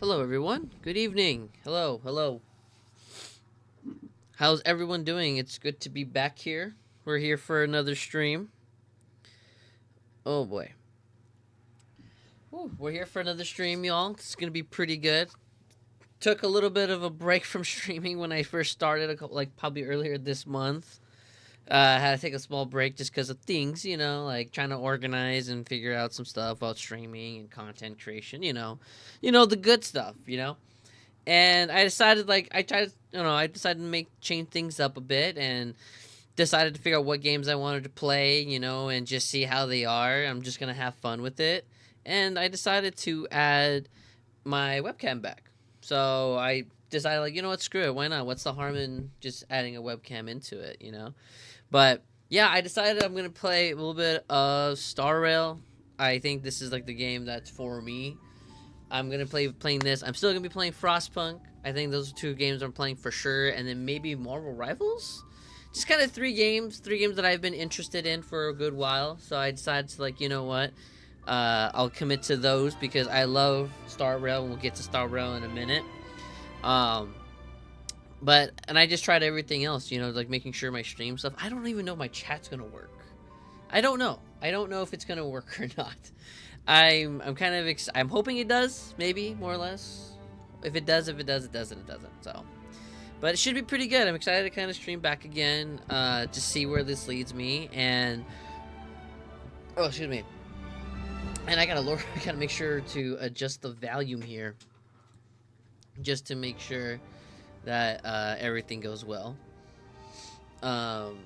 Hello, everyone. Good evening. Hello, hello. How's everyone doing? It's good to be back here. We're here for another stream. Oh boy. We're here for another stream, y'all. It's gonna be pretty good. Took a little bit of a break from streaming when I first started, like probably earlier this month. Had to take a small break just because of things, like trying to organize and figure out some stuff about streaming and content creation. The good stuff. And I decided I decided to change things up a bit and decided to figure out what games I wanted to play, and just see how they are. I'm just gonna have fun with it, and I decided to add my webcam back. So I decided, what, screw it, why not? What's the harm in just adding a webcam into it? But yeah, I decided I'm gonna play a little bit of Star Rail. I think this is like the game that's for me. I'm gonna playing this. I'm still gonna be playing Frostpunk. I think those are two games I'm playing for sure, and then maybe Marvel Rivals. Just kind of three games that I've been interested in for a good while. So I decided to I'll commit to those because I love Star Rail, and we'll get to Star Rail in a minute. And I just tried everything else, like making sure my stream stuff. I don't even know if my chat's gonna work. I don't know if it's gonna work or not. I'm kind of I'm hoping it does, maybe, more or less. If it does, it doesn't, it doesn't. So, but it should be pretty good. I'm excited to kind of stream back again, to see where this leads me. And excuse me. And I gotta make sure to adjust the volume here, just to make sure that everything goes well. But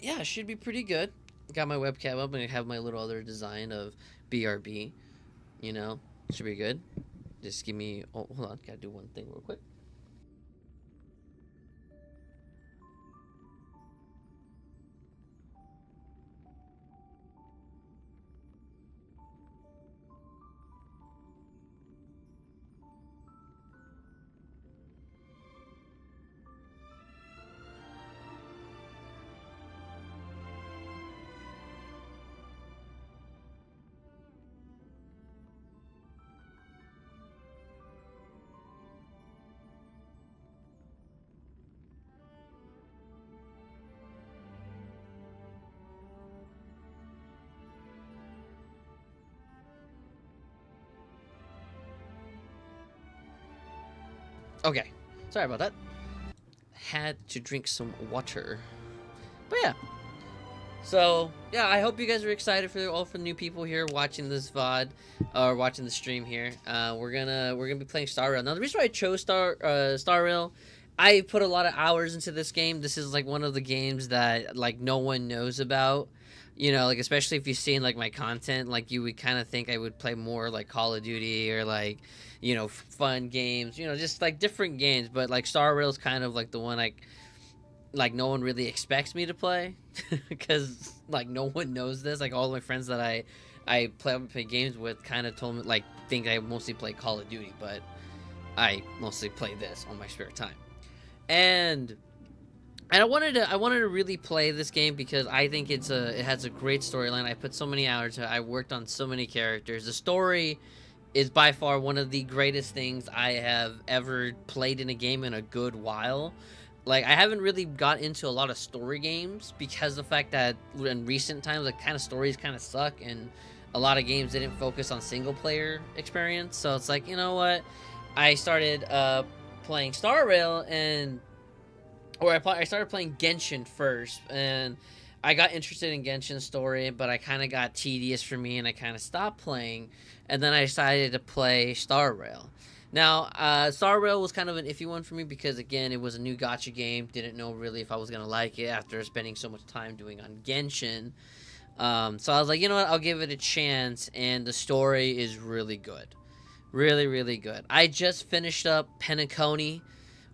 yeah, it should be pretty good. Got my webcam up, and I have my little other design of BRB. Should be good. Just give me. Oh, hold on, gotta do one thing real quick. Okay, sorry about that. Had to drink some water. But yeah. So yeah, I hope you guys are excited for all the new people here watching this VOD or watching the stream here. We're gonna be playing Star Rail. Now the reason why I chose Star Rail, I put a lot of hours into this game. This is like one of the games that like no one knows about. Especially if you've seen like my content, like you would kind of think I would play more like Call of Duty or like, fun games, just like different games. But like Star Rail is kind of like the one like no one really expects me to play because like no one knows this. Like all my friends that I play games with kind of told me like think I mostly play Call of Duty, but I mostly play this on my spare time. And I wanted to really play this game because I think it has a great storyline. I put so many hours. I worked on so many characters. The story is by far one of the greatest things I have ever played in a game in a good while. Like I haven't really got into a lot of story games because of the fact that in recent times, like kind of stories kind of suck, and a lot of games didn't focus on single player experience. So it's like, you know what? I started playing Star Rail I started playing Genshin first, and I got interested in Genshin's story, but I kind of got tedious for me, and I kind of stopped playing, and then I decided to play Star Rail. Now, Star Rail was kind of an iffy one for me because, again, it was a new gacha game. Didn't know really if I was going to like it after spending so much time doing on Genshin. So I was like, you know what, I'll give it a chance, and the story is really good. Really, really good. I just finished up Penacony.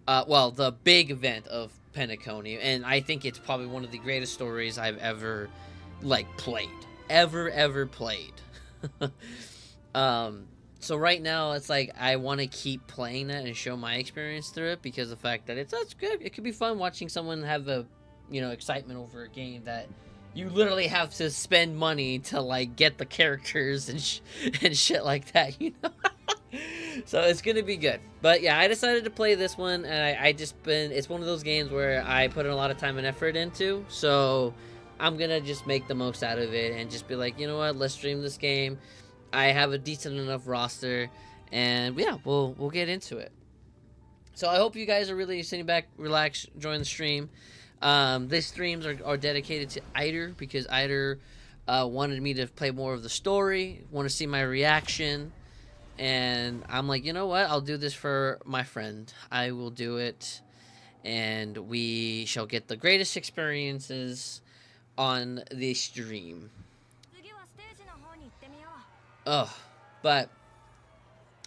The big event of Penacony, and I think it's probably one of the greatest stories I've ever, played. Ever played. So right now, it's like, I want to keep playing that and show my experience through it, because the fact that that's good. It could be fun watching someone have excitement over a game that you literally have to spend money to, get the characters and shit like that, So it's gonna be good. But yeah, I decided to play this one, and it's one of those games where I put in a lot of time and effort into. So I'm gonna just make the most out of it and just be like, you know what, let's stream this game. I have a decent enough roster, and yeah, we'll get into it. So I hope you guys are really sitting back, relax, enjoying the stream. These streams are dedicated to Eider, because Eider wanted me to play more of the story, want to see my reaction, and I'm like, you know what? I'll do this for my friend. I will do it, and we shall get the greatest experiences on the stream. Oh, but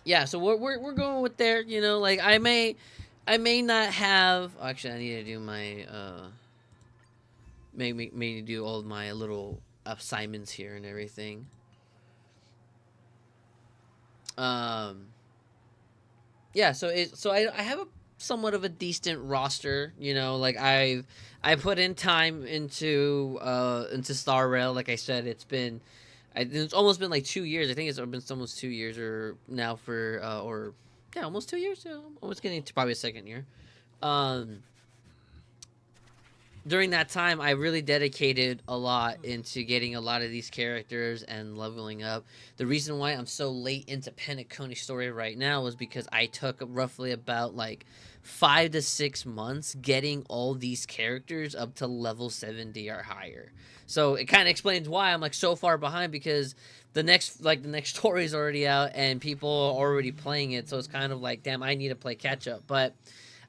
yeah, so we're going with there. You know, like I may not have. Actually, I need to do my may do all my little assignments here and everything. Yeah, so I have a somewhat of a decent roster. You know, like I put in time into Star Rail. Like I said, it's almost been like 2 years. I think it's been almost 2 years or now for or yeah, almost 2 years. Yeah, almost getting to probably a second year. During that time, I really dedicated a lot into getting a lot of these characters and leveling up. The reason why I'm so late into Penacony story right now was because I took roughly about like 5 to 6 months getting all these characters up to level 70 or higher. So it kind of explains why I'm like so far behind, because the next story is already out and people are already playing it. So it's kind of like, damn, I need to play catch up. But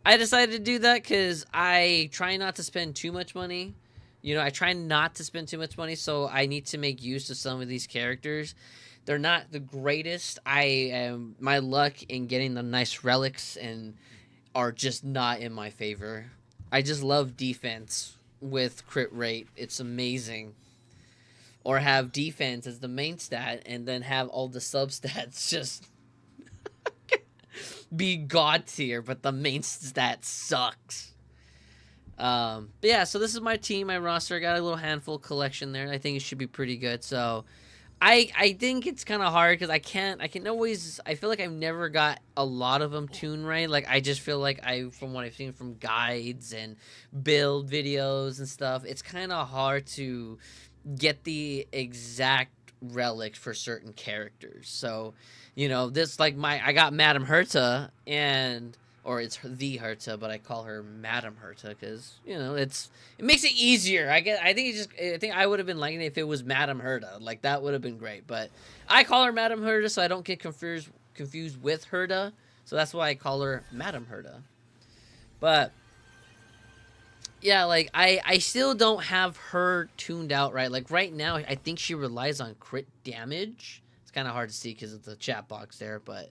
I decided to do that because I try not to spend too much money. You know, I try not to spend too much money, so I need to make use of some of these characters. They're not the greatest. My luck in getting the nice relics and are just not in my favor. I just love defense with crit rate. It's amazing. Or have defense as the main stat and then have all the substats just be god tier, but the main stat sucks. But yeah, so this is my team, my roster. I got a little handful collection there. I think it should be pretty good. So I think it's kind of hard because I feel like I've never got a lot of them tuned right. Like I just feel like from what I've seen from guides and build videos and stuff, it's kind of hard to get the exact relic for certain characters. So, you know, this like I got Madame Herta, or it's the Herta, but I call her Madame Herta because, you know, it makes it easier. I think I would have been liking it if it was Madame Herta. Like that would have been great, but I call her Madame Herta so I don't get confused with Herta. So that's why I call her Madame Herta. But yeah, like I still don't have her tuned out right. Like right now, I think she relies on crit damage. It's kind of hard to see because of the chat box there, but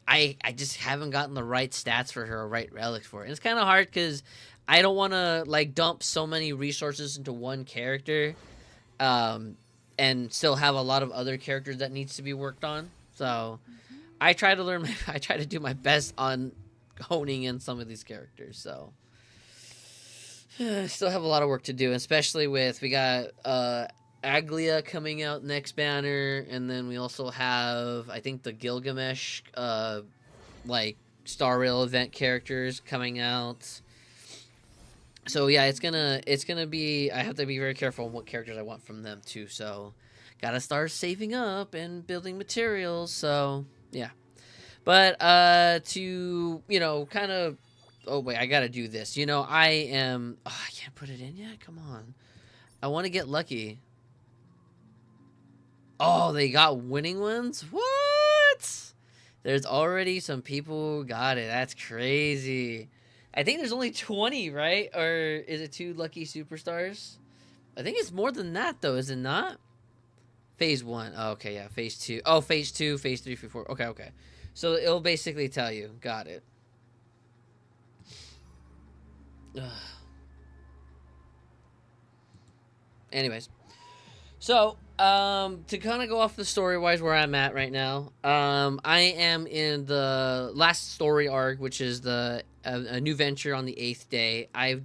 I just haven't gotten the right stats for her or right relics for it. And it's kind of hard because I don't want to like dump so many resources into one character, and still have a lot of other characters that needs to be worked on. So I try to do my best on honing in some of these characters. So still have a lot of work to do, especially we got Aglia coming out next banner, and then we also have, I think, the Gilgamesh like Star Rail event characters coming out. So yeah, it's gonna be, I have to be very careful on what characters I want from them too. So gotta start saving up and building materials. So yeah, but to, you know, kind of, oh wait, I gotta do this. You know, I can't put it in yet. Come on, I want to get lucky. Oh, they got winning ones? What? There's already some people who got it. That's crazy. I think there's only 20, right? Or is it 2 lucky superstars? I think it's more than that, though, is it not? Phase 1. Oh, okay, yeah. Phase 2. Oh, Phase 2, Phase 3, Phase 4. Okay. So it'll basically tell you. Got it. Anyways. So, to kind of go off the story-wise where I'm at right now, I am in the last story arc, which is a new venture on the 8th day. I've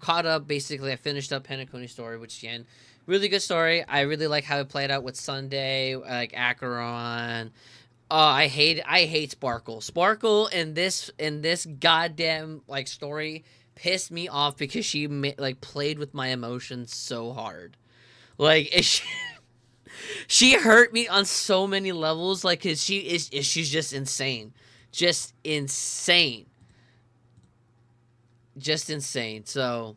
caught up, basically, I finished up Penacony story, which again, really good story. I really like how it played out with Sunday, like Acheron. Oh, I hate Sparkle. Sparkle in this goddamn like story pissed me off because she like played with my emotions so hard. Like she hurt me on so many levels. Like, cause she's just insane, just insane, just insane. So,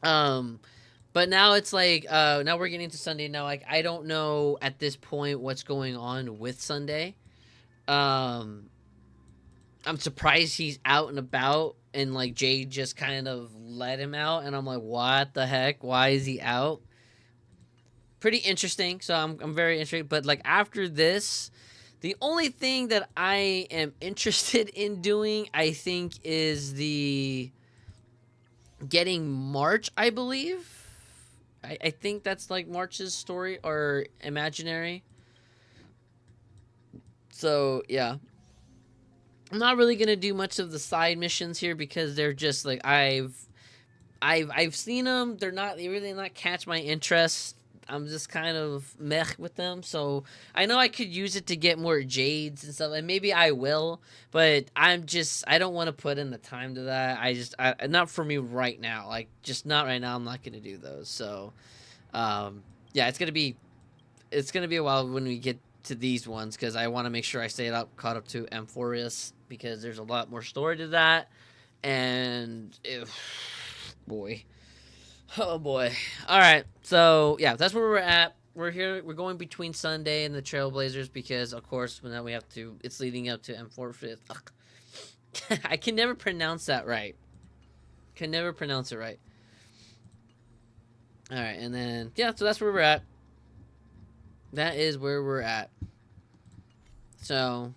but now it's like, now we're getting to Sunday now. Like, I don't know at this point what's going on with Sunday. I'm surprised he's out and about, and like Jade just kind of let him out, and I'm like, what the heck? Why is he out? Pretty interesting. So I'm very interested. But like after this, the only thing that I am interested in doing, I think, is the getting March, I believe. I think that's like March's story or imaginary. So yeah. I'm not really gonna do much of the side missions here because they're just like I've seen them. They really not catch my interest. I'm just kind of meh with them. So I know I could use it to get more Jades and stuff, and maybe I will. But I don't want to put in the time to that. Not for me right now. Like, just not right now. I'm not gonna do those. So, yeah, it's gonna be a while when we get to these ones because I want to make sure I stay caught up to Amphoreus because there's a lot more story to that. And boy. Oh boy. All right. So, yeah, that's where we're at. We're here. We're going between Sunday and the Trailblazers because, of course, now we have to. It's leading up to M4. I can never pronounce that right. Can never pronounce it right. All right, and then yeah, so that's where we're at. That is where we're at. So,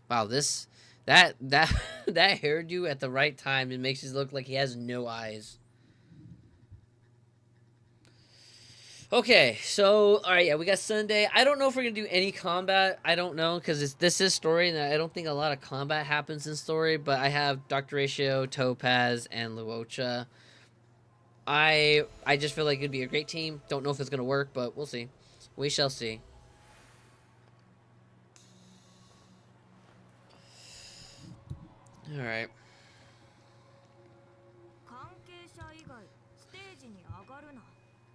wow, that hairdo at the right time, it makes it look like he has no eyes. Okay, so, alright, yeah, we got Sunday. I don't know if we're going to do any combat. I don't know, because this is story, and I don't think a lot of combat happens in story, but I have Dr. Ratio, Topaz, and Luocha. I just feel like it'd be a great team. Don't know if it's going to work, but we'll see. We shall see. Alright.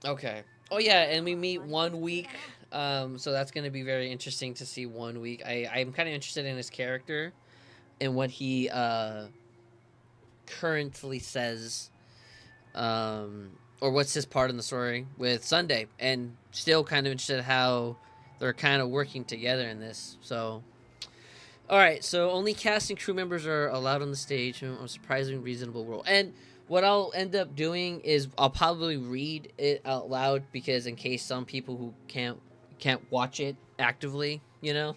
Okay. Oh yeah, and we meet 1 week, so that's going to be very interesting to see 1 week. I'm kind of interested in his character and what he currently says, or what's his part in the story with Sunday, and still kind of interested how they're kind of working together in this. So, all right, so only cast and crew members are allowed on the stage. A surprisingly reasonable rule. And what I'll end up doing is I'll probably read it out loud because in case some people who can't watch it actively, you know,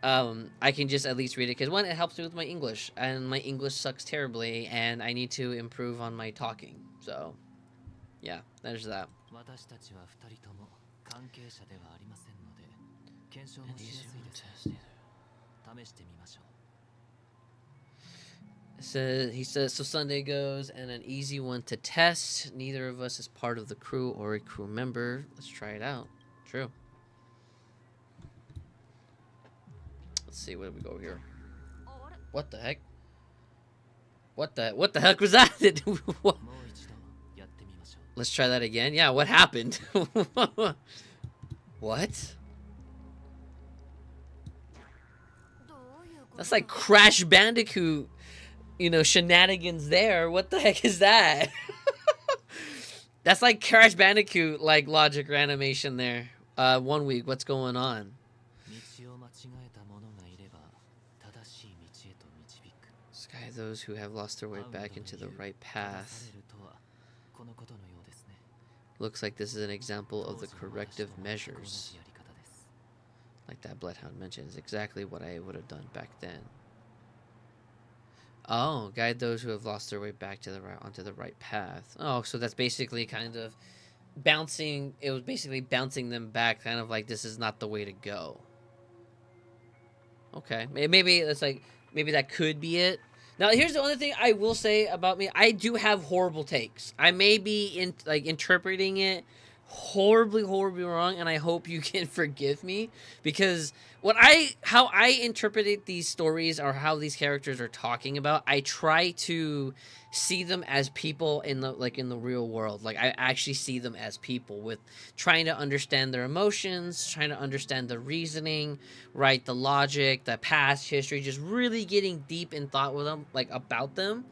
I can just at least read it because one, it helps me with my English, and my English sucks terribly, and I need to improve on my talking. So, yeah, there's that. He says, so Sunday goes, and an easy one to test. Neither of us is part of the crew or a crew member. Let's try it out. True. Let's see, where do we go here? What the heck? What the heck was that? Let's try that again. Yeah, what happened? What? That's like Crash Bandicoot, you know, shenanigans there. What the heck is that? That's like Crash Bandicoot, like logic or animation there. 1 week, what's going on? Guide those who have lost their way back into the right path. Looks like this is an example of the corrective measures. Like that Bloodhound mentioned, is exactly what I would have done back then. Oh, guide those who have lost their way back to the right onto the right path. Oh, so that's basically kind of bouncing. It was basically bouncing them back, kind of like this is not the way to go. Okay, maybe it's like maybe that could be it. Now, here's the only thing I will say about me. I do have horrible takes. I may be interpreting it horribly, horribly wrong, and I hope you can forgive me because how I interpreted these stories or how these characters are talking about, I try to see them as people in the real world. Like I actually see them as people with trying to understand their emotions, trying to understand the reasoning, right, the logic, the past history, just really getting deep in thought with them, like about them,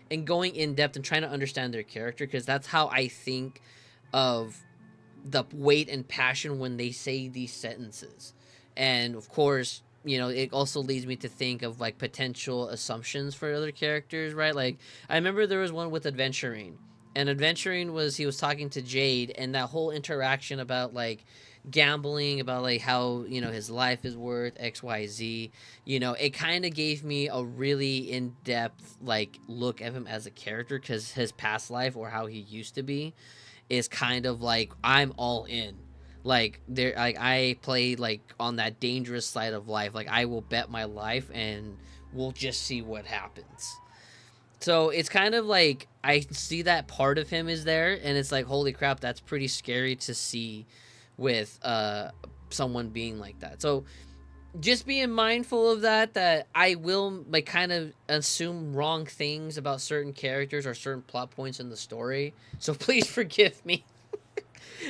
and going in depth and trying to understand their character because that's how I think of the weight and passion when they say these sentences. And of course, you know, it also leads me to think of like potential assumptions for other characters, right? Like I remember there was one with Adventuring, and Adventuring was he was talking to Jade, and that whole interaction about like gambling, about like how, you know, his life is worth XYZ, you know, it kind of gave me a really in-depth like look at him as a character because his past life or how he used to be is kind of like I'm all in. Like there, like I play like on that dangerous side of life. Like I will bet my life, and we'll just see what happens. So it's kind of like I see that part of him is there, and it's like holy crap, that's pretty scary to see with someone being like that. So just being mindful of that I will like kind of assume wrong things about certain characters or certain plot points in the story. So please forgive me.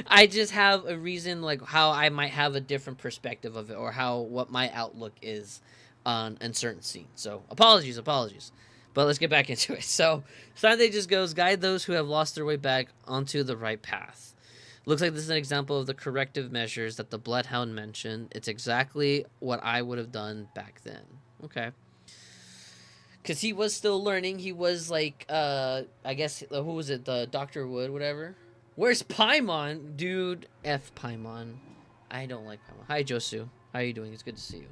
I just have a reason like how I might have a different perspective of it or how what my outlook is on certain scenes. So apologies. But let's get back into it. So Sunday just goes, guide those who have lost their way back onto the right path. Looks like this is an example of the corrective measures that the Bloodhound mentioned. It's exactly what I would have done back then. Okay. Because he was still learning. He was like, I guess, who was it? The Dr. Wood, whatever. Where's Paimon? Dude, F Paimon. I don't like Paimon. Hi, Josu. How are you doing? It's good to see you.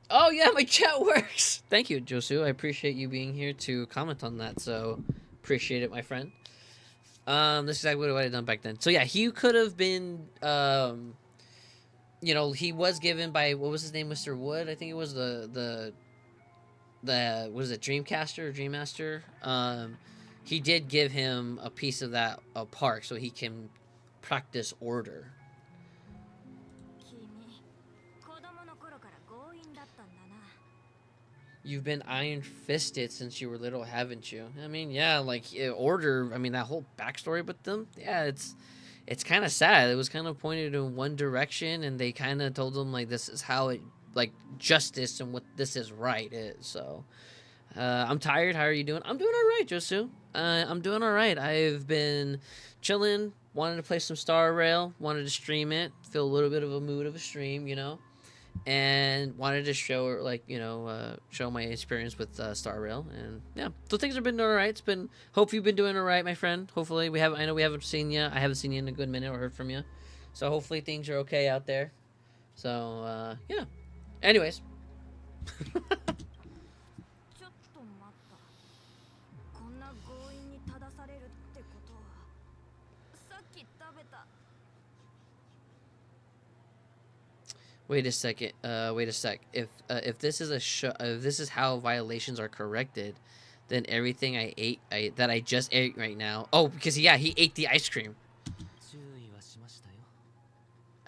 Oh, yeah, my chat works. Thank you, Josu. I appreciate you being here to comment on that. So, appreciate it, my friend. This is exactly what I done back then. So yeah, he could have been, you know, he was given by, what was his name, Mr. Wood? I think it was the was it Dreamcaster or Dreammaster? He did give him a piece of that park so he can practice order. You've been iron-fisted since you were little, haven't you? I mean, yeah, like, order, I mean, that whole backstory with them, yeah, it's kind of sad. It was kind of pointed in one direction, and they kind of told them, like, this is how it, like, justice and what this is right is, so. I'm tired. How are you doing? I'm doing all right, Josu. I'm doing all right. I've been chilling, wanted to play some Star Rail, wanted to stream it, feel a little bit of a mood of a stream, you know. And wanted to show, like, you know, show my experience with Star Rail, and yeah, so things have been doing all right. It's been, hope you've been doing all right, my friend. Hopefully, I know we haven't seen you. I haven't seen you in a good minute or heard from you, so hopefully things are okay out there. So yeah. Anyways. Wait a second. Wait a sec. If this is if this is how violations are corrected, then everything that I just ate right now. Oh, because yeah, he ate the ice cream.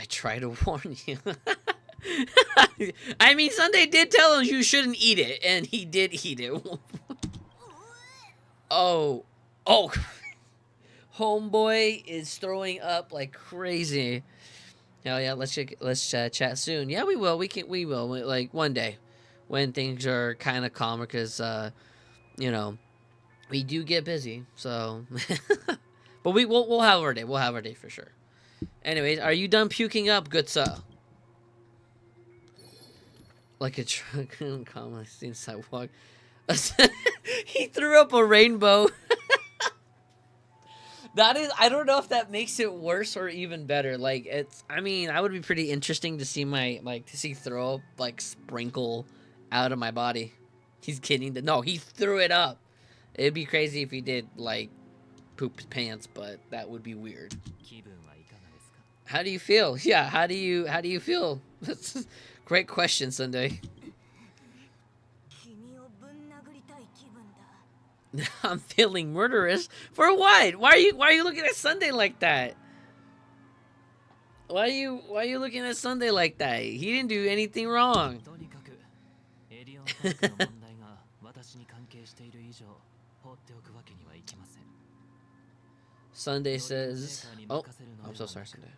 I try to warn you. I mean, Sunday did tell him you shouldn't eat it, and he did eat it. Oh, homeboy is throwing up like crazy. Hell yeah, let's chat soon. Yeah, we will. We will. Like one day, when things are kind of calmer, because you know, we do get busy. So, but we'll have our day. We'll have our day for sure. Anyways, are you done puking up, good sir? Like a truck on my sidewalk. He threw up a rainbow. That is, I don't know if that makes it worse or even better. Like, it's, I mean, I would be pretty interesting to see to see throw up, like, sprinkle out of my body. He's kidding. No, he threw it up. It'd be crazy if he did, like, poop his pants, but that would be weird. How do you feel? Yeah, how do you feel? That's great question, Sunday. I'm feeling murderous. For what? Why are you looking at Sunday like that? Why are you looking at Sunday like that? He didn't do anything wrong. Sunday says, oh, I'm so sorry, Sunday.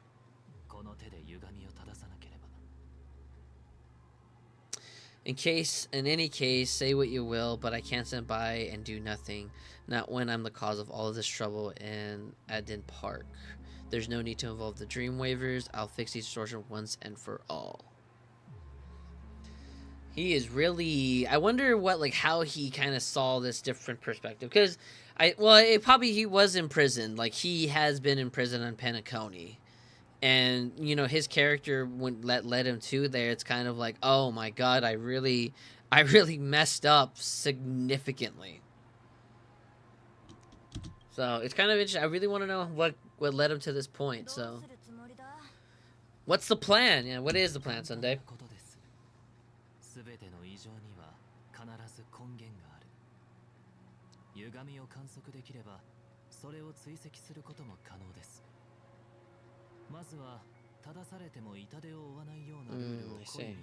In any case, say what you will, but I can't stand by and do nothing. Not when I'm the cause of all of this trouble in Adin Park. There's no need to involve the Dream Wavers. I'll fix these distortion once and for all. He is really... I wonder what, like, how he kind of saw this different perspective. Because, he was in prison. Like, he has been in prison on Penacony. And, you know, his character, when led him to there, it's kind of like, oh my god, I really messed up significantly. So, it's kind of interesting. I really want to know what led him to this point, so... What's the plan? Yeah, what is the plan, Sunday? I see.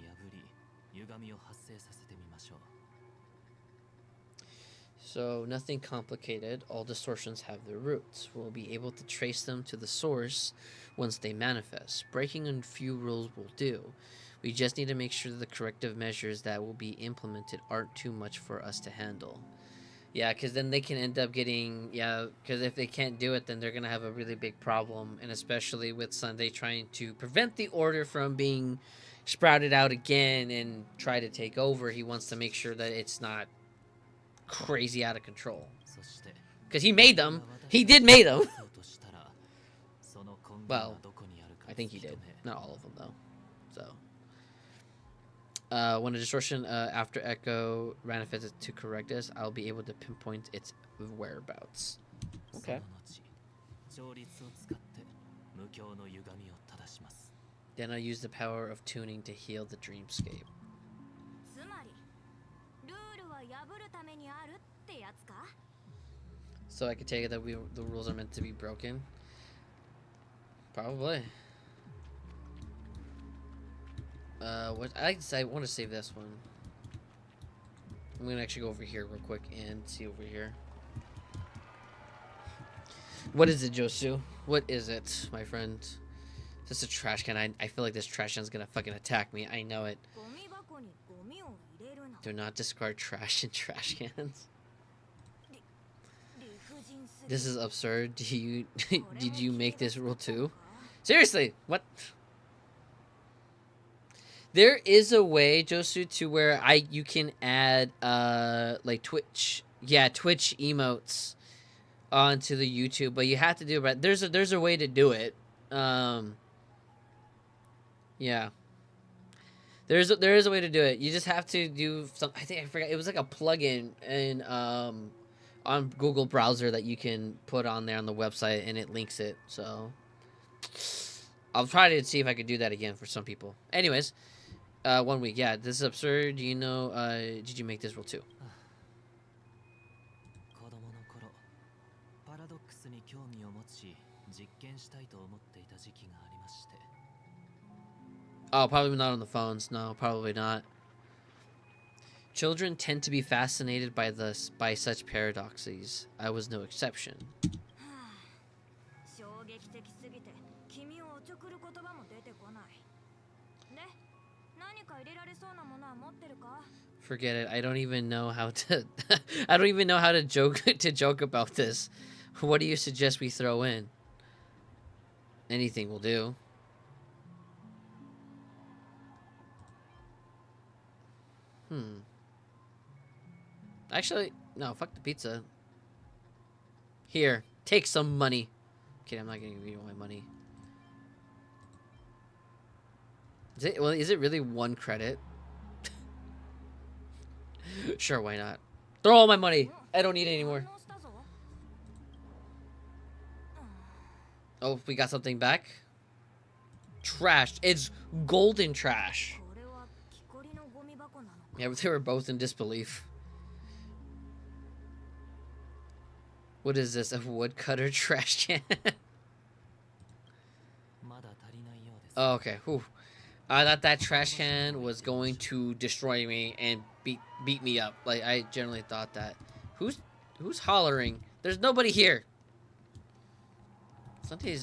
So, nothing complicated. All distortions have their roots. We'll be able to trace them to the source once they manifest. Breaking a few rules will do. We just need to make sure that the corrective measures that will be implemented aren't too much for us to handle. Yeah, because then they can end up getting... Yeah, because if they can't do it, then they're going to have a really big problem. And especially with Sunday trying to prevent the order from being sprouted out again and try to take over. He wants to make sure that it's not crazy out of control. Because he made them. He did make them. Well, I think he did. Not all of them, though. So... when a distortion after echo manifests to correct this, I'll be able to pinpoint its whereabouts. Okay. Then I'll use the power of tuning to heal the dreamscape. So I can take it that the rules are meant to be broken? Probably. What I want to save this one. I'm gonna actually go over here real quick and see over here. What is it, Josu? What is it, my friend? Is this a trash can? I feel like this trash can's gonna fucking attack me. I know it. Do not discard trash in trash cans. This is absurd. Did you make this rule too? Seriously, what? There is a way, Josu, to where you can add like Twitch emotes onto the YouTube, but you have to do it. But there's a way to do it. Yeah. There is a way to do it. You just have to do some. I forgot. It was like a plugin in on Google browser that you can put on there on the website, and it links it. So I'll try to see if I could do that again for some people. Anyways. 1 week. Yeah, this is absurd. Do you know, did you make this rule too? Oh, probably not on the phones. No, probably not. Children tend to be fascinated by such paradoxes. I was no exception. Forget it. I don't even know how to I don't even know how to joke about this. What do you suggest we throw in? Anything will do. Actually, no, fuck the pizza. Here, take some money. Okay, I'm not gonna give you all my money. Is it really 1 credit? Sure, why not? Throw all my money. I don't need it anymore. Oh, we got something back. Trash. It's golden trash. Yeah, they were both in disbelief. What is this? A woodcutter trash can? Oh, okay. Whew. I thought that trash can was going to destroy me and beat me up. Like, I generally thought that. Who's hollering? There's nobody here. Sunday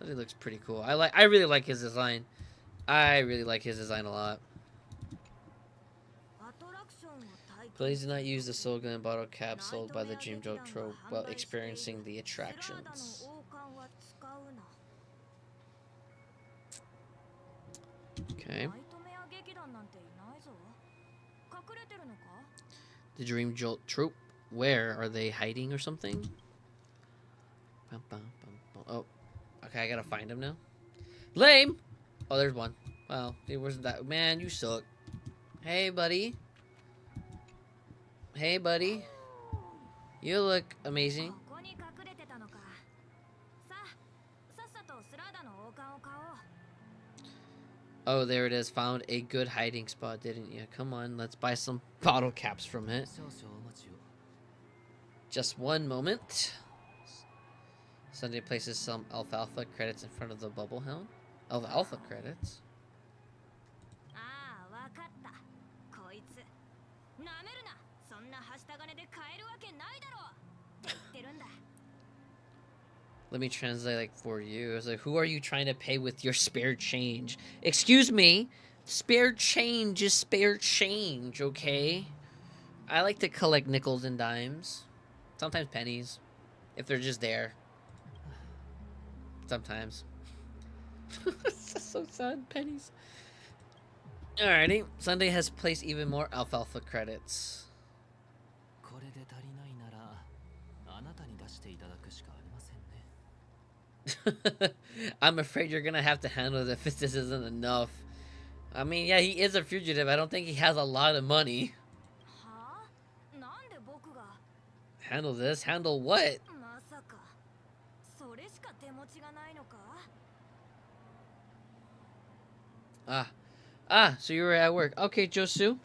looks pretty cool. I really like his design. I really like his design a lot. Please do not use the Soul Glen bottle cap sold by the Dream Joke trope while experiencing the attractions. Okay. The Dream Jolt troop. Where are they hiding or something? Oh, okay. I gotta find him now. Lame. Oh, there's one. Well, it wasn't that. Man, you suck. Hey, buddy. Hey, buddy. You look amazing. Oh, there it is. Found a good hiding spot, didn't you? Come on, let's buy some bottle caps from it. Just one moment. Sunday places some alfalfa credits in front of the bubble hound. Alfalfa credits? Let me translate like for you. I was like, who are you trying to pay with your spare change? Excuse me. Spare change is spare change, okay? I like to collect nickels and dimes. Sometimes pennies. If they're just there. Sometimes. That's so sad. Pennies. Alrighty. Sunday has placed even more alfalfa credits. I'm afraid you're gonna have to handle it if this isn't enough. I mean, yeah, he is a fugitive. I don't think he has a lot of money. Handle this? Handle what? So you were at work. Okay, Josu.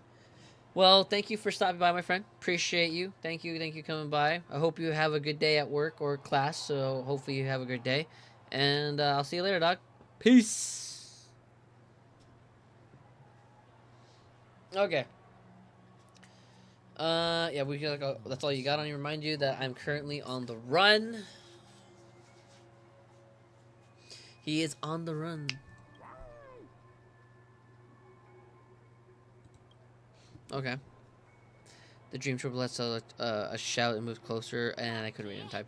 Well, thank you for stopping by, my friend. Appreciate you. Thank you coming by. I hope you have a good day at work or class, so hopefully you have a good day. And I'll see you later, dog. Peace. Okay. Yeah, we gotta go. That's all you got on you. Remind you that I'm currently on the run. He is on the run. Okay. The Dream Trooper lets out a shout and moves closer, and I couldn't read in time.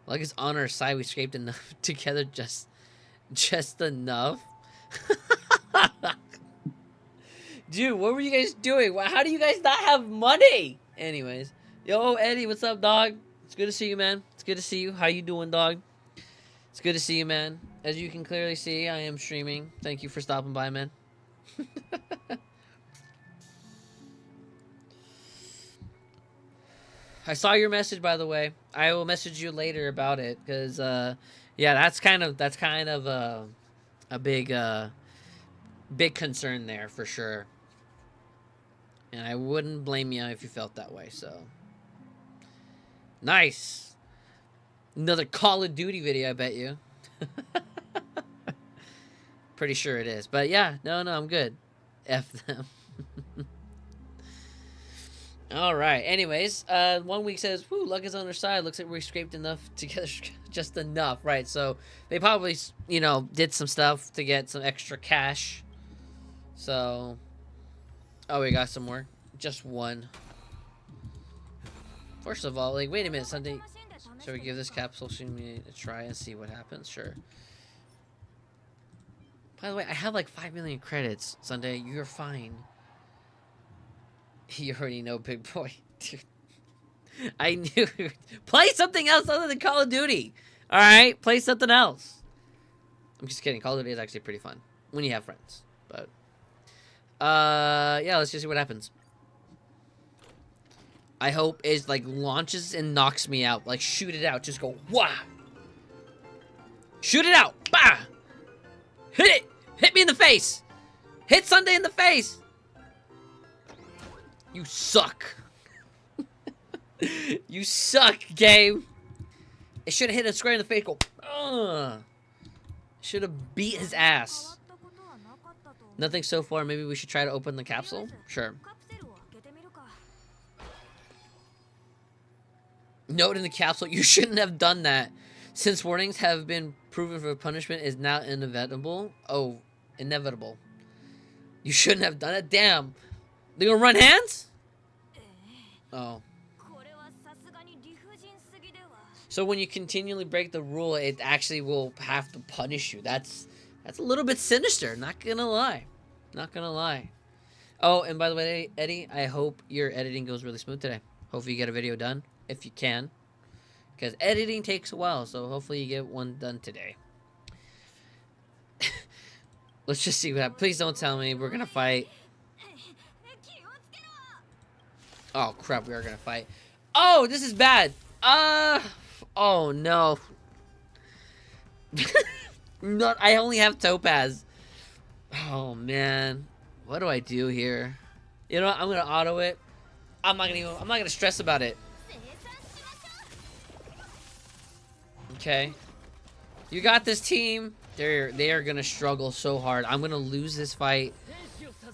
Like it's on our side, we scraped enough together, just enough. Dude, what were you guys doing? How do you guys not have money? Anyways, yo, Eddie, what's up, dog? It's good to see you, man. It's good to see you. How you doing, dog? It's good to see you, man. As you can clearly see, I am streaming. Thank you for stopping by, man. I saw your message, by the way. I will message you later about it, because yeah, that's kind of a big concern there for sure. And I wouldn't blame you if you felt that way. So nice. Another Call of Duty video, I bet you. Pretty sure it is. But yeah, no, I'm good. F them. Alright, anyways, 1 week says, whoo, luck is on their side. Looks like we scraped enough together, just enough, right? So they probably, you know, did some stuff to get some extra cash. So, oh, we got some more. Just one. First of all, like, wait a minute, Sunday. Shall we give this capsule a try and see what happens? Sure. By the way, I have like 5 million credits, Sunday. You're fine. You already know, big boy. Dude. I knew. Play something else other than Call of Duty. Alright? Play something else. I'm just kidding. Call of Duty is actually pretty fun. When you have friends. But, yeah, let's just see what happens. I hope it, like, launches and knocks me out. Like, shoot it out. Just go, wah! Shoot it out! Bah! Hit it! Hit me in the face! Hit Sunday in the face! You suck. You suck, game. It should have hit him square in the face. Go. Should have beat his ass. Nothing so far. Maybe we should try to open the capsule? Sure. Note in the capsule, you shouldn't have done that. Since warnings have been proven for punishment is now inevitable. Oh, inevitable. You shouldn't have done it. Damn. They gonna run hands? Oh. So when you continually break the rule, it actually will have to punish you. That's a little bit sinister. Not gonna lie. Not gonna lie. Oh, and by the way, Eddie, I hope your editing goes really smooth today. Hopefully you get a video done, if you can. Because editing takes a while, so hopefully you get one done today. Let's just see what happens. Please don't tell me we're gonna fight. Oh, crap, we are gonna fight. Oh, this is bad. Oh, no. No, I only have Topaz. Oh, man. What do I do here? You know what? I'm gonna auto it. I'm not gonna stress about it. Okay. You got this, team. They are gonna struggle so hard. I'm gonna lose this fight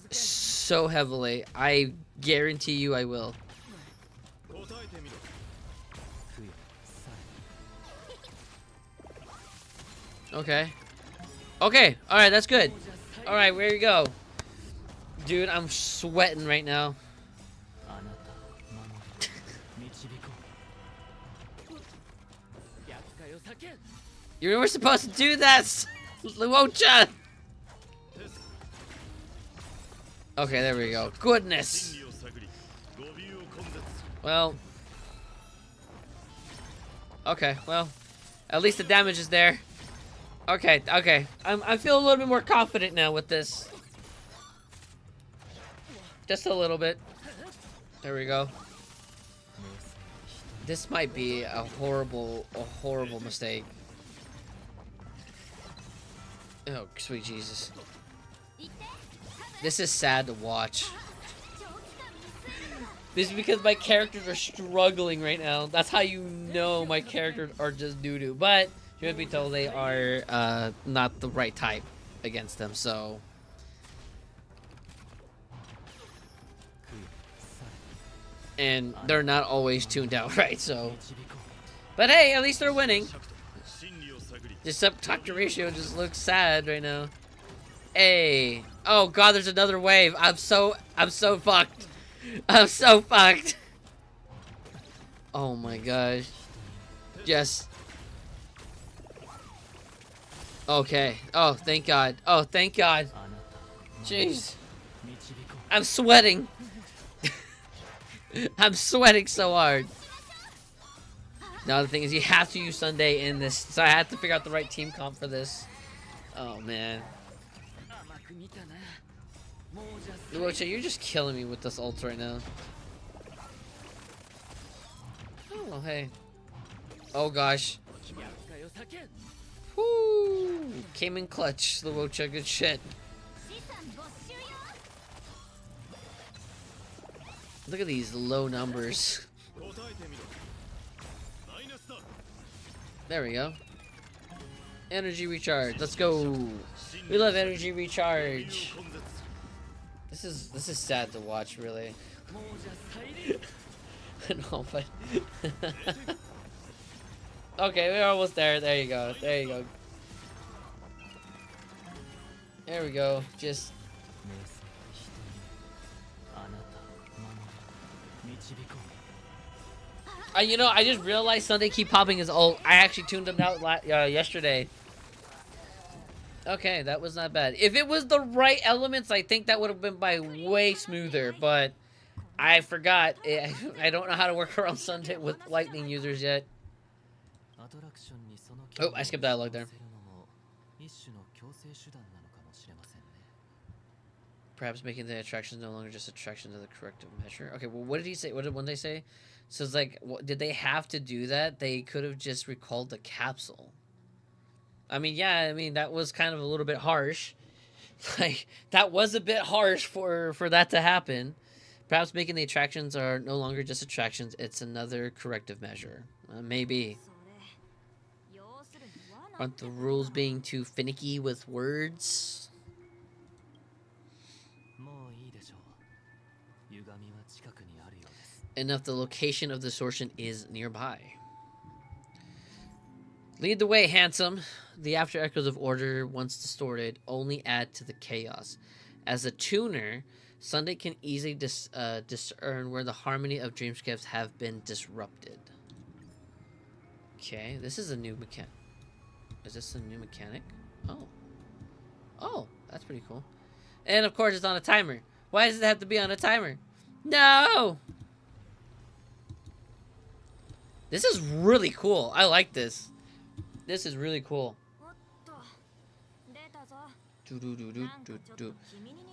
so heavily. I guarantee you I will. Okay. Okay. Alright, that's good. Alright, where you go? Dude, I'm sweating right now. You were supposed to do this! Luocha! Okay, there we go. Goodness! Well. Okay, well. At least the damage is there. Okay, okay. I feel a little bit more confident now with this. Just a little bit. There we go. This might be a horrible mistake. Oh, sweet Jesus. This is sad to watch. This is because my characters are struggling right now. That's how you know my characters are just doo-doo. But, truth be told, they are not the right type against them, so... And they're not always tuned out right, so... But hey, at least they're winning. This sub-talk ratio just looks sad right now. Hey. Oh god, there's another wave. I'm so fucked. I'm so fucked. Oh my gosh. Yes. Okay. Oh, thank god. Oh, thank god. Jeez. I'm sweating. I'm sweating so hard. Now the thing is, you have to use Sunday in this, so I have to figure out the right team comp for this. Oh man. Luocha, you're just killing me with this ult right now. Oh hey. Oh gosh. Whoo! Came in clutch, Luocha. Good shit. Look at these low numbers. There we go. Energy recharge. Let's go. We love energy recharge. This is sad to watch, really. No, but okay, we're almost there. There you go. There you go. There we go. Just. You know, I just realized Sunday keep popping his ult. I actually tuned him out yesterday. Okay, that was not bad. If it was the right elements, I think that would have been by way smoother. But I forgot. I don't know how to work around Sunday with lightning users yet. Oh, I skipped dialogue there. Perhaps making the attractions no longer just attractions of the corrective measure. Okay, well, what did he say? What did one they say? So it's like, did they have to do that? They could have just recalled the capsule. I mean, yeah, I mean, that was kind of a little bit harsh. Like, that was a bit harsh for that to happen. Perhaps making the attractions are no longer just attractions, it's another corrective measure. Maybe. Aren't the rules being too finicky with words? Enough the location of the distortion is nearby. Lead the way, handsome. The after echoes of order, once distorted, only add to the chaos. As a tuner, Sunday can easily discern where the harmony of dreamscapes have been disrupted. Okay, this is a new mechanic. Is this a new mechanic? Oh. Oh, that's pretty cool. And of course it's on a timer. Why does it have to be on a timer? No! This is really cool. I like this. This is really cool.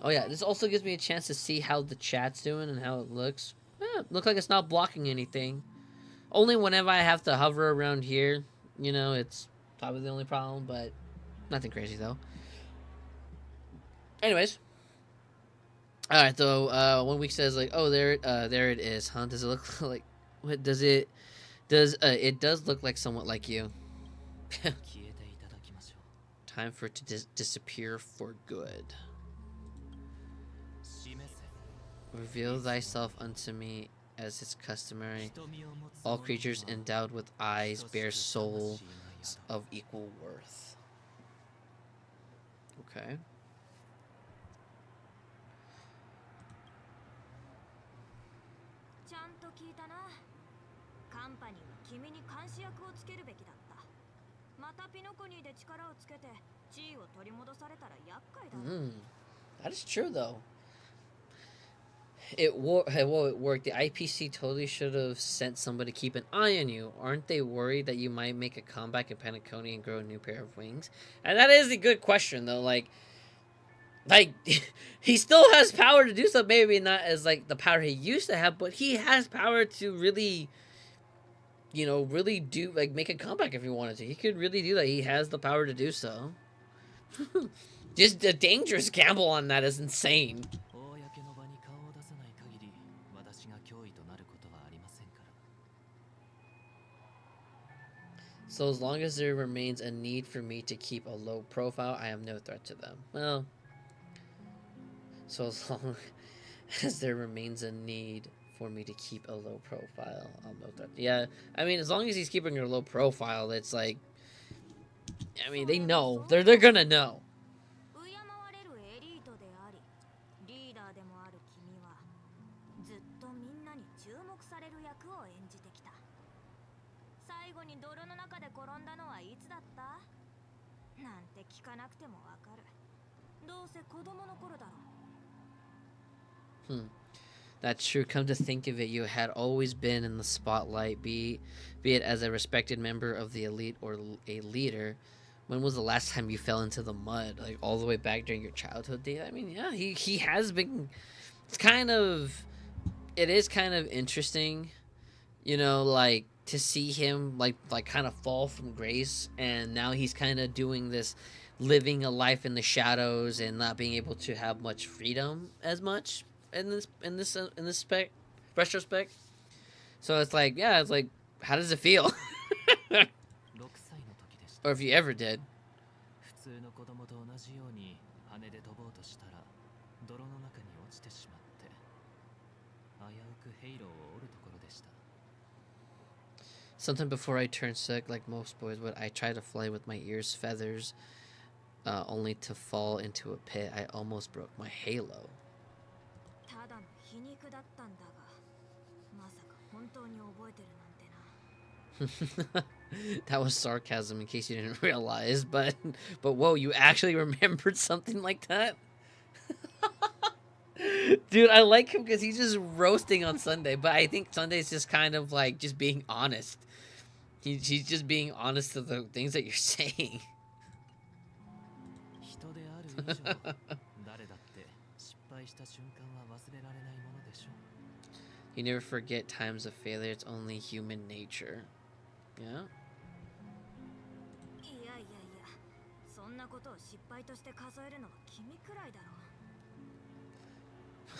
Oh yeah, this also gives me a chance to see how the chat's doing and how it looks. Looks like it's not blocking anything. Only whenever I have to hover around here, you know, it's probably the only problem, but nothing crazy though. Anyways. Alright, so 1 week says like, oh there it is, huh? Does it look like what does it it does look like somewhat like you. Time for it to disappear for good. Reveal thyself unto me as is customary. All creatures endowed with eyes bear souls of equal worth. Okay. That is true though. It worked. The IPC totally should have sent somebody to keep an eye on you. Aren't they worried that you might make a comeback in Penacony and grow a new pair of wings? And that is a good question though. Like he still has power to do so. Maybe not as like the power he used to have, but he has power to really, you know, really do like make a comeback if he wanted to. He could really do that. He has the power to do so. Just a dangerous gamble on that is insane. So as long as there remains a need for me to keep a low profile, I am no threat to them. Well, so as long as there remains a need for me to keep a low profile, I'm no threat. Yeah, I mean, as long as he's keeping a low profile, it's like, I mean, they know. They're gonna know. That's true. Come to think of it, you had always been in the spotlight, be it as a respected member of the elite or a leader. When was the last time you fell into the mud? Like all the way back during your childhood days? I mean, yeah, he has been. It's kind of, it is kind of interesting, you know, like to see him like kind of fall from grace, and now he's kind of doing this, living a life in the shadows and not being able to have much freedom as much in this retrospect. So it's like, yeah, it's like, how does it feel? Or if you ever did. Sometime before I turned sick, like most boys would, I tried to fly with my ears feathers, only to fall into a pit. I almost broke my halo. That was sarcasm in case you didn't realize, but whoa, you actually remembered something like that? Dude, I like him because he's just roasting on Sunday, but I think Sunday's just kind of like just being honest. He's just being honest to the things that you're saying. You never forget times of failure, it's only human nature. Yeah?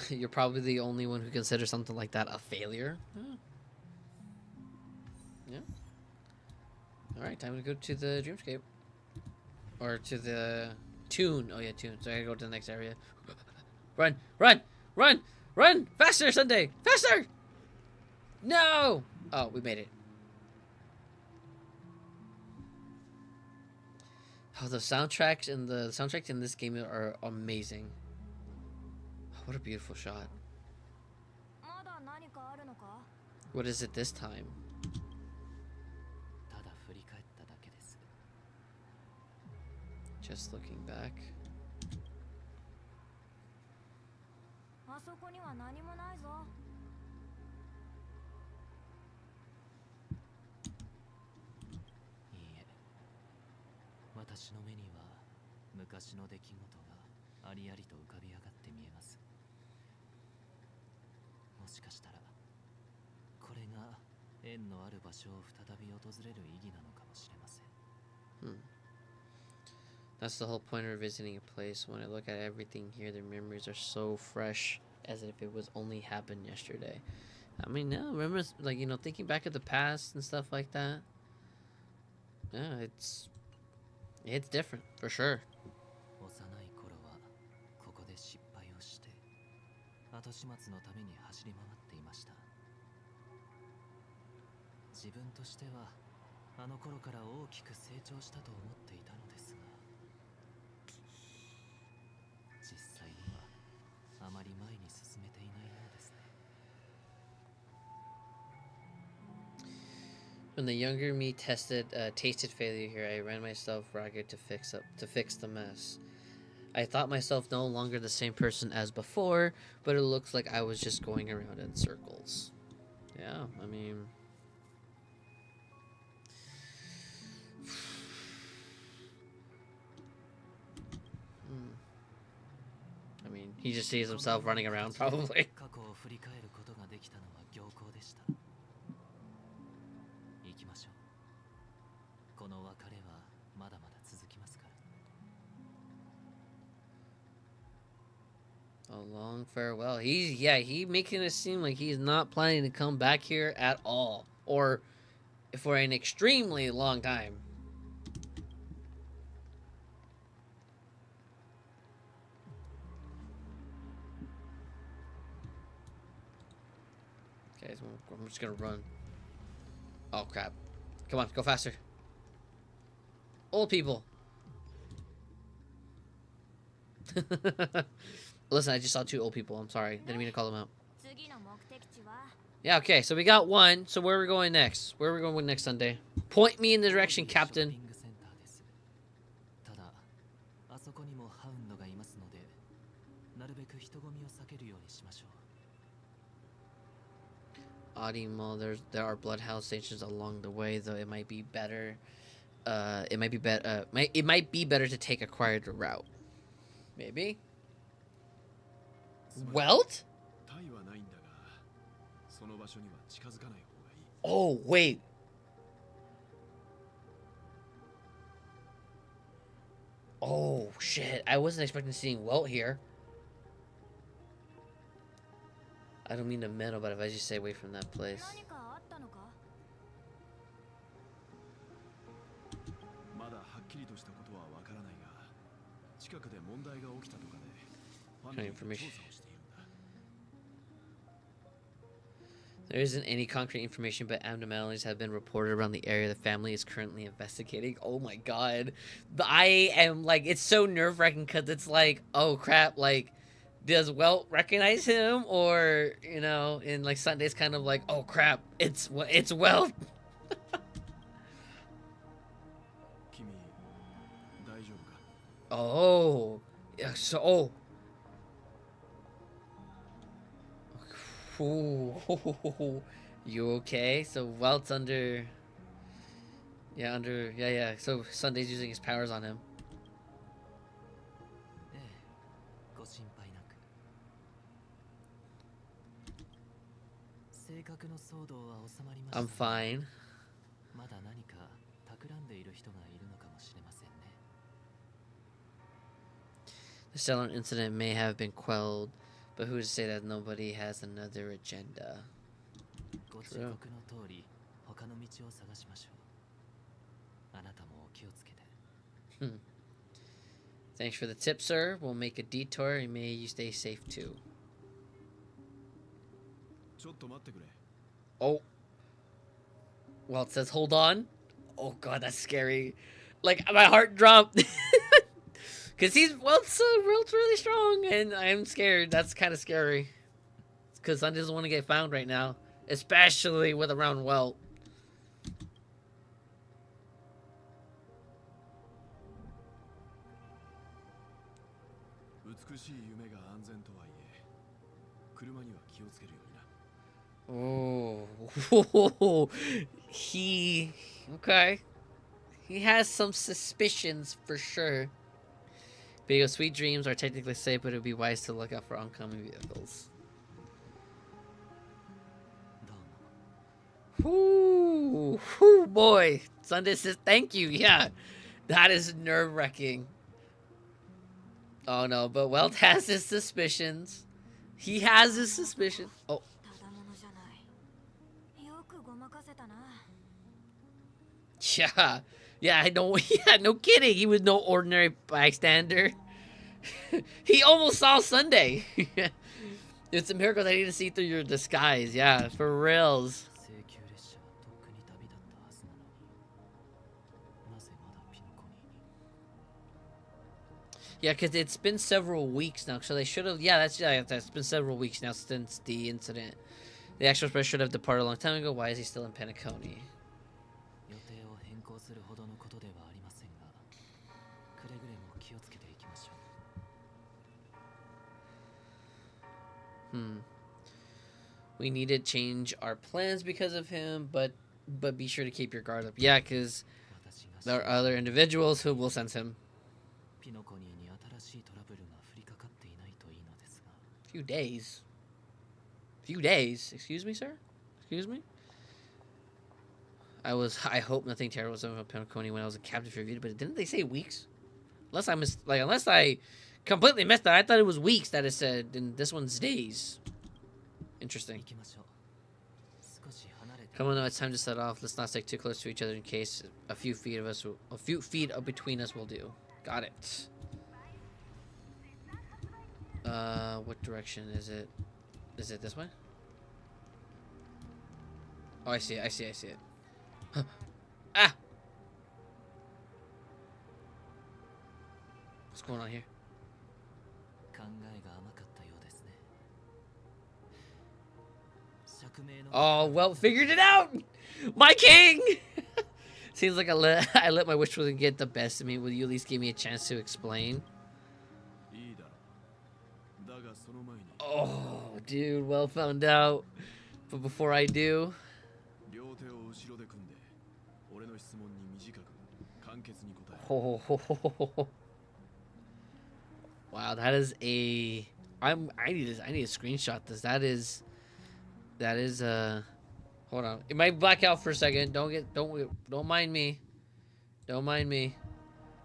You're probably the only one who considers something like that a failure. Yeah. Alright, time to go to the dreamscape. Or to the tune. Oh yeah, tune. So I gotta go to the next area. Run! Run! Run! Run! Faster, Sunday! Faster! No! Oh, we made it. Oh, the soundtracks in this game are amazing. Oh, what a beautiful shot. What is it this time? Just looking back. That's the whole point of visiting a place. When I look at everything here, the memories are so fresh as if it was only happened yesterday. I mean, yeah, remember, like, you know, thinking back at the past and stuff like that. Yeah, it's different for sure. When the younger me tasted failure here, I ran myself ragged to fix the mess. I thought myself no longer the same person as before, but it looks like I was just going around in circles. Yeah, I mean, he just sees himself running around probably. A long farewell. He making it seem like he's not planning to come back here at all, or for an extremely long time. Okay, so I'm just gonna run. Oh crap! Come on, go faster. Old people. Listen, I just saw 2 old people. I'm sorry. Didn't mean to call them out. Yeah, okay. So we got 1. So where are we going next? Where are we going next, Sunday? Point me in the direction, Captain. Audimo, there are bloodhound stations along the way, though it might be better. It might be better to take a quieter route. Maybe. Welt? Oh, wait. Oh, shit. I wasn't expecting seeing Welt here. I don't mean to meddle, but if I just stay away from that place. Information. There isn't any concrete information, but abnormalities have been reported around the area. The family is currently investigating. Oh my god. I am like, it's so nerve-wracking because it's like, oh crap, like, does Welt recognize him? Or, you know, in like Sunday's kind of like, oh crap, it's Welt. Oh. Yeah, so, oh. Ooh, you okay? So Welt's under... Yeah. So Sunday's using his powers on him. I'm fine. The Stellar incident may have been quelled, But who's to say that nobody has another agenda? True. Thanks for the tip, sir. We'll make a detour, and may you stay safe too. Oh. Well, it says hold on. Oh god, that's scary. Like, my heart dropped. Because Welt's really strong, and I'm scared. That's kind of scary. Because Sun doesn't want to get found right now. Especially with around Welt. Oh. Okay. He has some suspicions for sure. But sweet dreams are technically safe, but it would be wise to look out for oncoming vehicles. Whoo, boy. Sunday says thank you. Yeah, that is nerve-wracking. Oh no, but Welt has his suspicions. He has his suspicions. Oh. Yeah, I know. Yeah, no kidding. He was no ordinary bystander. He almost saw Sunday. It's a miracle that he didn't see through your disguise. Yeah, for reals. Yeah, because it's been several weeks now, so they should have. Yeah, that's been several weeks now since the incident. The actual express should have departed a long time ago. Why is he still in Penacony? We need to change our plans because of him, but be sure to keep your guard up. Yeah, because there are other individuals who will sense him. Few days. Excuse me, sir? Excuse me? I hope nothing terrible was done from Penacony when I was a captive for Vita, but didn't they say weeks? Unless I completely missed that. I thought it was weeks that it said, and this one's days. Interesting. Come on, now it's time to set off. Let's not stick too close to each other in case a few feet between us will do. Got it. What direction is it? Is it this way? Oh, I see it. Ah! What's going on here? Oh, well, figured it out! My king! Seems like I let my wish get the best of me. Will you at least give me a chance to explain? Oh, dude, well found out. But before I do... Oh. Wow, that is a... I need to screenshot this. That is hold on. It might black out for a second. Don't mind me. Don't mind me.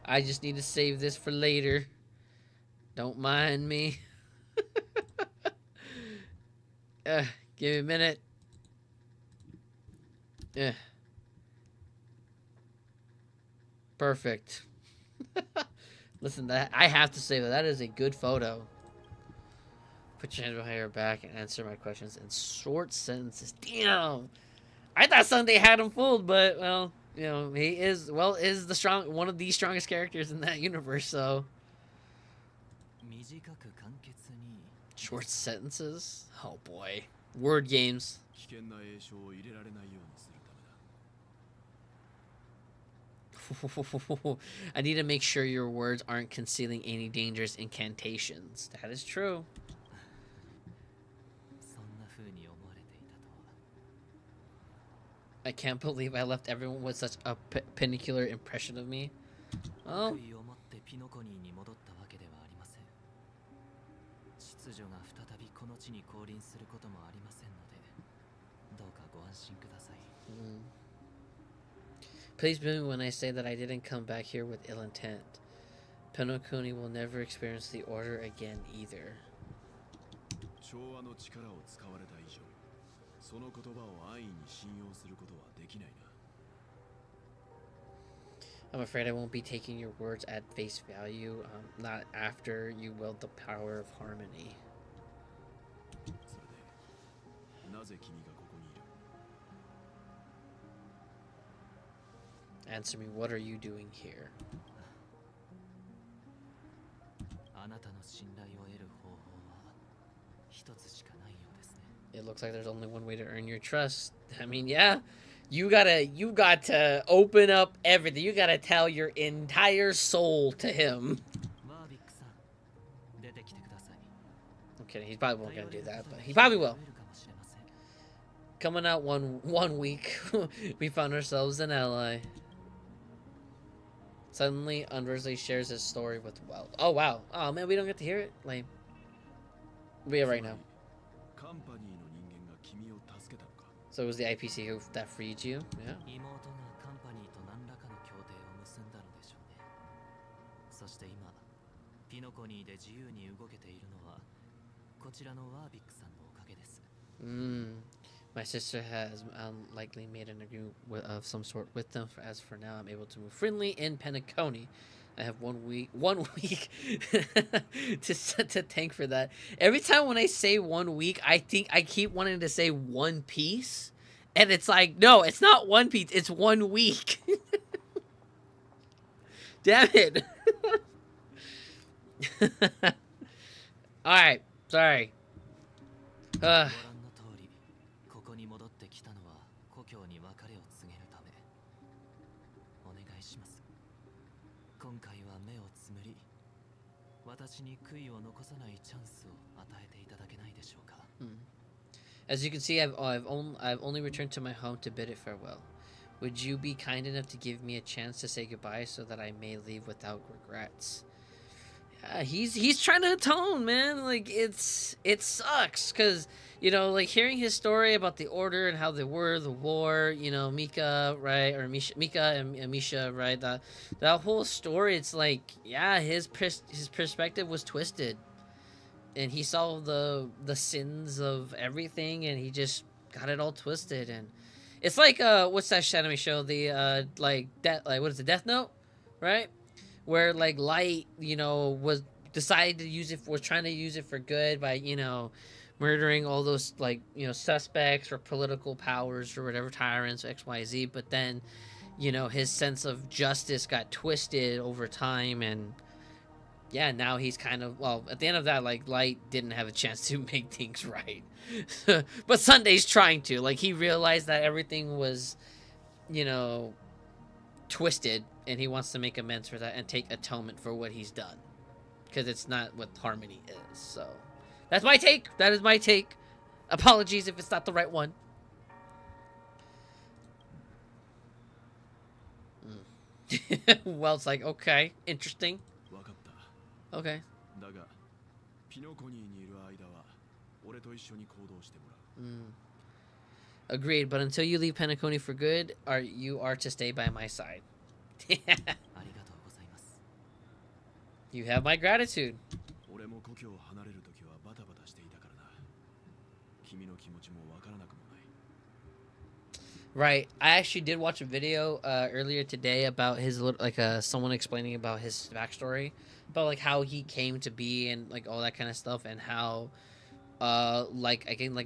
I just need to save this for later. Don't mind me. Give me a minute. Yeah. Perfect. Listen, that I have to say that is a good photo. Put your hands behind your back and answer my questions in short sentences. Damn. I thought Sunday had him fooled, but well, you know, he is the one of the strongest characters in that universe, so short sentences? Oh boy. Word games. I need to make sure your words aren't concealing any dangerous incantations. That is true. I can't believe I left everyone with such a penicular impression of me. Oh. Please believe me when I say that I didn't come back here with ill intent. Penacony will never experience the order again either. I'm afraid I won't be taking your words at face value, not after you wield the power of harmony. Answer me, what are you doing here? It looks like there's only one way to earn your trust. I mean, yeah. You got to open up everything. You gotta tell your entire soul to him. I'm kidding. He probably won't gonna do that, but he probably will. Coming out one week, we found ourselves an ally. Suddenly, Unversely shares his story with Welt. Oh wow. Oh man, we don't get to hear it. Lame. We are right now. So it was the IPC that freed you? Yeah. My sister has likely made an agreement of some sort with them. As for now, I'm able to move freely in Penacony. I have 1 week to thank for that. Every time when I say 1 week, I think I keep wanting to say One Piece, and it's like, no, it's not One Piece. It's 1 week. Damn it. All right, sorry. As you can see, I've only returned to my home to bid it farewell. Would you be kind enough to give me a chance to say goodbye so that I may leave without regrets? Yeah, he's trying to atone, man. Like it sucks because like hearing his story about the Order and how they were the war. Mika, right, or Mika and Misha, right. That whole story. It's like, yeah, his perspective was twisted, and he saw the sins of everything, and he just got it all twisted. And it's like what's that anime show? The what is it, Death Note, right? Where like Light, was decided to use it, was trying to use it for good by, murdering all those suspects or political powers or whatever, tyrants, XYZ. But then, his sense of justice got twisted over time, and yeah, now he's kind of, well, at the end of that, like, Light didn't have a chance to make things right. But Sunday's trying to. Like, he realized that everything was, twisted, and he wants to make amends for that and take atonement for what he's done. Because it's not what harmony is. So, that's my take. That is my take. Apologies if it's not the right one. Well, it's like, okay, interesting. Okay. Agreed, but until you leave Penacony for good, you are to stay by my side. You have my gratitude. Right. I actually did watch a video earlier today about his someone explaining about his backstory, about like how he came to be and like all that kind of stuff, and how what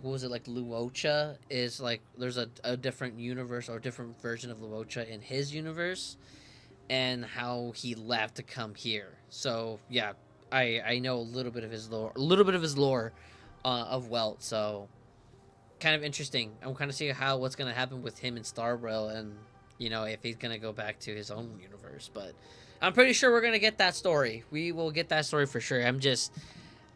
was it, like Luocha is like there's a different universe or a different version of Luocha in his universe, and how he left to come here. So yeah, I know a little bit of his lore, of Welt. So kind of interesting. I'm kind of seeing what's gonna happen with him and Starwell, and if he's gonna go back to his own universe. But I'm pretty sure we're gonna get that story. We will get that story for sure.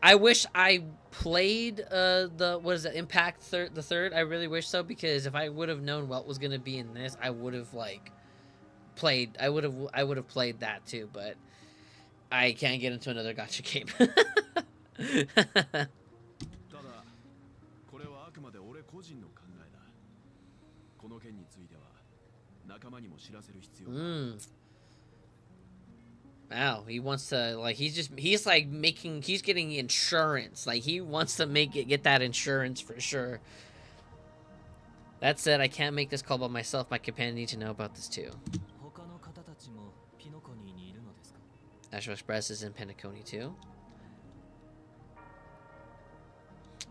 I wish I played Impact the third. I really wish so, because if I would have known Welt was gonna be in this, I would have played. I would have played that too. But I can't get into another gacha game. Wow, he wants to, like, he's like making, he's getting insurance. Like, he wants to get that insurance for sure. That said, I can't make this call by myself. My companion needs to know about this too. Astral Express is in Penacony too.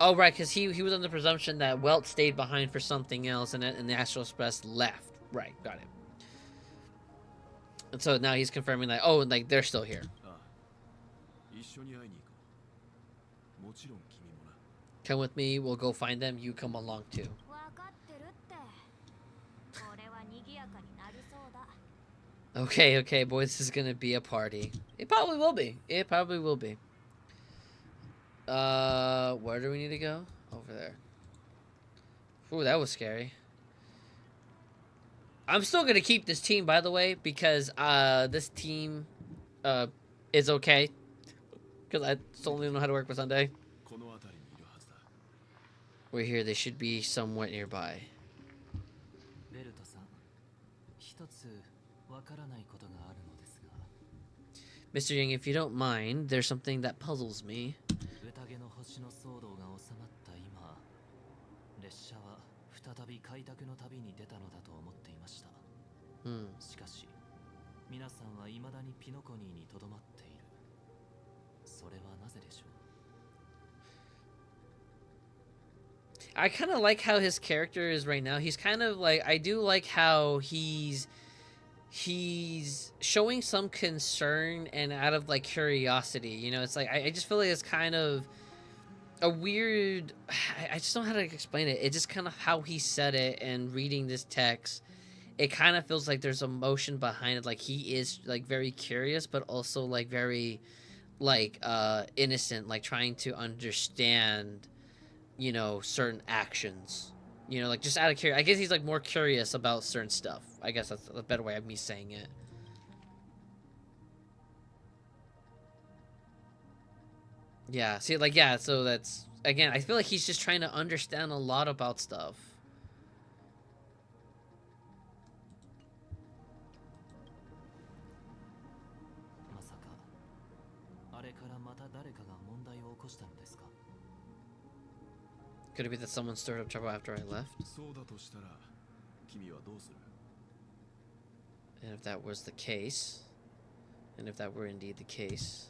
Oh, right, because he was under the presumption that Welt stayed behind for something else, and the Astral Express left. Right, got it. And so now he's confirming that, oh, like, they're still here. Come with me, we'll go find them, you come along too. Okay, okay, boys, this is gonna be a party. It probably will be. It probably will be. Where do we need to go? Over there. Ooh, that was scary. I'm still gonna keep this team, by the way, because this team is okay. Because I still don't even know how to work with Sunday. We're here. They should be somewhat nearby. Mr. Young, if you don't mind, there's something that puzzles me. I kind of like how his character is right now. He's kind of like, I do like how he's showing some concern and out of like curiosity, you know. It's like I just feel like it's kind of a weird, I just don't know how to explain it. It's just kind of how he said it, and reading this text, it kind of feels like there's emotion behind it. Like he is like very curious, but also like very like innocent, like trying to understand, you know, certain actions. You know, like, just out of curiosity. I guess he's, like, more curious about certain stuff. I guess that's a better way of me saying it. Yeah, see, like, yeah, so that's... Again, I feel like he's just trying to understand a lot about stuff. Could it be that someone stirred up trouble after I left? And if that was the case, and if that were indeed the case...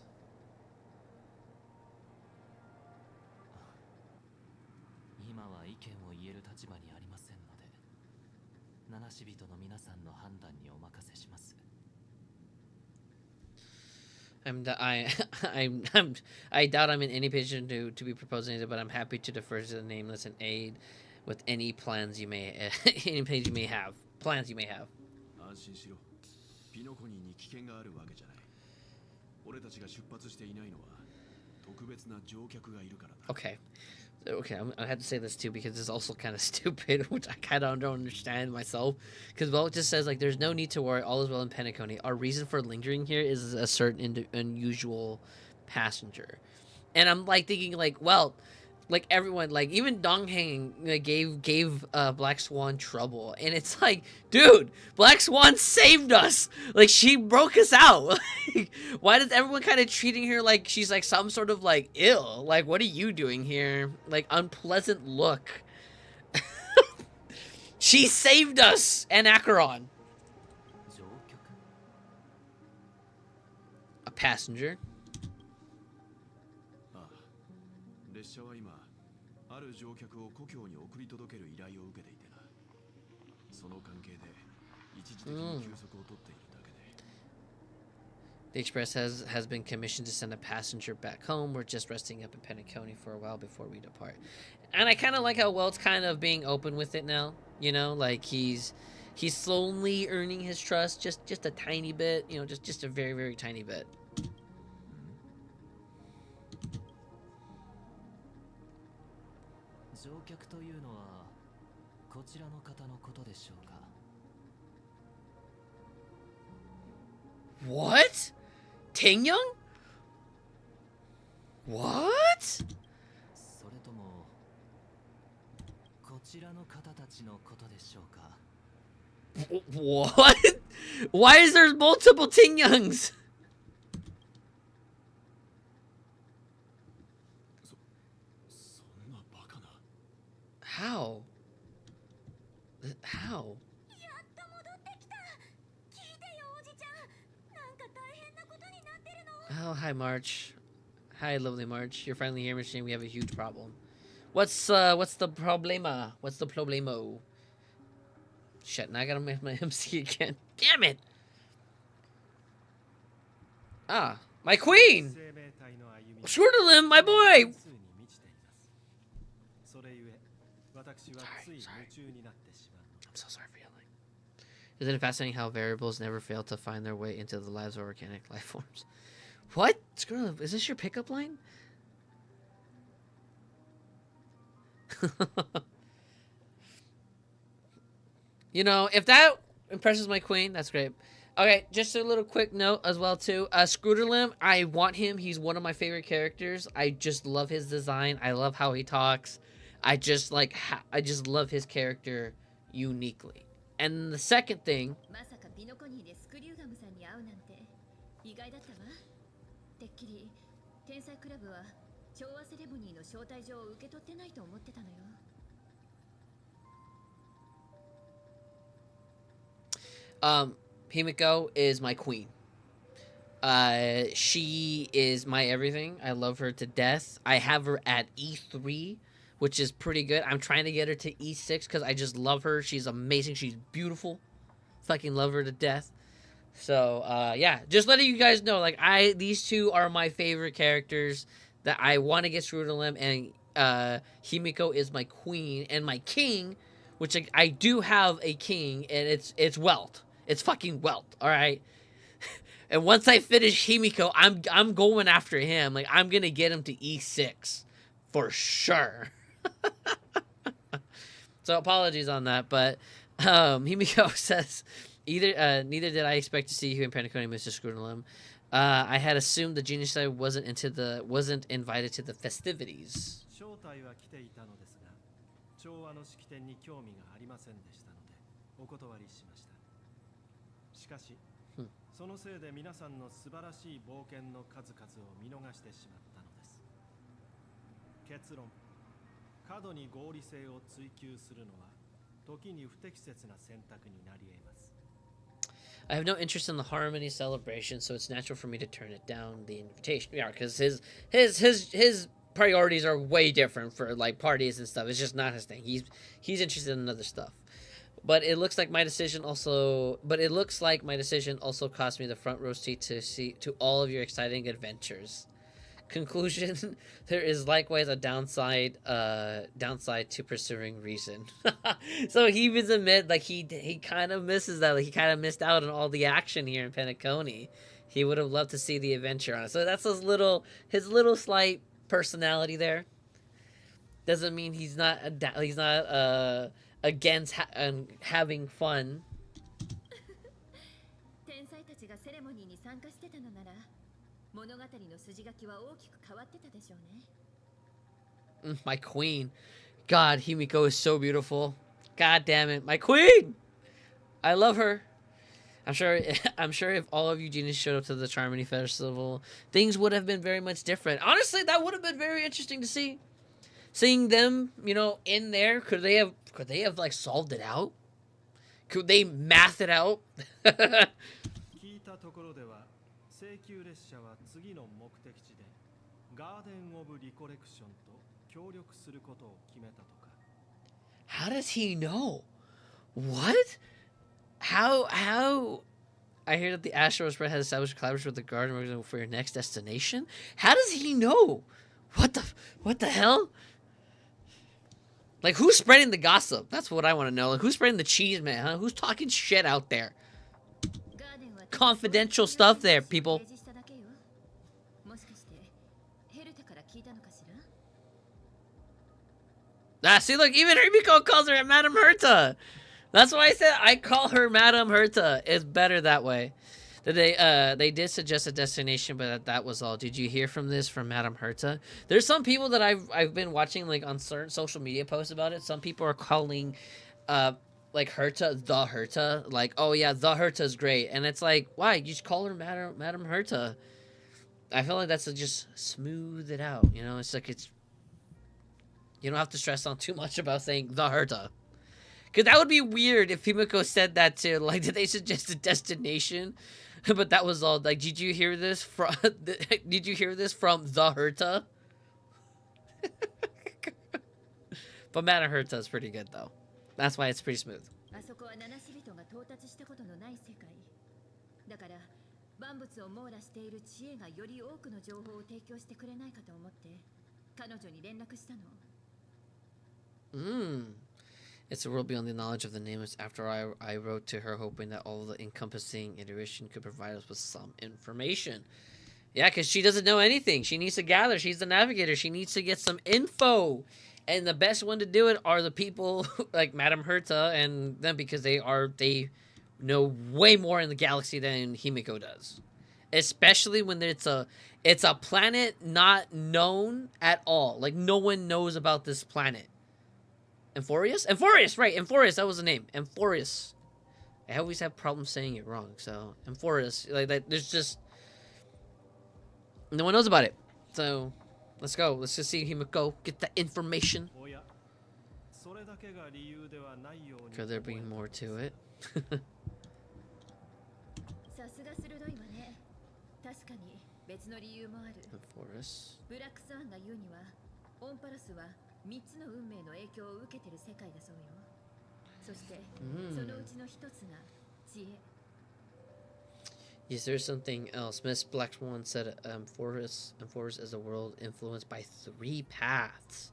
I doubt I'm in any position to be proposing it, but I'm happy to defer to the nameless and aid with any plans you may any plans you may have. Plans you may have. Okay. Okay, I had to say this too because it's also kind of stupid, which I kind of don't understand myself. Because well, it just says like, "There's no need to worry. All is well in Penacony. Our reason for lingering here is a certain unusual passenger," and I'm like thinking like, well, like everyone, like even Dongheng like, gave Black Swan trouble, and it's like, dude, Black Swan saved us. Like she broke us out. Like, why does everyone kind of treating her like she's like some sort of like ill? Like, what are you doing here? Like unpleasant look. She saved us and Acheron. A passenger. The Express has been commissioned to send a passenger back home. We're just resting up in Penacony for a while before we depart. And I kind of like how Welt's kind of being open with it now. You know, like he's slowly earning his trust, just a tiny bit. You know, just a very, very tiny bit. What? Ting-Young? What? What? Why is there multiple Ting-Youngs? How? How? Oh, hi, March. Hi, lovely March. You're finally here, machine. We have a huge problem. What's the problema? What's the problemo? Shit, now I gotta make my MC again. Damn it! Ah, my queen! Shortalim, my boy! Sorry. I'm so sorry for yelling. Isn't it fascinating how variables never fail to find their way into the lives of organic life forms? What? Screw, is this your pickup line? You know, if that impresses my queen, that's great. Okay, just a little quick note as well too. Scooterlim, I want him. He's one of my favorite characters. I just love his design. I love how he talks. I just like I just love his character uniquely. And the second thing, Himiko is my queen. She is my everything. I love her to death. I have her at E3, which is pretty good. I'm trying to get her to E6 because I just love her. She's amazing. She's beautiful. Fucking love her to death. So, yeah, just letting you guys know, like, these two are my favorite characters that I want to get through to them, and Himiko is my queen, and my king, which I do have a king, and it's Welt. It's fucking Welt, all right? And once I finish Himiko, I'm going after him. Like, I'm gonna get him to E6 for sure. So apologies on that, but Himiko says neither did I expect to see you in Penacony, Mr. Scrunalim. I had assumed the genius side wasn't invited to the festivities. I have no interest in the harmony celebration, so it's natural for me to turn it down the invitation. Yeah, because his priorities are way different for like parties and stuff. It's just not his thing. He's interested in other stuff. But it looks like my decision also cost me the front row seat to all of your exciting adventures. Conclusion: there is likewise a downside to pursuing reason. So he was admit like he kind of misses that. Like he kind of missed out on all the action here in Penacony. He would have loved to see the adventure on it. So that's his little slight personality there. Doesn't mean he's not against having fun. My queen. God, Himiko is so beautiful. God damn it. My queen! I love her. I'm sure if all of you geniuses showed up to the Charmony Festival, things would have been very much different. Honestly, that would have been very interesting to see. Seeing them, you know, in there, could they have like solved it out? Could they math it out? How does he know? What? How? I hear that the Astro Spread has established collaboration with the Garden for your next destination. How does he know? What the hell? Like, who's spreading the gossip? That's what I want to know. Like, who's spreading the cheese, man? Huh? Who's talking shit out there? Confidential stuff there, people. See, look, even Himiko calls her Madame Herta. That's why I said I call her Madame Herta. It's better that way. They did suggest a destination, but that was all. Did you hear from Madame Herta? There's some people that I've been watching like on certain social media posts about it. Some people are calling like Herta the Herta. Like, oh yeah, the Herta's great. And it's like, why? You just call her Madame Herta. I feel like that's to just smooth it out, you know? It's like You don't have to stress on too much about saying the Herta. Because that would be weird if Himiko said that too. Like, did they suggest a destination? But that was all. Like, did you hear this from? Did you hear this from the Herta? But Mana Herta is pretty good though. That's why it's pretty smooth. あそこは七死人が到達したことのない世界。だから万物を網羅している知恵がより多くの情報を提供してくれないかと思って彼女に連絡したの。It's a world beyond the knowledge of the nameless. After I wrote to her hoping that all the encompassing intuition could provide us with some information. Yeah, because she doesn't know anything. She needs to gather. She's the navigator. She needs to get some info. And the best one to do it are the people like Madame Herta and them, because they know way more in the galaxy than Himiko does. Especially when it's a planet not known at all. Like, no one knows about this planet. Amphoreus? Amphoreus, right. Amphoreus, that was the name. Amphoreus. I always have problems saying it wrong. So, Amphoreus. Like, that, there's just... no one knows about it. So, let's go. Let's just see Himiko get the information. Could there be more to it? Amphoreus. 3つの運命の影響を受けている世界だそうよ。そしてそのうちの一つが知恵。Yes, there's something else. Miss Black Swan said Amphoreus is a world influenced by 3 paths,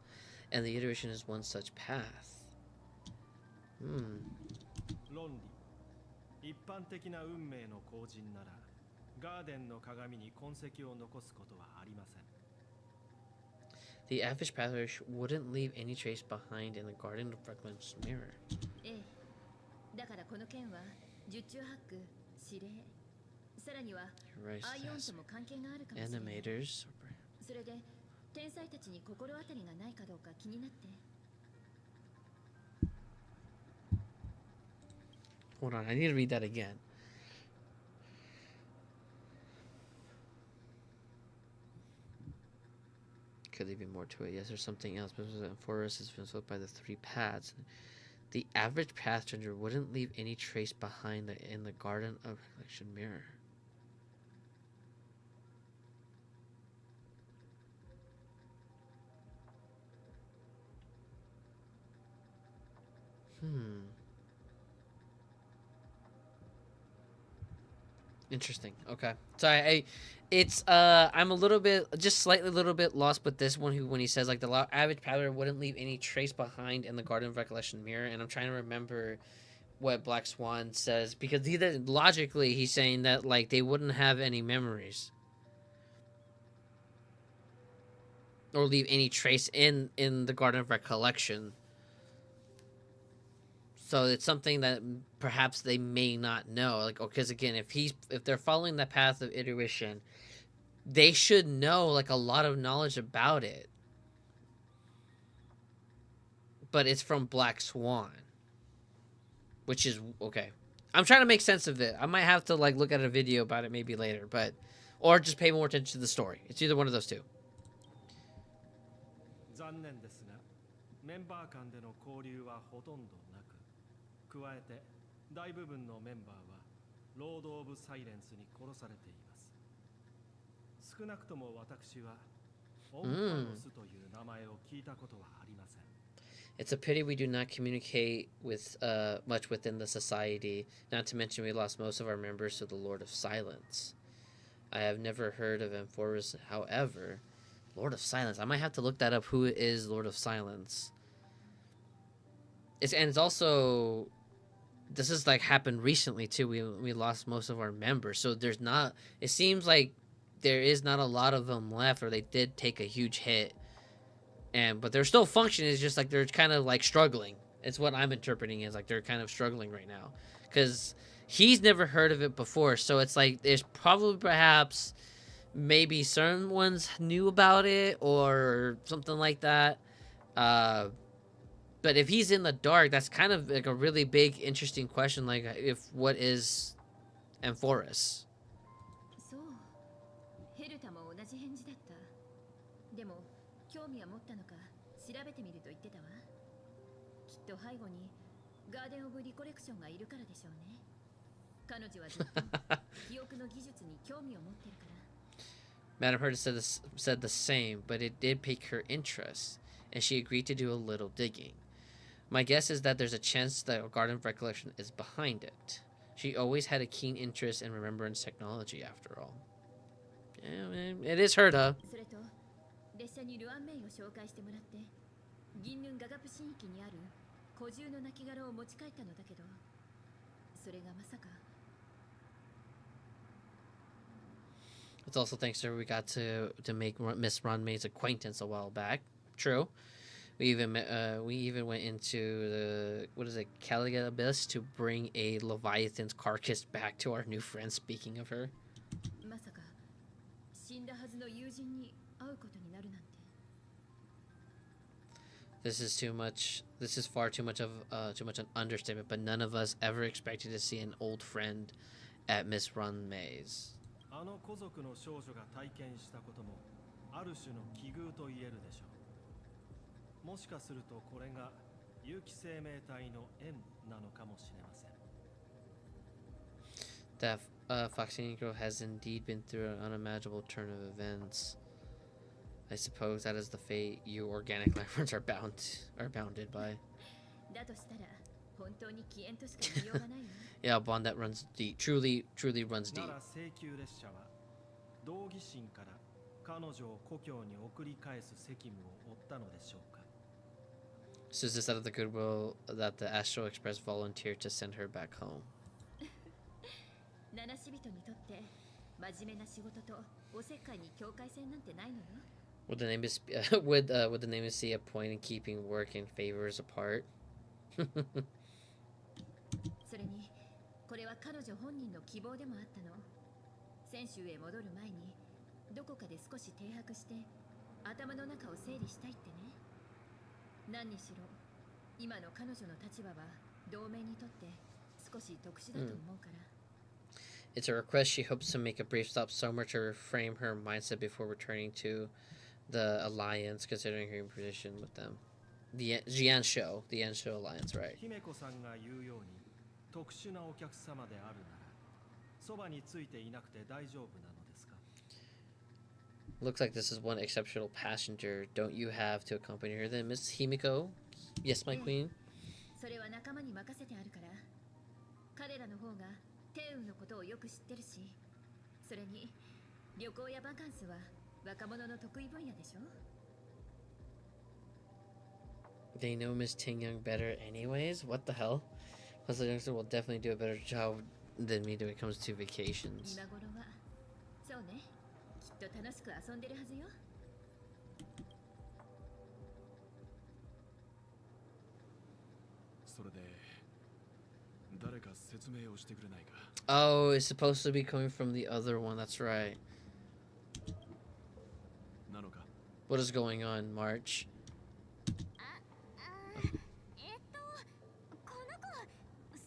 and the iteration is one such path. 論理。一般的な運命の後人なら、ガーデンの鏡に痕跡を残すことはありません。The average pathway wouldn't leave any trace behind in the garden of Progess mirror. だからこの件は十中八九指令。さらにはアイオンとも関係があるかもしれない。Animators. それで天才たちに心当たりがないかどうか気になって。Hold on, I need to read that again. Could there be more to it? Yes, there's something else. Amphoreus is influenced by the 3 paths. The average path changer wouldn't leave any trace behind in the garden of reflection mirror. Interesting. Okay. So I'm a little bit, just slightly a little bit lost with this one when he says like the average pattern wouldn't leave any trace behind in the Garden of Recollection mirror, and I'm trying to remember what Black Swan says, because logically he's saying that like they wouldn't have any memories or leave any trace in the Garden of Recollection. So it's something that perhaps they may not know, like, because again, if they're following the path of intuition, they should know like a lot of knowledge about it. But it's from Black Swan, which is okay. I'm trying to make sense of it. I might have to like look at a video about it maybe later, or just pay more attention to the story. It's either one of those two. 残念ですが、メンバー間での交流はほとんどなく、加えて大部分のメンバーはロード・オブ・サイレンスに殺されています。少なくとも私はオンパロスという名前を聞いたことはありません。It's a pity we do not communicate with much within the society, not to mention we lost most of our members to the Lord of Silence. I have never heard of Amphoreus, however. Lord of Silence. I might have to look that up. Who is Lord of Silence? It's also, this is like happened recently too. We lost most of our members, so there's not. It seems like there is not a lot of them left, or they did take a huge hit. But they're still functioning. It's just like they're kind of like struggling. It's what I'm interpreting as like they're kind of struggling right now, because he's never heard of it before. So it's like there's probably perhaps maybe certain ones knew about it or something like that. But if he's in the dark, that's kind of like a really big, interesting question. Like, what is Amphoreus? そう、ヘルタも同じ返事だった。でも興味は持ったのか、調べてみると言ってたわ。きっと背後にガーデンオブリコレクションがいるからでしょうね。彼女はずっと記憶の技術に興味を持ってるから。Madam Herta said the same, but it did pique her interest, and she agreed to do a little digging. My guess is that there's a chance that Garden of Recollection is behind it. She always had a keen interest in remembrance technology, after all. Yeah, it is Herta. それと列車にルアンメイを紹介してもらって、銀ヌンガガプ神域にある古獣の亡骸を持ち帰ったのだけど、それがまさか。It's also thanks to her we got to make Miss Ronmay's acquaintance a while back. True. We even went into the, what is it, Caliga Abyss to bring a Leviathan's carcass back to our new friend. Speaking of her. まさか死んだはずの友人に会うことになるなんて。This is too much. This is far too much of an understatement. But none of us ever expected to see an old friend at Miss Ronmay's. あの古族の少女が体験したこともある種の奇遇と言えるでしょう。もしかするとこれが有機生命体の縁なのかもしれません。That Foxy Negro has indeed been through an unimaginable turn of events. I suppose that is the fate you organic life forms are bounded by. だとしたら本当に起源としか言いようがないわ。Yeah, a bond that runs deep. Truly runs deep. なら請求列車は道義心から彼女を故郷に送り返す責務を負ったのでしょうか。So is this out of the goodwill that the Astral Express volunteered to send her back home? 七死人にとって真面目な仕事とおせっかいに境界線なんてないのよ。Would the name is see a point in keeping work and favors apart? それにこれは彼女本人の希望でもあったの。泉州へ戻る前にどこかで少し停泊して頭の中を整理したいってね。何にしろ今の彼女の立場は同盟にとって少し特殊だと思うから。It's a request she hopes to make a brief stop somewhere to reframe her mindset before returning to the Alliance, considering her position with them. The Jiansho Alliance, right? 姫子さんが言うように特殊なお客様であるならそばについていなくて大丈夫なのですか。 Looks like this is one exceptional passenger. Don't you have to accompany her then, Miss Himiko? Yes, my queen. それは仲間に任せてあるから。彼らの方が天運のことをよく知ってるし、それに旅行やバカンスは若者の得意分野でしょ。 They know Miss Ting Young better anyways? What the hell? Plus the youngster will definitely do a better job than me when it comes to vacations. 今頃はそうね、きっと楽しく遊んでるはずよ。それで誰か説明をしてくれないか。 Oh, it's supposed to be coming from the other one. That's right. なのか。 What is going on, March? この子、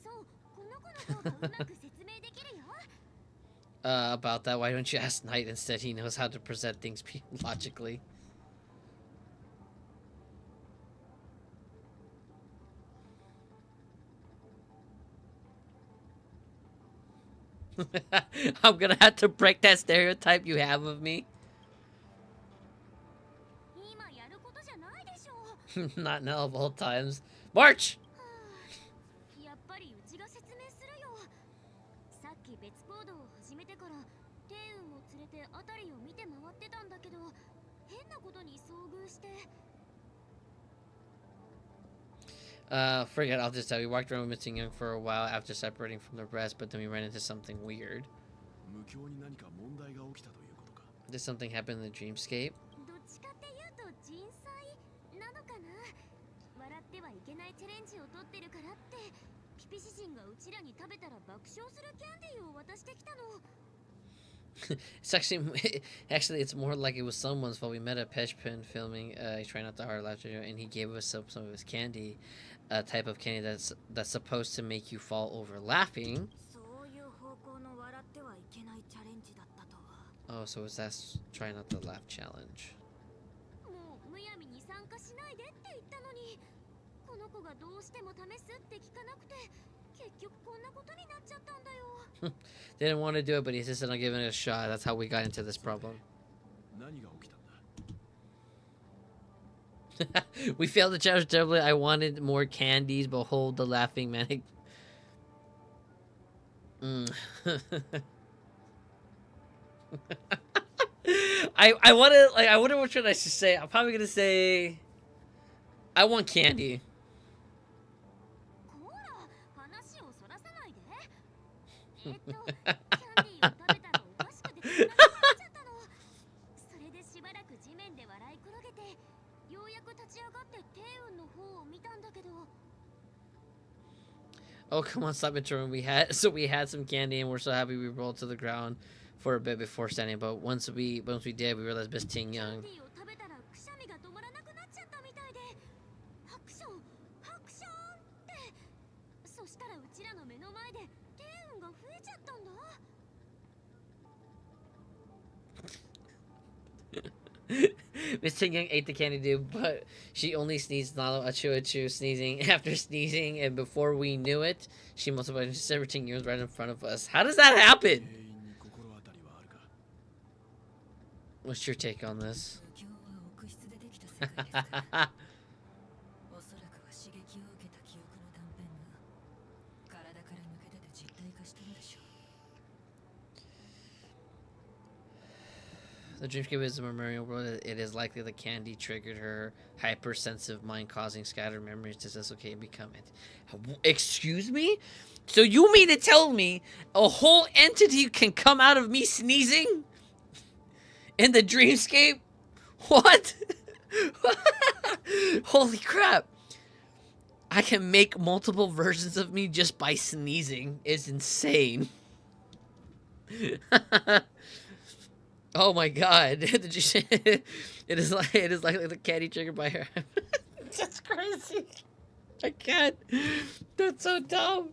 そう、この子の方がうまく説明できるよ。About that, why don't you ask Knight instead? He knows how to present things logically. I'm gonna have to break that stereotype you have of me. 今やることじゃないでしょ。Not now of all times. March! やっぱりうちが説明するよ。さっき別行動を始めてから天運を連れて辺りを見て回ってたんだけど、変なことに遭遇して。Forget, I'll just tell you. We walked around with Missing Young for a while after separating from the rest, but then we ran into something weird. 無境に何か問題が起きたということか。 Did something happen in the dreamscape? どっちかっていうと人災なのかな。笑ってはいけないチャレンジを取ってるからってピピシ人がうちらに食べたら爆笑するキャンディーを渡してきたの。 It's actually, it's more like it was someone's fault. We met at Peshpin filming. He's trying not to hard laugh, and he gave us some of his candy, a type of candy that's supposed to make you fall over laughing. そういう方向の笑ってはいけないチャレンジだったとは。 Oh, so it's that try not to laugh challenge. もうむやみに参加しないでっにこの子がどうしても試すって聞かなくて結局こんなことになっちゃったんだよ。 Didn't want to do it, but he insisted on giving it a shot. That's how we got into this problem. 何が起きたんだ？ We failed the challenge terribly. I wanted more candies. Behold the laughing manic. I want to, like, I wonder what should I say. I'm probably gonna say I want candy. こら、話をそらさないで。キャンディーを食べたらおかしくて食べなくなっちゃったの。それでしばらく地面で笑い転げて、ようやく立ち上がって天運の方を見たんだけど。 Oh, come on, stop interrupting. We had some candy and we're so happy we rolled to the ground for a bit before standing. But once we did, we realized Miss Ting Young. キャンディーを食べたらくしゃみが止まらなくなっちゃったみたいで、ハクション、ハクションって。そしたらうちらの目の前で天運が増えちゃったんだ。 Miss Ting Young ate the candy dude, but she only sneezed not achu sneezing after sneezing, and before we knew it, she multiplied into 17 years right in front of us. How does that happen? 全員に心当たりはあるか？ What's your take on this? 不況は奥室でできた世界ですからおそらくは刺激を受けた記憶の断片が体から抜け出て実体化したのでしょう。 The dreamscape is a memorial world. It is likely the candy triggered her hypersensitive mind, causing scattered memories to dislocate and become it. Excuse me? So you mean to tell me a whole entity can come out of me sneezing? In the dreamscape? What? Holy crap. I can make multiple versions of me just by sneezing. It's insane. Oh my god. Did you say it is like the candy triggered by her? That's crazy. I can't. That's so dumb.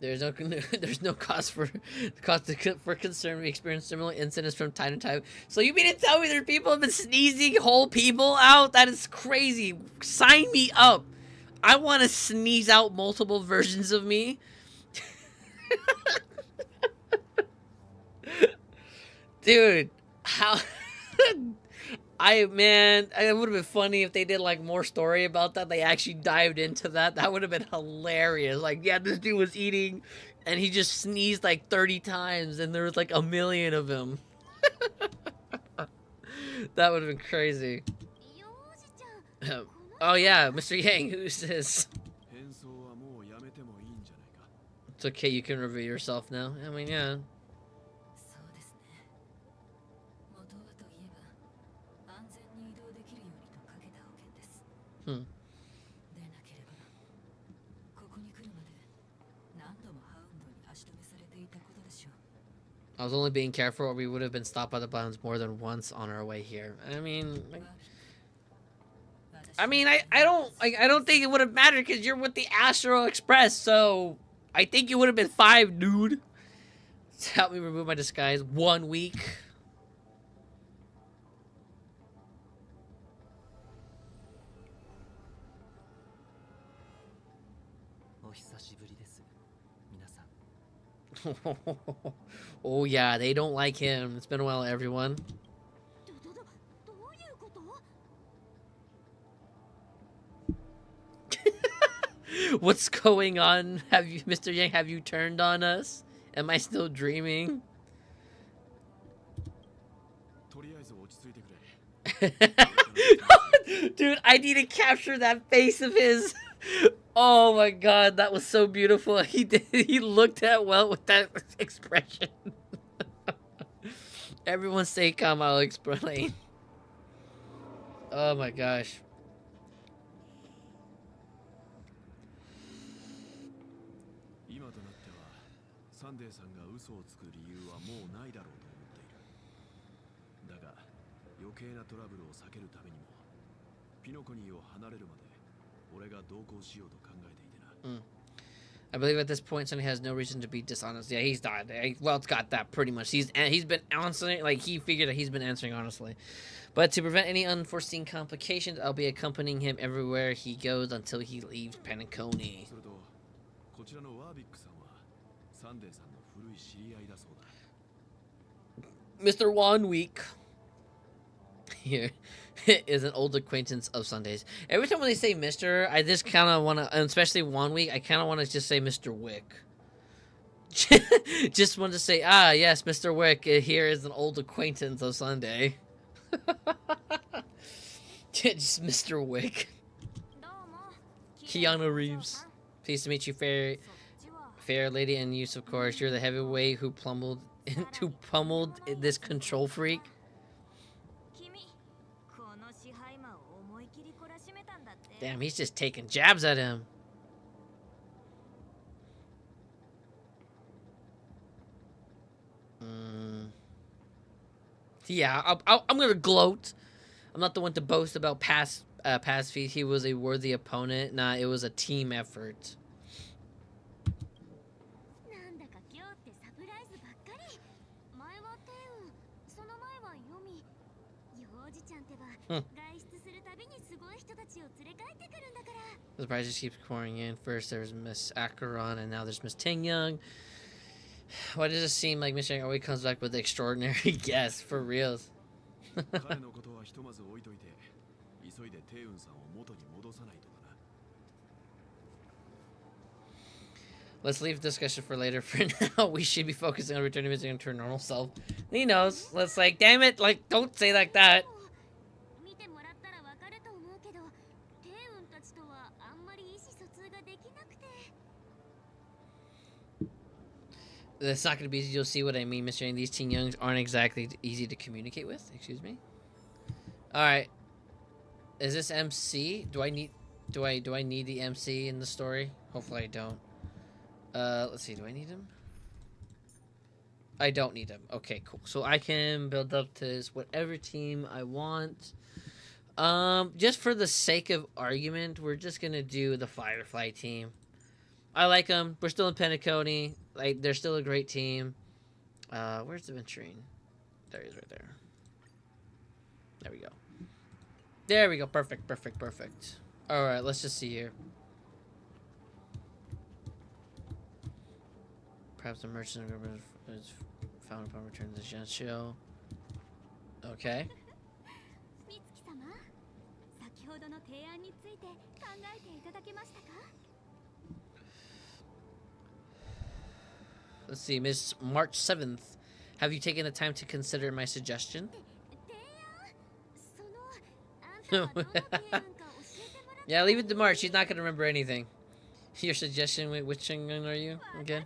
There's no cause for concern. We experience similar incidents from time to time. So you mean to tell me there people have been sneezing whole people out? That is crazy. Sign me up. I want to sneeze out multiple versions of me. Dude, how it would have been funny if they did like more story about that. They actually dived into that. That would have been hilarious. Like, yeah, this dude was eating and he just sneezed like 30 times and there was like 1 million of him. That would have been crazy. Oh yeah, Mr. Yang, who's this? It's okay, you can review yourself now. I mean, yeah. I was only being careful or we would have been stopped by the buttons more than once on our way here. I don't think it would have mattered because you're with the Astro Express, so I think you would have been 5, dude. Help me remove my disguise. 1 week. Oh yeah, they don't like him. It's been a while, everyone. What's going on? Have you, Mr. Yang, have you turned on us? Am I still dreaming? Dude, I need to capture that face of his. Oh my god, that was so beautiful. He looked at Well with that expression. Everyone stay calm, I'll explain. Oh my gosh. I believe at this point, Sunny has no reason to be dishonest. Yeah, he's died. Welt's got that pretty much. He's been answering, like, he figured that he's been answering honestly. But to prevent any unforeseen complications, I'll be accompanying him everywhere he goes until he leaves Penacony. Mr. Wanweek here is an old acquaintance of Sunday's. Every time when they say Mr., I just kind of want to, and especially Wanweek, I kind of want to just say Mr. Wick. Just want to say, yes, Mr. Wick here is an old acquaintance of Sunday. Just Mr. Wick. Keanu Reeves. Pleased to meet you, fair lady, and you, of course. You're the heavyweight who pummeled this control freak. Damn, he's just taking jabs at him. Yeah, I'm gonna gloat. I'm not the one to boast about past feats. He was a worthy opponent. Nah, it was a team effort. The prize just keeps pouring in. First there was Miss Acheron, and now there's Miss Ting-Young. Why does it seem like Miss Yang always comes back with extraordinary guests? For reals. Let's leave discussion for later. For now, we should be focusing on returning Miss Yang to her normal self. He knows. Let's like, damn it, like, don't say like that. That's not going to be easy. You'll see what I mean, Mr. Yang. These teen youngs aren't exactly easy to communicate with. Excuse me. All right. Is this MC? Do I need the MC in the story? Hopefully I don't. Let's see. Do I need him? I don't need him. Okay, cool. So I can build up to this whatever team I want. Just for the sake of argument, we're just going to do the Firefly team. I like them. We're still in Penacony. Like, they're still a great team. Where's the Venturine? There he is right there. There we go. There we go. Perfect, perfect, perfect. Alright, let's just see here. Perhaps the merchant is found upon return to the Gen show. Okay. Let's see, Miss March 7th. Have you taken the time to consider my suggestion? Yeah, leave it to March. She's not going to remember anything. Your suggestion, which one are you again?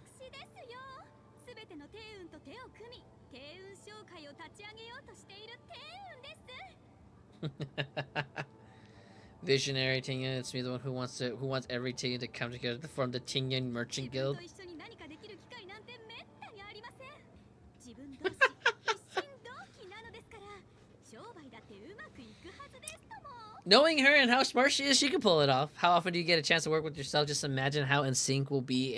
Visionary Tingyun, it's me, the one who wants every Tingyun to come together to form the Tingyun Merchant Guild. Knowing her and how smart she is, she can pull it off. How often do you get a chance to work with yourself? Just imagine how in sync we'll be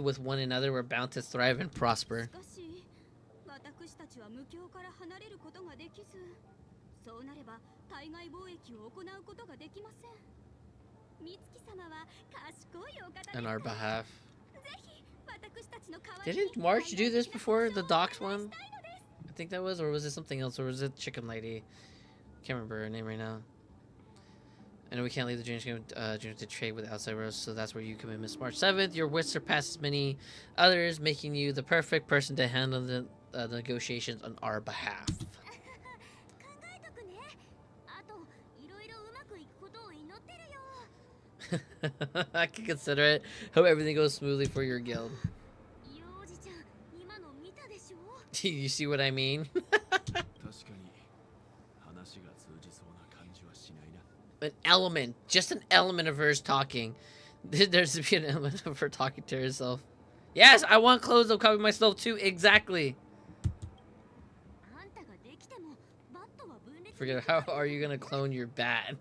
with one another. We're bound to thrive and prosper. On our behalf. Didn't March do this before, the docks one? I think that was, or was it something else, or was it Chicken Lady? Can't remember her name right now. I know we can't leave the junior to trade with outside rows, so that's where you come in, Miss March 7th. Your wits surpasses many others, making you the perfect person to handle the negotiations on our behalf. I can consider it. Hope everything goes smoothly for your guild. You see what I mean? An element, just an element of hers talking. There's to be an element of her talking to herself. Yes, I want clothes of copy myself too. Exactly. Forget, how are you gonna clone your bat?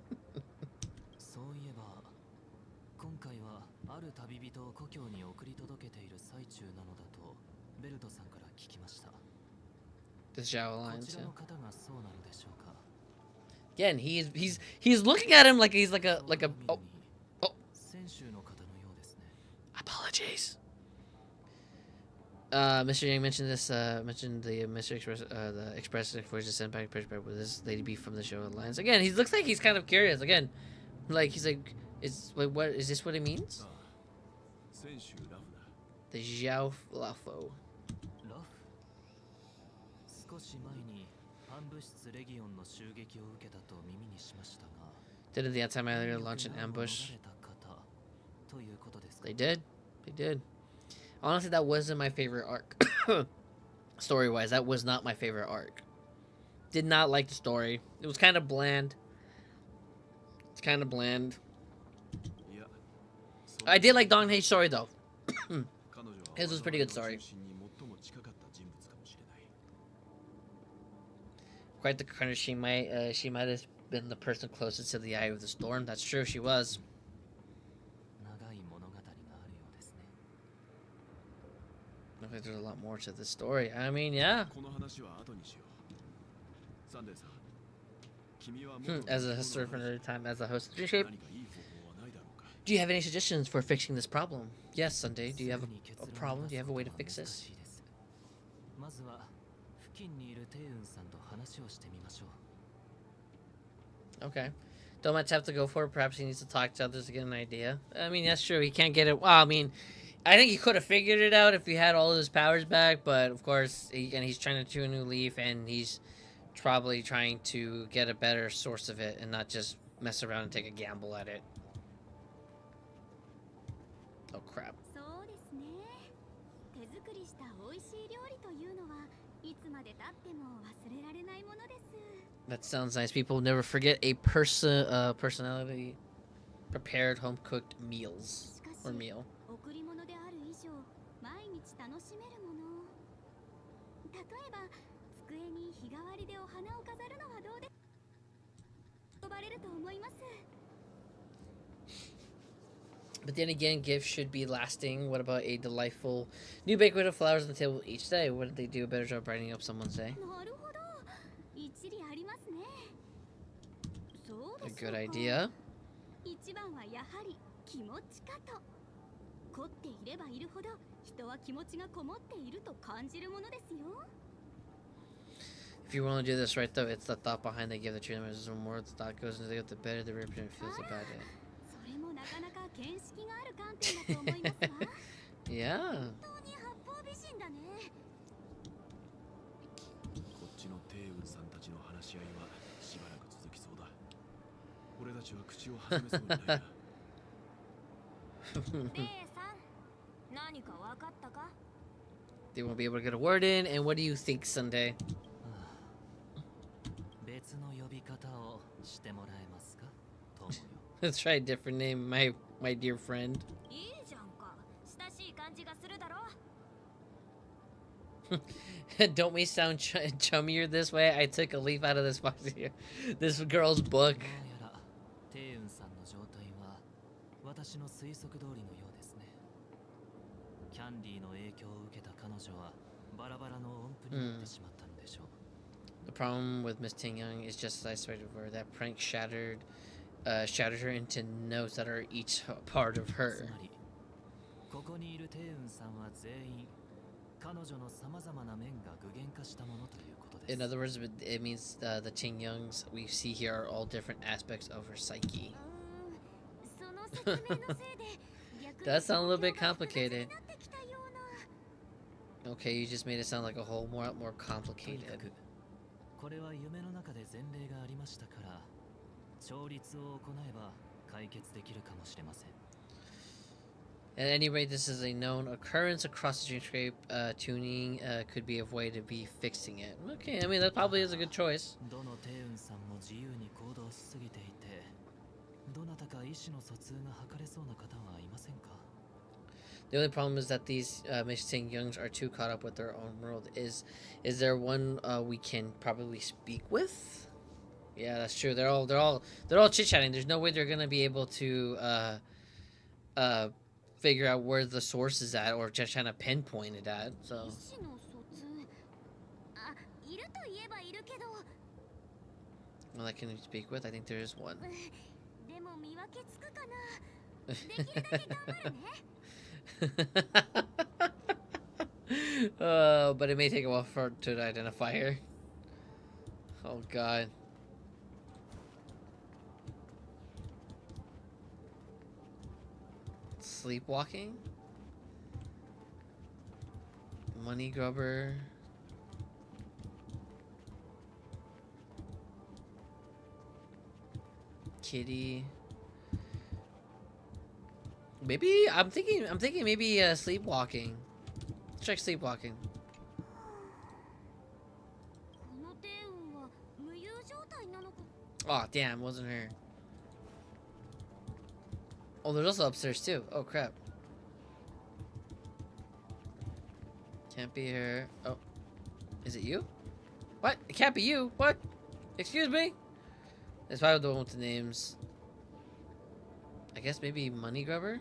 The Zhao Alliance. Yeah. Again, he's looking at him like he's like a oh. Apologies. Mr. Yang mentioned this. Mentioned the Mr. Express, the Express Forces sent back with this lady be from the Zhao Alliance. Again, he looks like he's kind of curious. Again, like he's like, what is this? What it means? The Zhao Lafo. Didn't the anti-malaria launch an ambush? They did. They did. Honestly, that wasn't my favorite arc. Story-wise, that was not my favorite arc. Did not like the story. It was kind of bland. It's kind of bland. I did like Dong Hae's story, though. His was a pretty good story. Quite the corner. She might have been the person closest to the eye of the storm. That's true. She was. I think there's a lot more to the story. I mean, yeah. As a host for another time, as a host of Shape, do you have any suggestions for fixing this problem? Yes, Sunday. Do you have a problem? Do you have a way to fix this? Okay. Don't much have to go for it. Perhaps he needs to talk to others to get an idea. I mean, that's true. He can't get it. Well, I mean, I think he could have figured it out if he had all of his powers back. But of course, he's trying to chew a new leaf, and he's probably trying to get a better source of it and not just mess around and take a gamble at it. Oh crap. That sounds nice. People never forget a personality prepared home cooked meals or meal. But then again, gifts should be lasting. What about a delightful new banquet of flowers on the table each day? Wouldn't they do a better job brightening up someone's day? A good idea. If you want to do this right, though, it's the thought behind they give the treatment. The more the thought goes into it, the better the recipient feels about it. Yeah. They won't be able to get a word in. And what do you think, Sunday? Let's try a different name, my dear friend. Don't we sound chummier this way? I took a leaf out of this girl's book. The problem with Miss Ting Young is just as I expected of her. That prank shattered her into notes that are each part of her. In other words, it means the Ting Youngs we see here are all different aspects of her psyche. That sounds a little bit complicated. Okay, you just made it sound like a whole more complicated. At any rate, this is a known occurrence across the dreamscape. Tuning could be a way to be fixing it. Okay, I mean, that probably is a good choice. The only problem is that these Miss Ting Youngs are too caught up with their own world. Is there one we can probably speak with? Yeah, that's true. They're all chit-chatting. There's no way they're gonna be able to figure out where the source is at, or just trying to pinpoint it at. So. Well, I can speak with. I think there is one. But it may take a while for to identify her. Oh God. Sleepwalking? Money grubber. Kitty. Maybe I'm thinking maybe sleepwalking. Let's check sleepwalking. Oh damn, wasn't her. Oh, there's also upstairs too. Oh crap. Can't be her. Oh. Is it you? What? It can't be you. What? Excuse me? It's probably the one with the names. I guess maybe Money Grubber?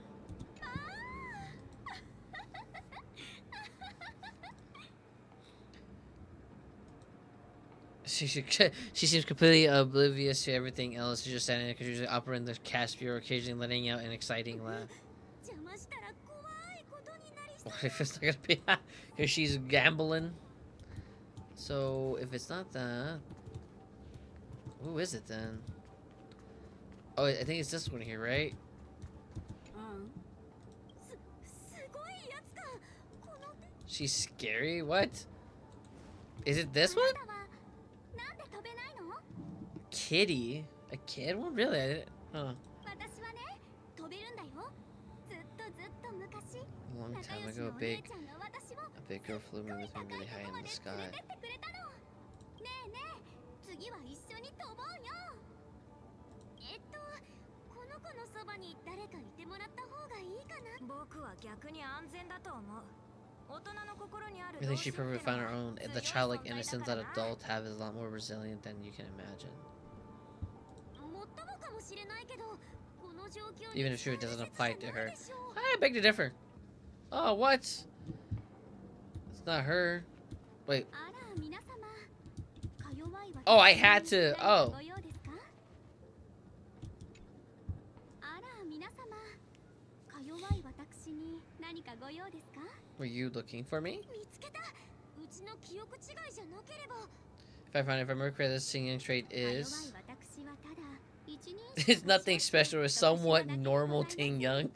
She seems completely oblivious to everything else. She's just standing there because she's usually operating the cash bureau, occasionally letting out an exciting laugh. What if it's not gonna be? Because she's gambling. So if it's not that, who is it then? Oh, I think it's this one here, right? She's scary? What? Is it this one? Kitty? A kid one? Really? I didn't... Huh. A long time ago, a big girl flew me with me really high in the sky. I think she probably found her own. The childlike innocence that adults have is a lot more resilient than you can imagine. Even if it doesn't apply to her. I beg to differ. Oh, what? It's not her. Wait. Oh, I had to. Oh. Were you looking for me? If I remember correctly, this singing trait is... It's nothing special. It's somewhat normal Ting Young.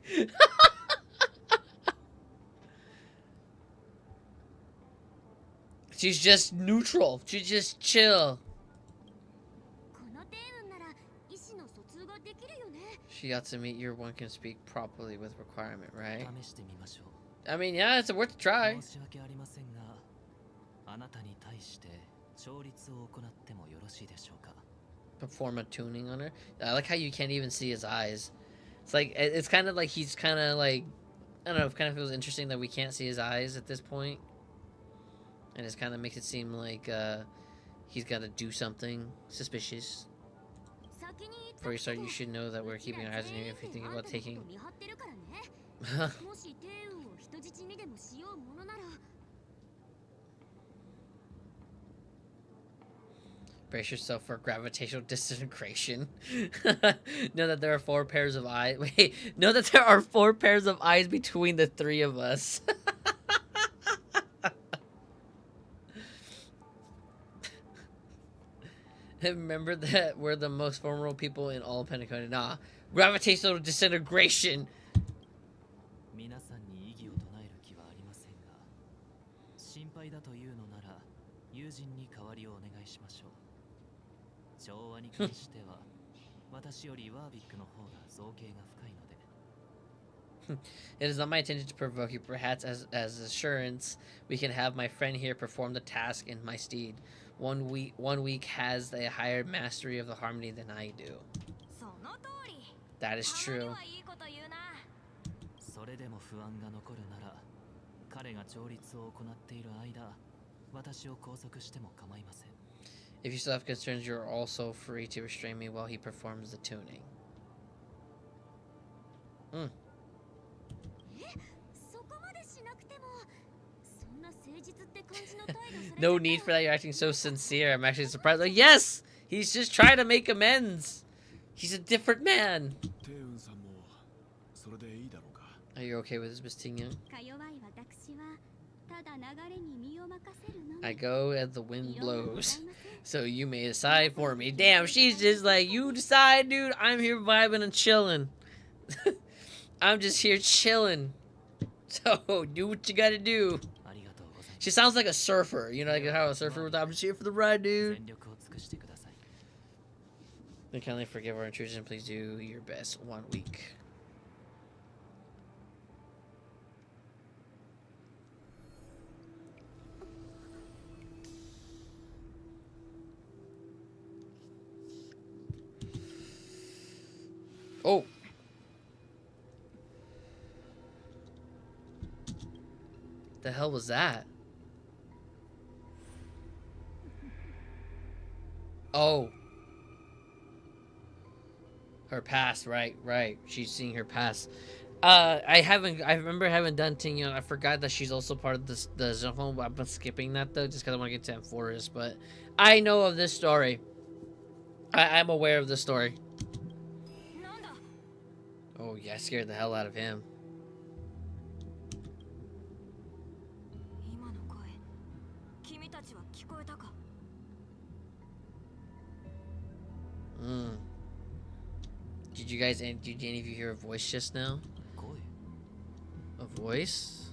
She's just neutral. She's just chill. She ought to meet your one can speak properly with requirement, right? I mean, yeah, it's worth a try. Perform a tuning on her. I like how you can't even see his eyes. It's like, it's kind of like he's kind of like, I don't know, it kind of feels interesting that we can't see his eyes at this point. And it kind of makes it seem like he's got to do something suspicious. Before you start, you should know that we're keeping our eyes on you if you think about taking... Brace yourself for gravitational disintegration. Know that there are 4 pairs of eyes. Wait, know that there are 4 pairs of eyes between the 3 of us. Remember that we're the most formidable people in all Penacony. Nah, gravitational disintegration. It is not my intention to provoke you. Perhaps as assurance, we can have my friend here perform the task in my stead. One week has a higher mastery of the harmony than I do. That is true. If you still have concerns, you are also free to restrain me while he performs the tuning. No need for that. You're acting so sincere. I'm actually surprised. Like, yes, he's just trying to make amends. He's a different man. Are you okay with this, Miss Ting-young? I go as the wind blows, so you may decide for me. Damn, she's just like, you decide, dude. I'm here vibing and chilling. I'm just here chilling. So do what you gotta do. She sounds like a surfer, you know, like how a surfer was. I'm just here for the ride, dude. Then kindly forgive our intrusion. Please do your best 1 week. Oh. The hell was that? Oh. Her past, right. She's seeing her past. I remember having done Ting, I forgot that she's also part of this, the Xenophone, but I've been skipping that though, just because I want to get to Amphoreus, but I know of this story. I'm aware of this story. Oh yeah, I scared the hell out of him. Did any of you hear a voice just now? A voice?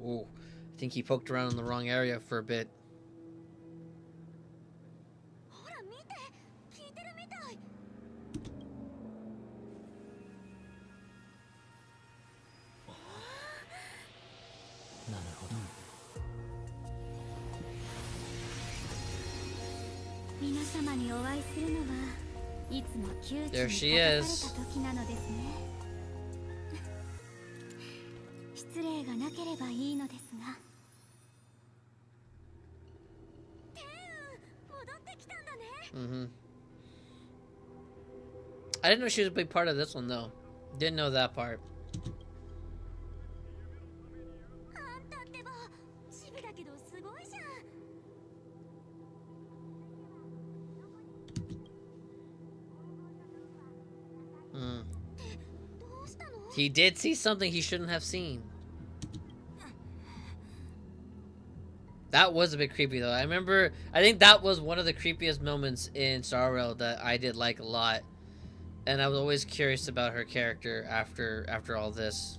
Oh, I think he poked around in the wrong area for a bit. There she is. I didn't know she was a big part of this one though. Didn't know that part. He did see something he shouldn't have seen. That was a bit creepy though. I think that was one of the creepiest moments in Star Rail that I did like a lot. And I was always curious about her character after all this.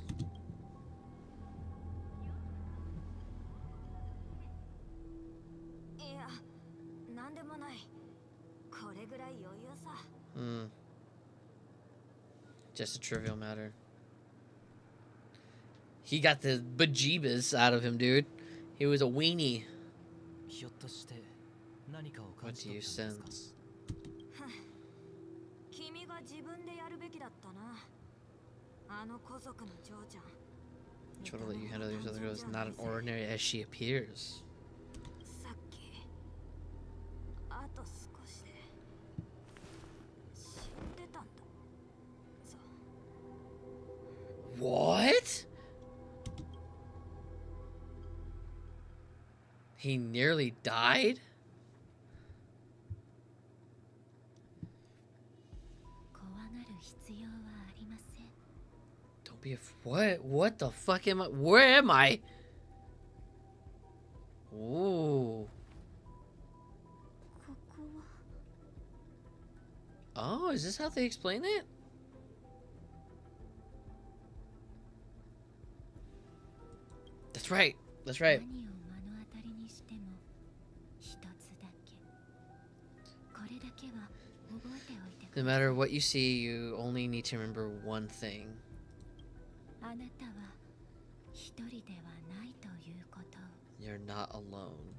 Just a trivial matter. He got the bejeebas out of him, dude. He was a weenie. What do you sense? Try to let you handle these other girls. Not as ordinary as she appears. What? He nearly died? Don't be what? What the fuck am I? Where am I? Ooh. Oh, is this how they explain it? That's right. That's right. No matter what you see, you only need to remember one thing. You're not alone.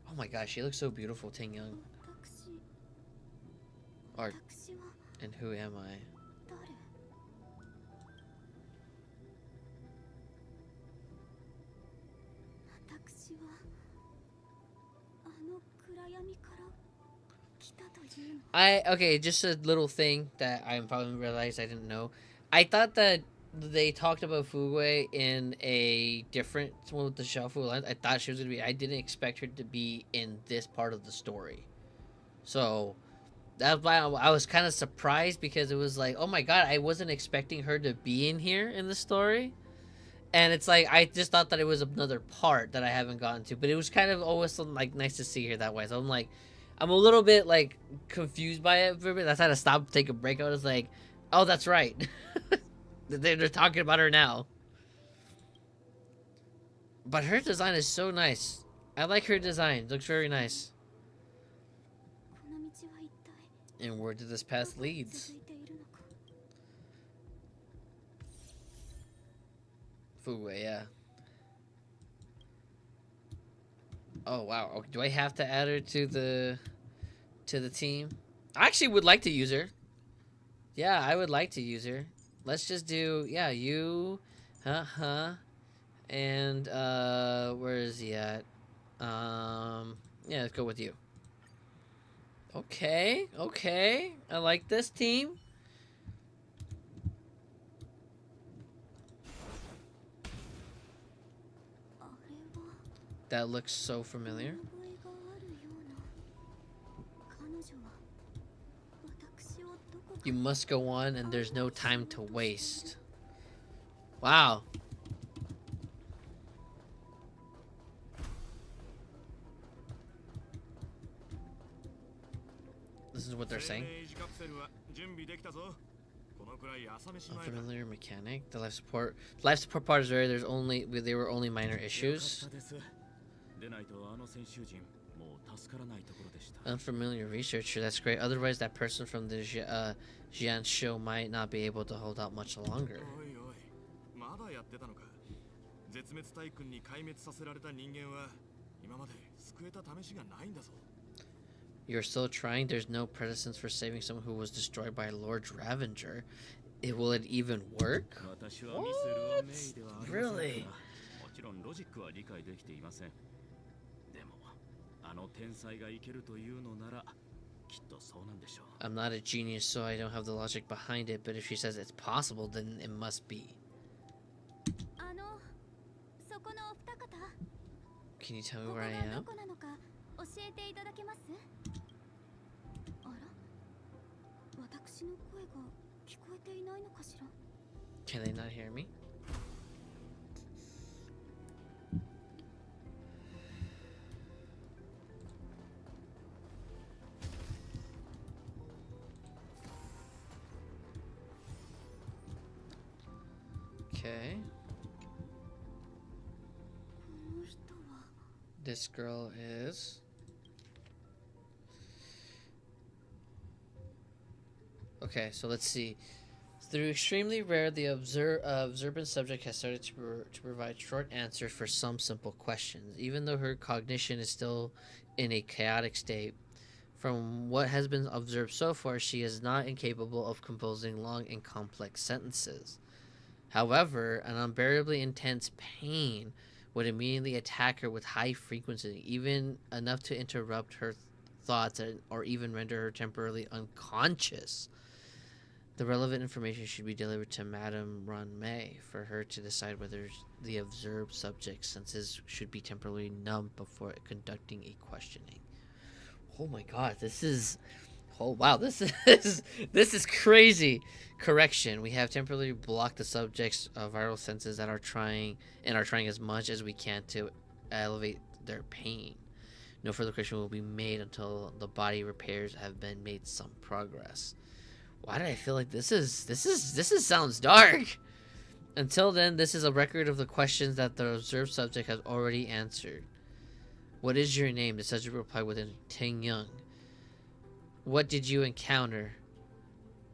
Oh my gosh, she looks so beautiful, Ting-young. And who am I? Okay, just a little thing that I probably realized I didn't know. I thought that they talked about Fugui in a different one with the Shuffle lines. I thought she was gonna be. I didn't expect her to be in this part of the story. So that's why I was kind of surprised, because it was like, oh my god, I wasn't expecting her to be in here in the story. And it's like, I just thought that it was another part that I haven't gotten to, but it was kind of always like nice to see her that way. So I'm like, I'm a little bit like confused by it for a bit. I had to stop, take a break. I was like, oh, that's right. They're talking about her now. But her design is so nice. I like her design. It looks very nice. And where did this path leads? Fugui, yeah. Oh wow. Do I have to add her to the team? I actually would like to use her. Yeah, I would like to use her. Let's just do, yeah, you, and where is he at? Yeah, let's go with you. Okay, okay. I like this team. That looks so familiar. You must go on, and there's no time to waste. Wow. This is what they're saying. Unfamiliar mechanic. The life support. Life support part is there. They were only minor issues. Unfamiliar researcher. That's great. Otherwise, that person from the Jian show might not be able to hold out much longer. You're still trying? There's no precedence for saving someone who was destroyed by Lord Ravenger. Will it even work? What? Really? I'm not a genius, so I don't have the logic behind it, but if she says it's possible, then it must be. Can you tell me where I am? Can they not hear me? Okay. This girl is... Okay, so let's see. Through extremely rare, the observant subject has started to provide short answers for some simple questions, even though her cognition is still in a chaotic state. From what has been observed so far, she is not incapable of composing long and complex sentences. However, an unbearably intense pain would immediately attack her with high frequency, even enough to interrupt her thoughts or even render her temporarily unconscious. The relevant information should be delivered to Madame Ronmay for her to decide whether the observed subject's senses should be temporarily numbed before conducting a questioning. Oh my god, this is... Oh wow, this is crazy. Correction, we have temporarily blocked the subject's viral senses that are trying as much as we can to elevate their pain. No further correction will be made until the body repairs have been made some progress. Why did I feel like this sounds dark? Until then, this is a record of the questions that the observed subject has already answered. What is your name? The subject replied with a Ting Young. What did you encounter?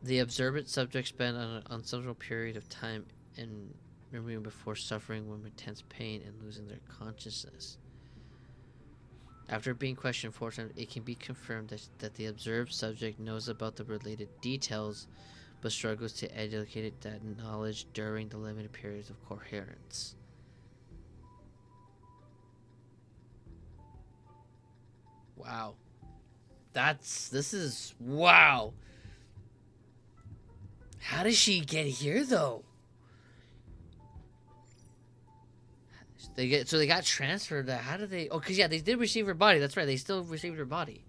The observant subject spent an unsubstantial period of time in remembering before suffering from intense pain and losing their consciousness. After being questioned 4 times, it can be confirmed that the observed subject knows about the related details, but struggles to educate that knowledge during the limited periods of coherence. Wow. This is wow. How did she get here though? They got transferred. How did they? Oh, cause yeah, they did receive her body. That's right. They still received her body.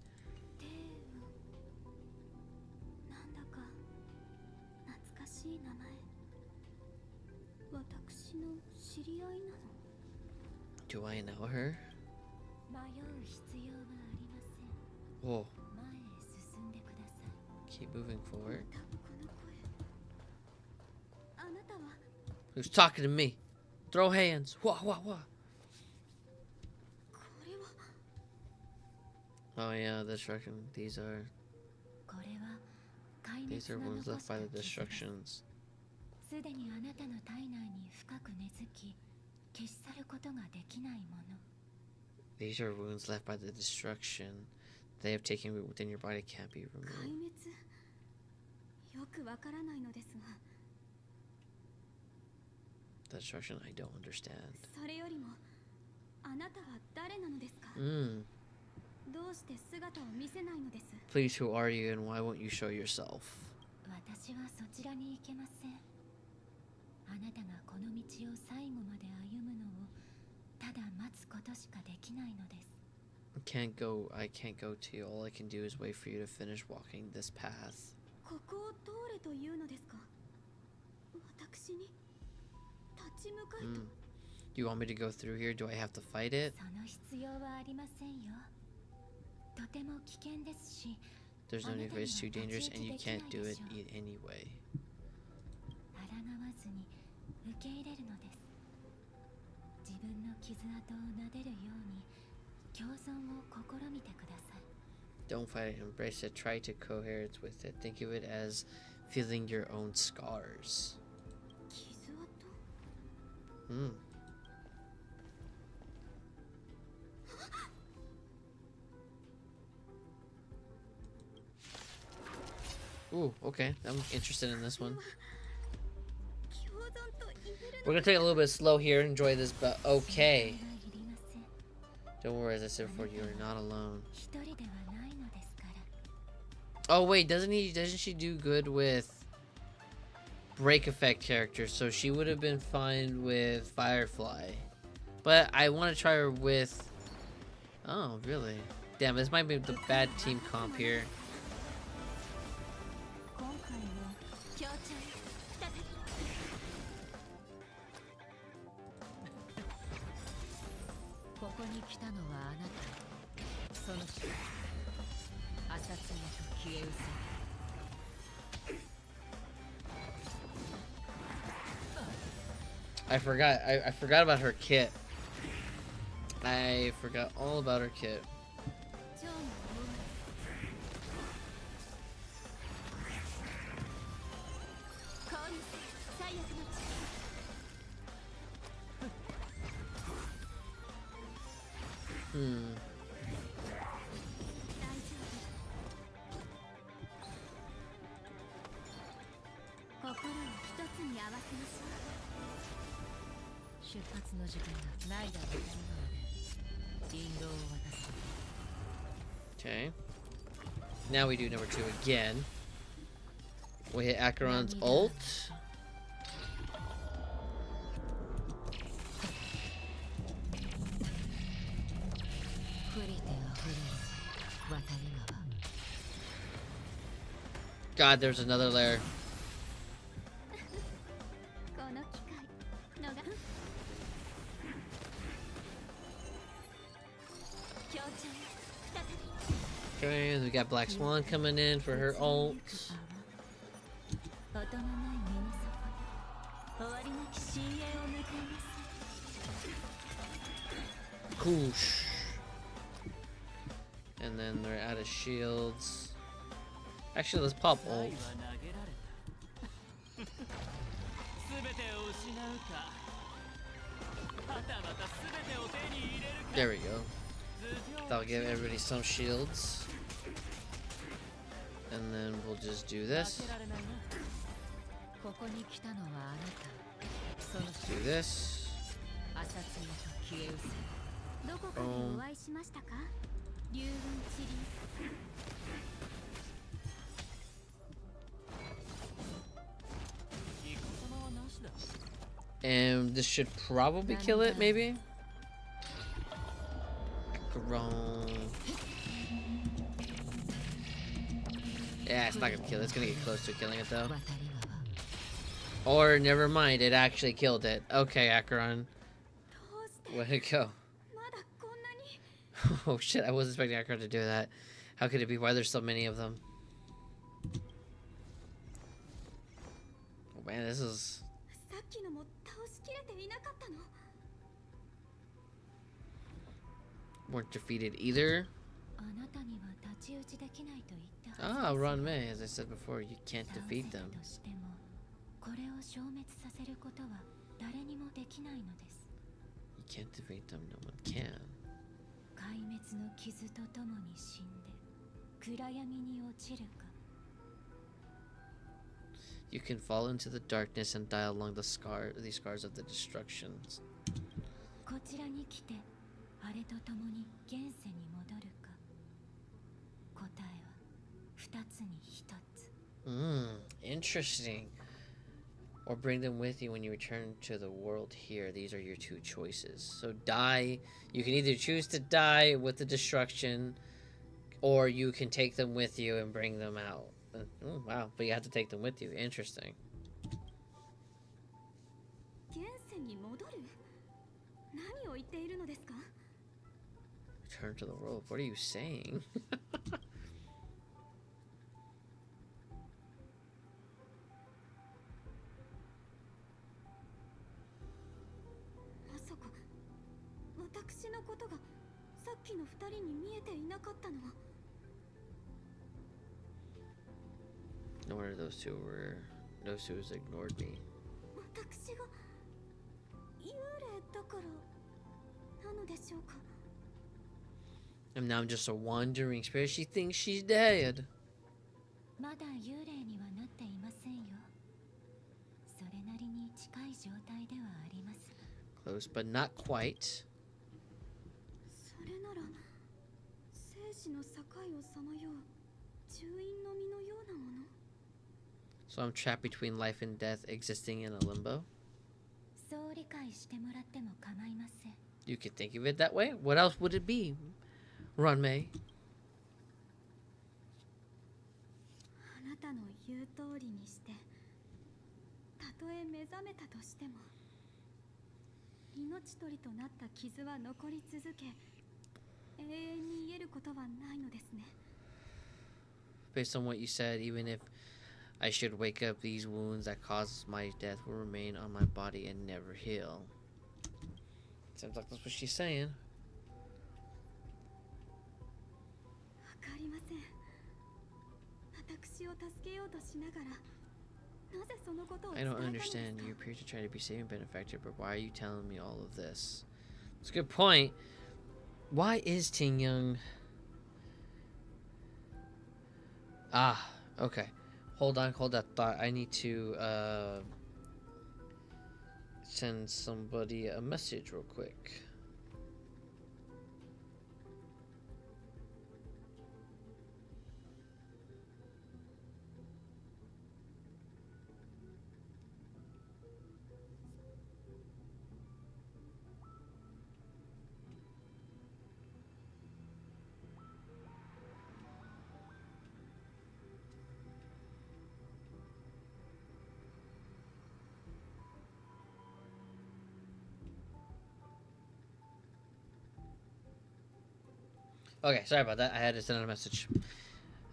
Do I know her? Whoa. Keep moving forward. Who's talking to me? Throw hands. Wah, wah, wah. Oh yeah, destruction. These are wounds left by the destructions. These are wounds left by the destruction. They have taken root within your body, can't be removed. Destruction, I don't understand. Please, who are you and why won't you show yourself? I can't go to you. All I can do is wait for you to finish walking this path. Do you want me to go through here? Do I have to fight it? There's no need for it. It's too dangerous and you can't do it anyway. Don't fight it, embrace it, try to coherence with it. Think of it as feeling your own scars. Ooh, okay. I'm interested in this one. We're gonna take it a little bit slow here, enjoy this, but okay. Don't worry, as I said before, you are not alone. Oh wait, doesn't she do good with break effect characters? So she would have been fine with Firefly. But I want to try her with... Oh, really? Damn, this might be the bad team comp here. I forgot about her kit. I forgot all about her kit. Okay. Now we do number 2 again. We hit Acheron's ult. God, there's another layer. Okay, we got Black Swan coming in for her ult. Koosh. And then they're out of shields. Actually, let's pop ult. There we go. That'll give everybody some shields. And then we'll just do this. Let's do this. Boom. And this should probably kill it, maybe? Grown. Yeah, it's not gonna kill it. It's gonna get close to killing it, though. Or, never mind, it actually killed it. Okay, Acheron. Where'd it go? Oh shit, I wasn't expecting Acheron to do that. How could it be? Why there's so many of them? Oh man, this is... weren't defeated either. Ah, Ron May, as I said before, you can't defeat them. You can't defeat them, no one can. You can fall into the darkness and die along the scars of the destructions. Interesting. Or bring them with you when you return to the world here. These are your two choices. So die. You can either choose to die with the destruction, or you can take them with you and bring them out. Oh, wow. But you have to take them with you. Interesting. Return to the world. What are you saying? No wonder those two ignored me. And now I'm just a wandering spirit. She thinks she's dead. Close, but not quite. So I'm trapped between life and death, existing in a limbo. You could think of it that way. What else would it be, Ron May? Based on what you said, even if I should wake up, these wounds that caused my death will remain on my body and never heal. Seems like that's what she's saying. I don't understand. You appear to try to be saving benefactor, but why are you telling me all of this? It's a good point. Why is Ting Young... Ah, okay. Hold that thought. I need to send somebody a message real quick. Okay, sorry about that. I had to send out a message.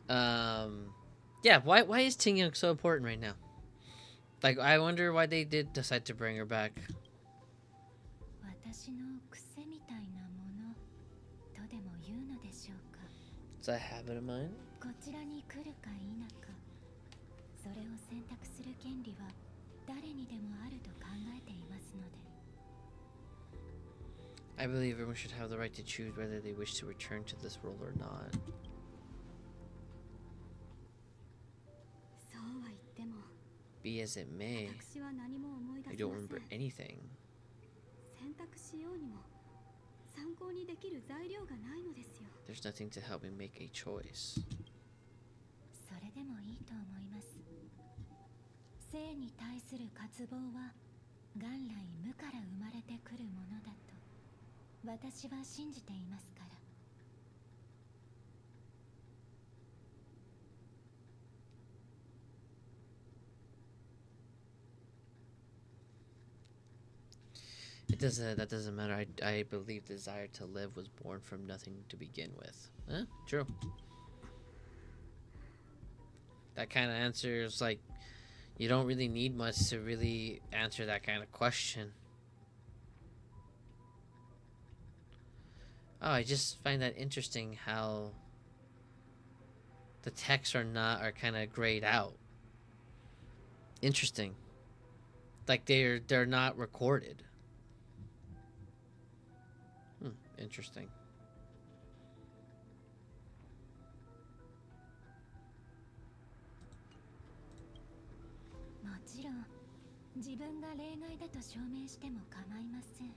Yeah, why is Ting Young so important right now? Like, I wonder why they did decide to bring her back. Is that a habit of mine? I believe everyone should have the right to choose whether they wish to return to this world or not. Be as it may, I don't remember anything. There's nothing to help me make a choice. それでもいいと思います。生に対する渇望は元来無から生まれてくるものだと私は信じていますから。That doesn't matter. I believe desire to live was born from nothing to begin with. True. That kind of answers, like, you don't really need much to really answer that kind of question. Oh, I just find that interesting how the texts are kind of grayed out. Interesting. Like they're not recorded. Interesting. もちろん自分が例外だと証明しても構いません。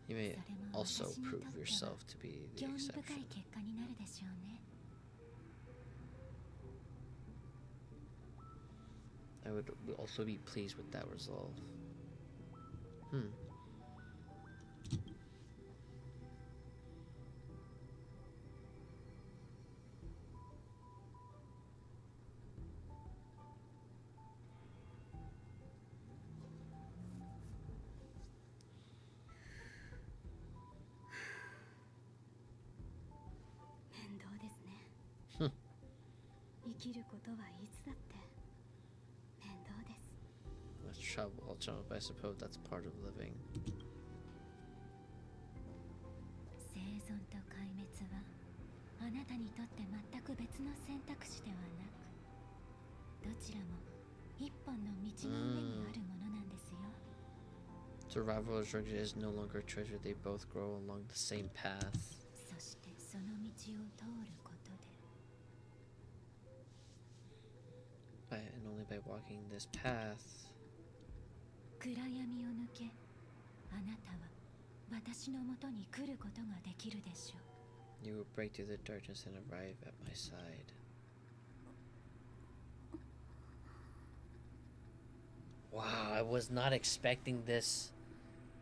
You may also prove yourself to be the 興味深 exception. い結果になるでしょうね。 I would also be pleased with that resolve. That's trouble, but I suppose that's part of living. 生存と壊滅はあなたにとって全く別の選択肢ではなく、どちらも一本の道の上にあるものなんですよ。 Survival or treasure is no longer a treasure. They both grow along the same path. そしてその道を通ることで、 And only by walking this path. 暗闇を抜け、あなたは私のもとに来ることができるでしょう。 You will break through the darkness and arrive at my side. Wow, I was not expecting this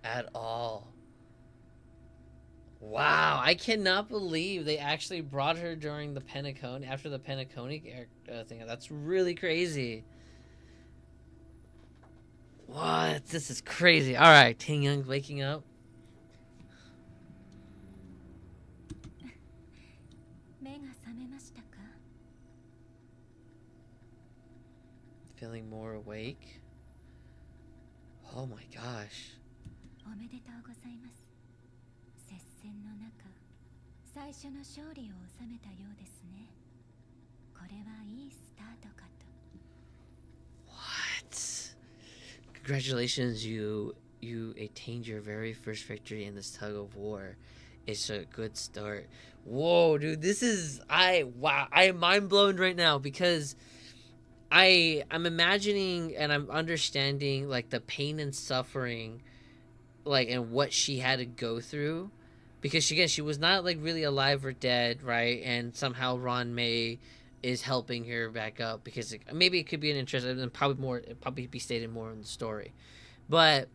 at all. Wow, I cannot believe they actually brought her during the Penacony, after the Penacony thing. That's really crazy. What? This is crazy. All right, Ting Young's waking up. 目が覚めましたか？ Feeling more awake? Oh my gosh. おめでとうございます。接戦の中、最初の勝利を収めたようですね。これはいいスタートかと。 What? Congratulations, you attained your very first victory in this tug of war. It's a good start. Whoa, dude, this is wow, I am mind blown right now because I'm imagining and I'm understanding like the pain and suffering, like, and what she had to go through, because she was not like really alive or dead, right? And somehow Ron May is helping her back up because maybe it could be an interest, and probably be stated more in the story, but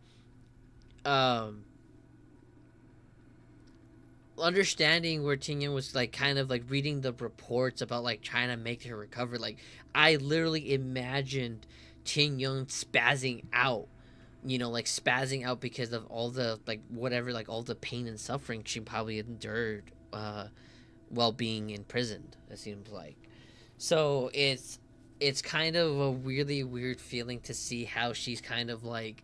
understanding where Tingyan was like kind of like reading the reports about like trying to make her recover, like I literally imagined Tingyan spazzing out, you know, like spazzing out because of all the like whatever, like all the pain and suffering she probably endured while being imprisoned, it seems like. So it's kind of a really weird feeling to see how she's kind of like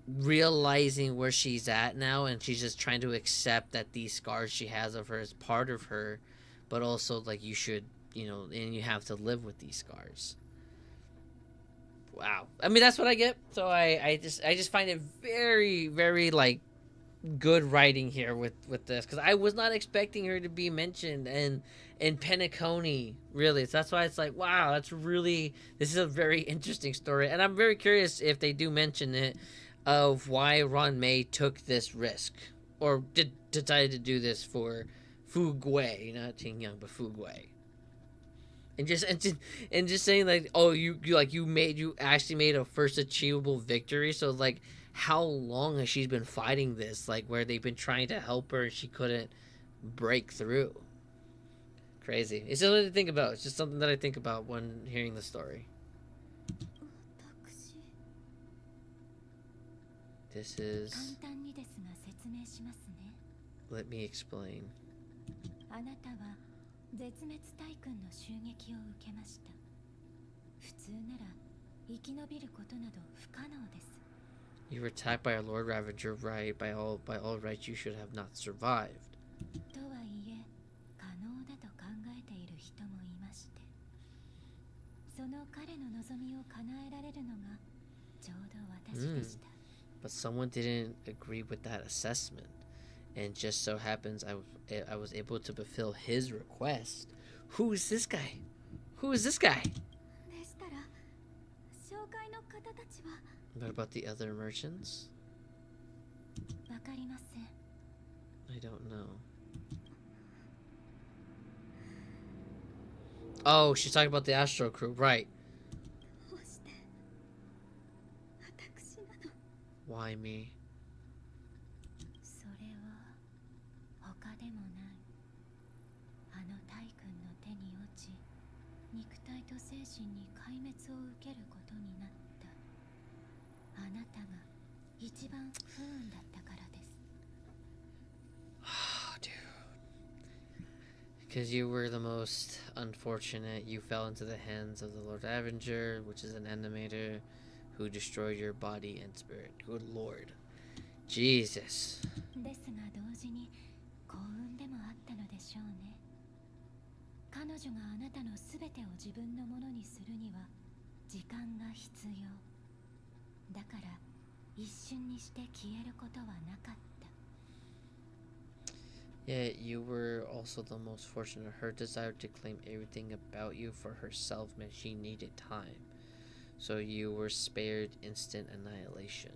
realizing where she's at now, and she's just trying to accept that these scars she has of her is part of her, but also like you should, you know, and you have to live with these scars. Wow. I mean, that's what I get. So I just find it very, very like good writing here with this, because I was not expecting her to be mentioned in Penacony, really. So that's why it's like, wow, this is a very interesting story, and I'm very curious if they do mention it. of why Ron May took this risk, or decided to do this for Fu Gui, not Ting Yang, but Fu Gui. And just saying like, oh, you actually made a first achievable victory. So like, how long has she been fighting this? Like, where they've been trying to help her and she couldn't break through. Crazy. It's something to think about. It's just something that I think about when hearing the story. This is. Let me explain. あなたは絶滅大軍の襲撃を受けました。普通なら生き延びることなど不可能です。You were attacked by a Lord Ravager, right? By all rights, you should have not survived. とはいえ、可能だと考えている人もいまして、その彼の望みを叶えられるのがちょうど私でした。But someone didn't agree with that assessment. And just so happens I was able to fulfill his request. Who is this guy? Who is this guy? What about the other merchants? I don't know. Oh, she's talking about the Astro crew, right? Why me? Dude. Because you were the most unfortunate. You fell into the hands of the Lord Avenger, which is an animator who destroyed your body and spirit. Good Lord. Jesus. Yet you were also the most fortunate. Her desire to claim everything about you for herself meant she needed time. So you were spared instant annihilation.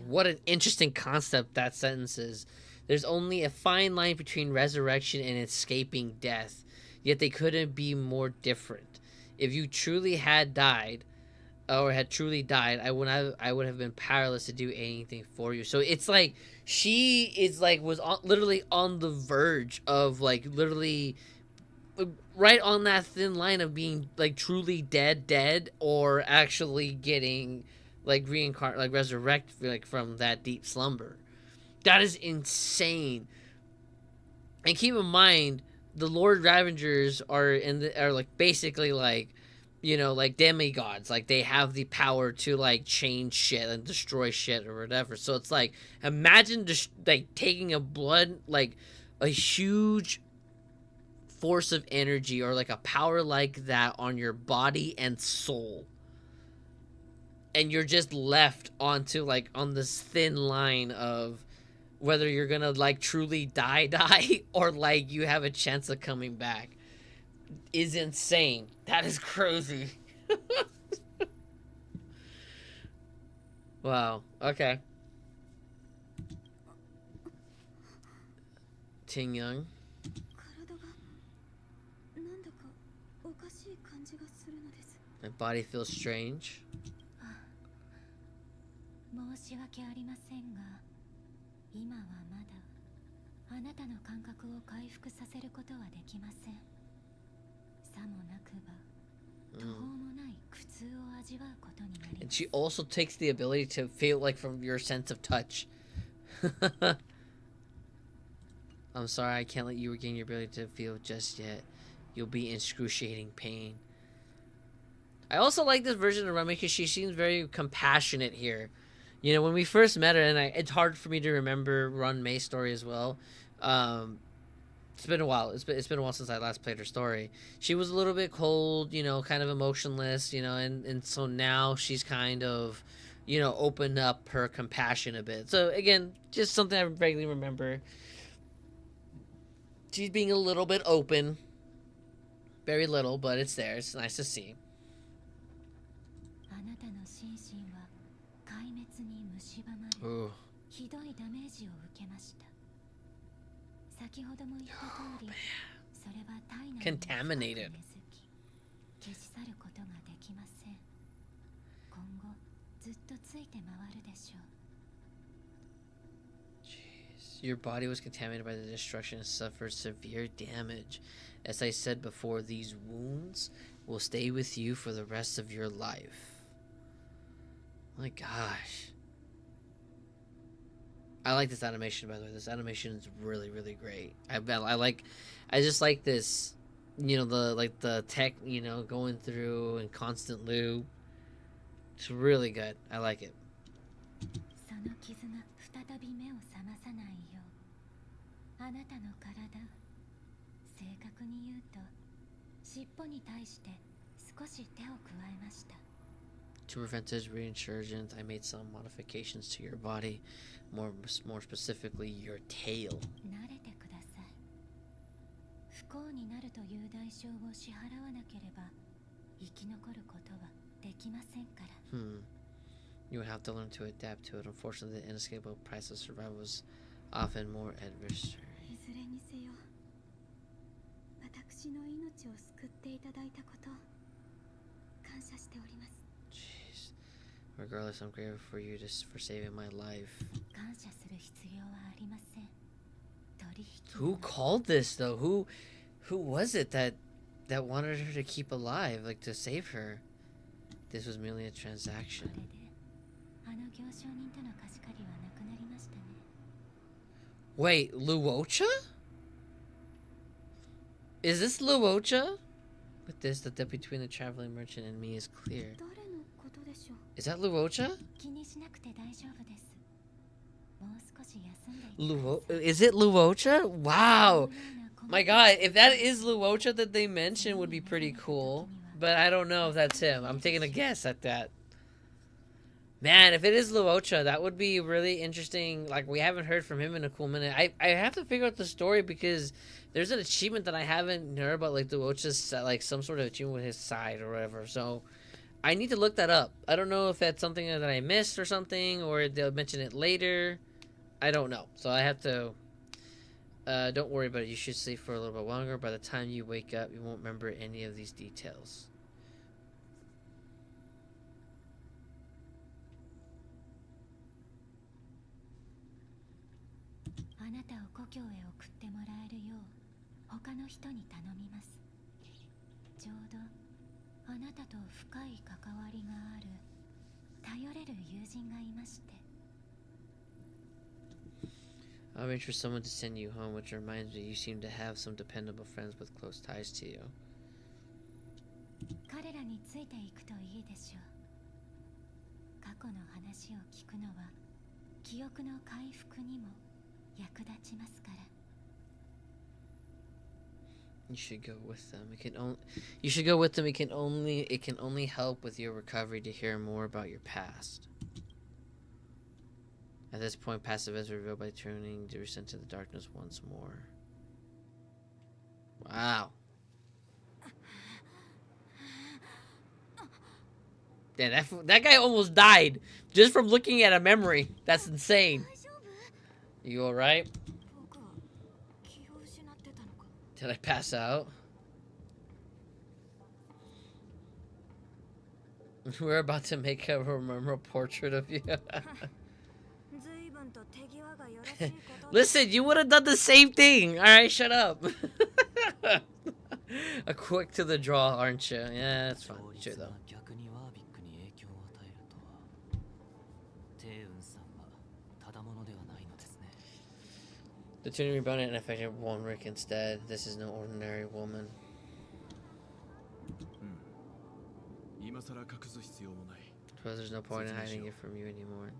What an interesting concept that sentence is. There's only a fine line between resurrection and escaping death, yet they couldn't be more different. If you truly had died, or had truly died, I would have been powerless to do anything for you. So it's like she is like literally on the verge of like literally right on that thin line of being like truly dead, or actually getting like resurrected like from that deep slumber. That is insane. And keep in mind, the Lord Ravengers are like basically like, you know, like demigods. Like they have the power to like change shit and destroy shit or whatever. So it's like, imagine just like taking a huge force of energy or like a power like that on your body and soul, and you're just left onto like on this thin line of whether you're gonna like truly die or like you have a chance of coming back. Is insane. That is crazy. Wow. Okay. Ting Yang. My body feels strange. And she also takes the ability to feel like from your sense of touch. I'm sorry, I can't let you regain your ability to feel just yet. You'll be in excruciating pain. I also like this version of Remy because she seems very compassionate here. You know, when we first met her, and it's hard for me to remember Ron May's story as well. It's been a while. It's been a while since I last played her story. She was a little bit cold, you know, kind of emotionless, you know, and so now she's kind of, you know, opened up her compassion a bit. So again, just something I vaguely remember. She's being a little bit open. Very little, but it's there. It's nice to see. Ooh. Oh, man. Contaminated. Jeez. Your body was contaminated by the destruction and suffered severe damage. As I said before, these wounds will stay with you for the rest of your life. My gosh. I like this animation, by the way. This animation is really, really great. I just like this, you know, the tech, you know, going through and constant loop. It's really good. I like it. To prevent his reinsurgence, I made some modifications to your body, more specifically your tail. You would have to learn to adapt to it. Unfortunately, the inescapable price of survival was often more adversary. Jeez. Regardless, I'm grateful for you for saving my life. Who called this though? Who was it that wanted her to keep alive, like to save her? This was merely a transaction. Wait, Luocha? Is this Luocha? With this, the debt between the traveling merchant and me is clear. Is that Luocha? Is it Luocha? Wow. My god, if that is Luocha that they mentioned, would be pretty cool. But I don't know if that's him. I'm taking a guess at that. Man, if it is Luocha, that would be really interesting. Like, we haven't heard from him in a cool minute. I have to figure out the story because there's an achievement that I haven't heard about, like Luocha's, like some sort of achievement with his side or whatever. So I need to look that up. I don't know if that's something that I missed or something, or they'll mention it later. I don't know. So I have to... don't worry about it. You should sleep for a little bit longer. By the time you wake up, you won't remember any of these details. I arranged for someone to send you home, which reminds me you seem to have some dependable friends with close ties to you. You should go with them. You should go with them. It can only help with your recovery to hear more about your past. At this point, passive is revealed by turning to descend to the darkness once more. Wow. Damn, that guy almost died just from looking at a memory. That's insane. You alright? Did I pass out? We're about to make a memorable portrait of you. Listen, you would have done the same thing. Alright, shut up. A quick to the draw, aren't you? Yeah, that's fine. Sure, though. The tuning rebounded and affected one Rick instead. This is no ordinary woman. Suppose there's no point in hiding it from you anymore.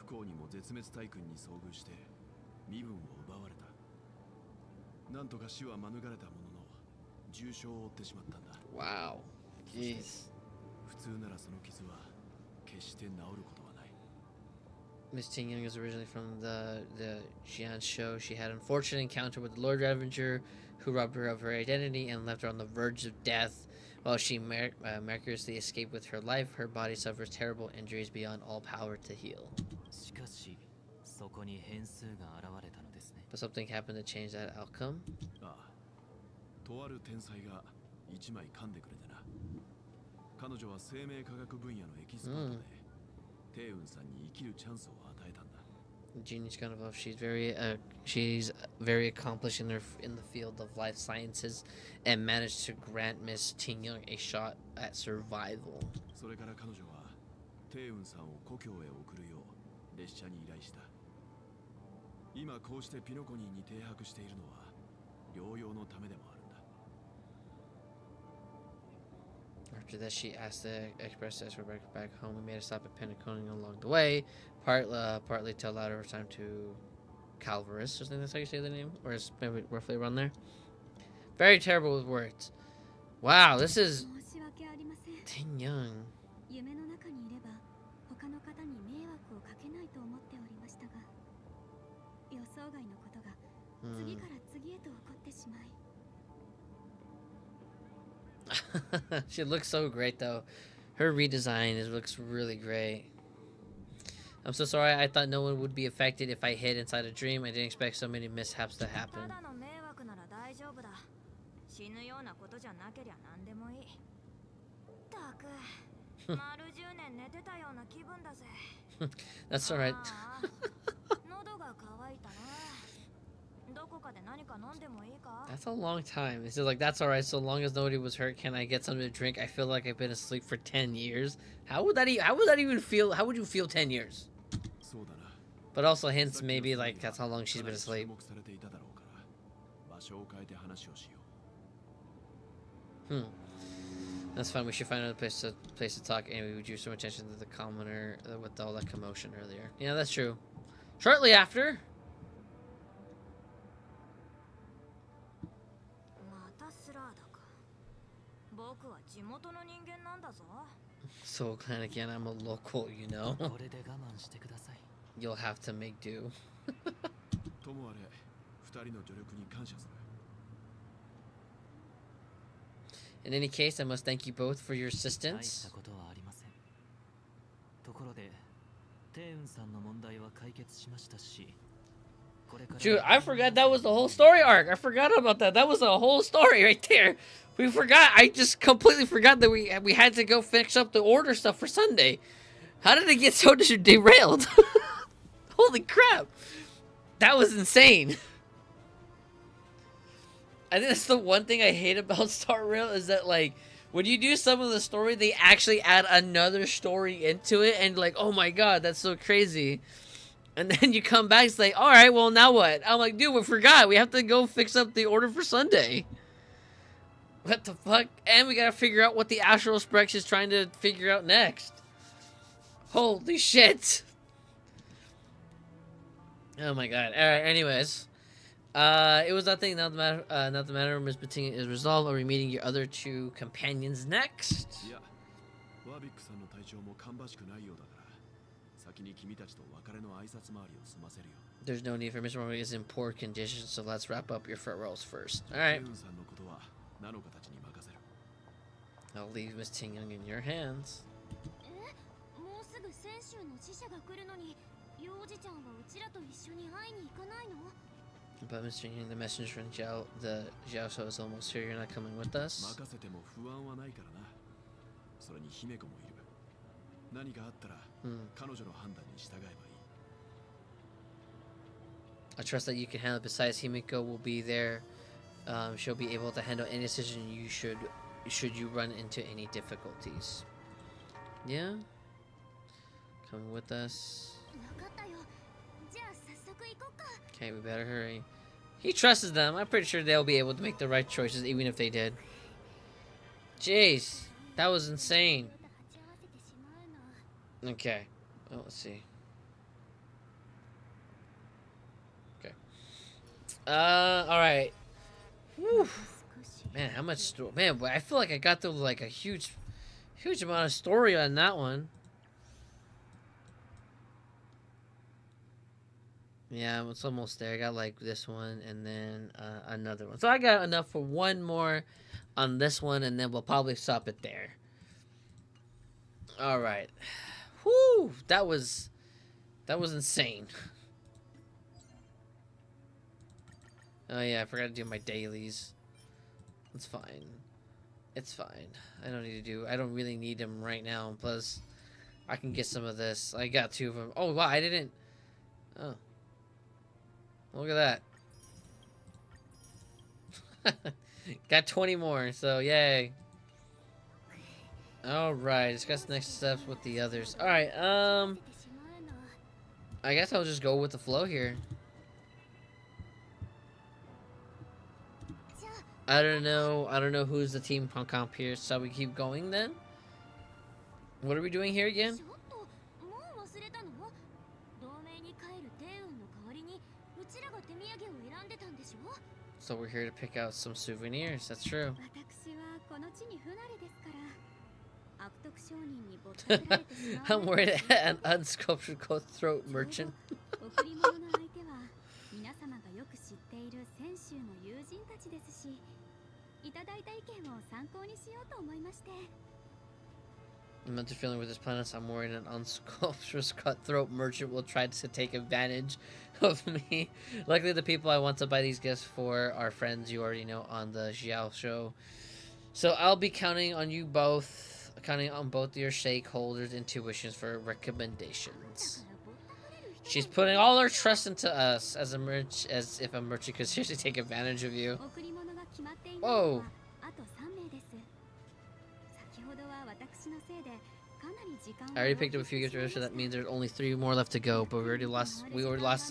幸にも絶滅大軍に遭遇して身分を奪われた。なんとか死は免れたものの重傷を負ってしまったんだ。Wow. Jeez. 普通ならその傷は決して治ることはない。Miss Ting Young is originally from the Xi'an show. She had an unfortunate encounter with the Lord Avenger, who robbed her of her identity and left her on the verge of death. While she miraculously escaped with her life, her body suffers terrible injuries beyond all power to heal. But something happened to change that outcome. ああ、とある天才が一枚噛んでくれてな。彼女は生命科学分野のエキスパートで、テイウンさんに生きるチャンスを与えたんだ。Genius kind of she's very accomplished in the field of life sciences and managed to grant Miss Ting Young a shot at survival. それから彼女はテイウンさんを故郷へ送るよう列車に依頼した。今こうしてピノコニーに停泊しているのは療養のためでもあるんだ。After that, she asked the express to escort back home. We made a stop at Penacony along the way, partly to allow her time to Calvarus. I think that's how you say the name, or it's maybe roughly around there. Very terrible with words. Wow, this is Ting Young. She looks so great though. Her redesign looks really great. I'm so sorry. I thought no one would be affected if I hid inside a dream. I didn't expect so many mishaps to happen. That's alright. That's a long time. It's just like, that's alright, so long as nobody was hurt. Can I get something to drink? I feel like I've been asleep for 10 years. How would that even feel? How would you feel 10 years? But also hints maybe like that's how long she's been asleep. That's fine. We should find another place to talk. Anyway, we drew some attention to the commoner with all that commotion earlier. Yeah, that's true. Shortly after. So glad again, I'm a local, you know. You'll have to make do. In any case, I must thank you both for your assistance. Dude, I forgot that was the whole story arc. I forgot about that. That was a whole story right there. We forgot. I just completely forgot that we had to go fix up the order stuff for Sunday. How did it get so derailed? Holy crap. That was insane. I think that's the one thing I hate about Star Rail is that, like, when you do some of the story, they actually add another story into it. And, like, oh my god, that's so crazy. And then you come back, it's like, alright, well, now what? I'm like, dude, we forgot. We have to go fix up the order for Sunday. What the fuck? And we gotta figure out what the Astral Sprex is trying to figure out next. Holy shit. Oh my god. Alright, anyways. It was nothing. Not the matter. Miss Bettina is resolved. Are we meeting your other two companions next? There's no need for Mr. Mori is in poor condition, so let's wrap up your farewells first. Alright. I'll leave Miss Ting Young in your hands. But Mr. Young, the messenger from the Jiao is almost here. You're not coming with us? I trust that you can handle it. Besides, Himiko will be there. She'll be able to handle any decision you should you run into any difficulties. Yeah? Coming with us. Okay, we better hurry. He trusts them. I'm pretty sure they'll be able to make the right choices even if they did. Jeez. That was insane. Okay. Oh, let's see. All right. Whew. Man, how much story? Man, I feel like I got through like a huge amount of story on that one. Yeah, it's almost there. I got like this one and then another one. So I got enough for one more on this one, and then we'll probably stop it there. All right. Whoo! That was insane. Oh yeah, I forgot to do my dailies. It's fine. It's fine. I don't really need them right now. Plus, I can get some of this. I got 2 of them. Oh wow, I didn't. Oh. Look at that. Got 20 more, so yay. Alright, discuss next steps with the others. Alright, I guess I'll just go with the flow here. I don't know who's the team comp here. Shall we keep going then? What are we doing here again? So we're here to pick out some souvenirs. That's true. I'm worried an unsculptured cutthroat merchant. I'm not feeling with this planet. I'm worried an unsculptured cutthroat merchant will try to take advantage of me. Luckily, the people I want to buy these gifts for are friends you already know on the Xiao show. So I'll be counting on you both, counting on both your stakeholders' intuitions for recommendations. She's putting all her trust into us as if a merchant could seriously take advantage of you. Whoa. I already picked up a few gifts, so that means there's only 3 more left to go. But we already lost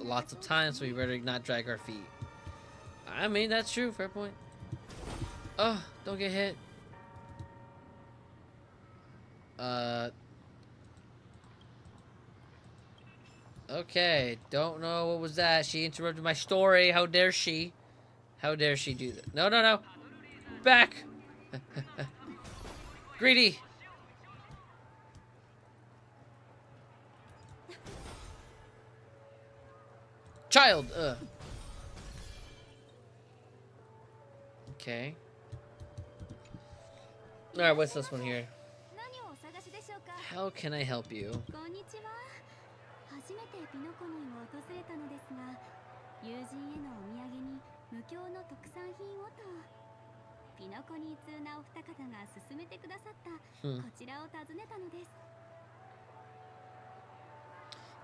lots of time, so we better not drag our feet. I mean, that's true. Fair point. Oh, don't get hit. Okay, don't know what was that. She interrupted my story. How dare she? How dare she do that? No, no, no. Back. Greedy. Child. Okay. All right, what's this one here? How can I help you?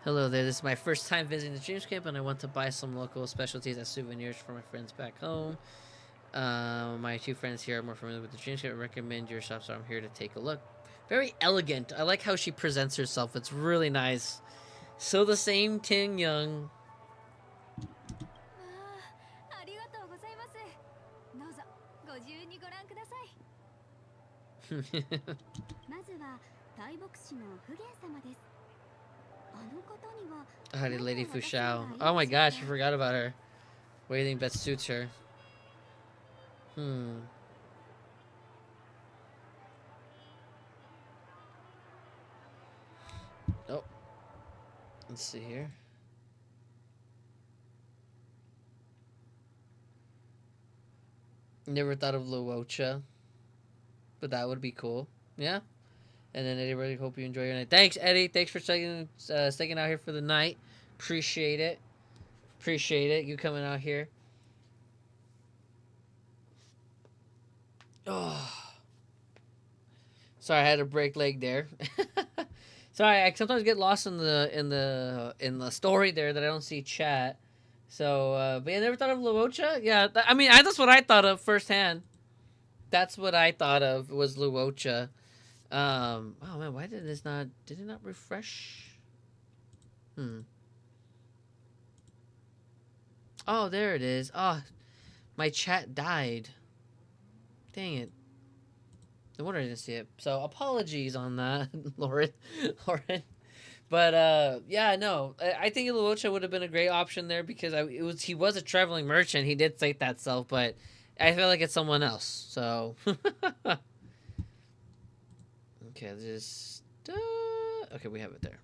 Hello there, this is my first time visiting the Dreamscape and I want to buy some local specialties as souvenirs for my friends back home. My 2 friends here are more familiar with the Dreamscape. I recommend your shop, so I'm here to take a look. Very elegant. I like how she presents herself. It's really nice. So the same Ting Young. Howdy, Lady Fushao. Oh my gosh, I forgot about her. What do you think best suits her? Oh. Let's see here. Never thought of Luocha. But that would be cool. Yeah? And then Eddie, really hope you enjoy your night. Thanks, Eddie. Thanks for sticking out here for the night. Appreciate it. Appreciate it. You coming out here. Oh. Sorry, I had a break leg there. Sorry, I sometimes get lost in the story there that I don't see chat. So, but I never thought of Luocha. Yeah, I mean, that's what I thought of firsthand. That's what I thought of was Luocha. Oh man, why did it not refresh? Oh, there it is. Oh, my chat died. Dang it. No wonder I didn't see it. So apologies on that, Lauren. But But yeah, no, I think Iluocha would have been a great option there because he was a traveling merchant. He did state that self, but I feel like it's someone else. So okay, just okay, we have it there.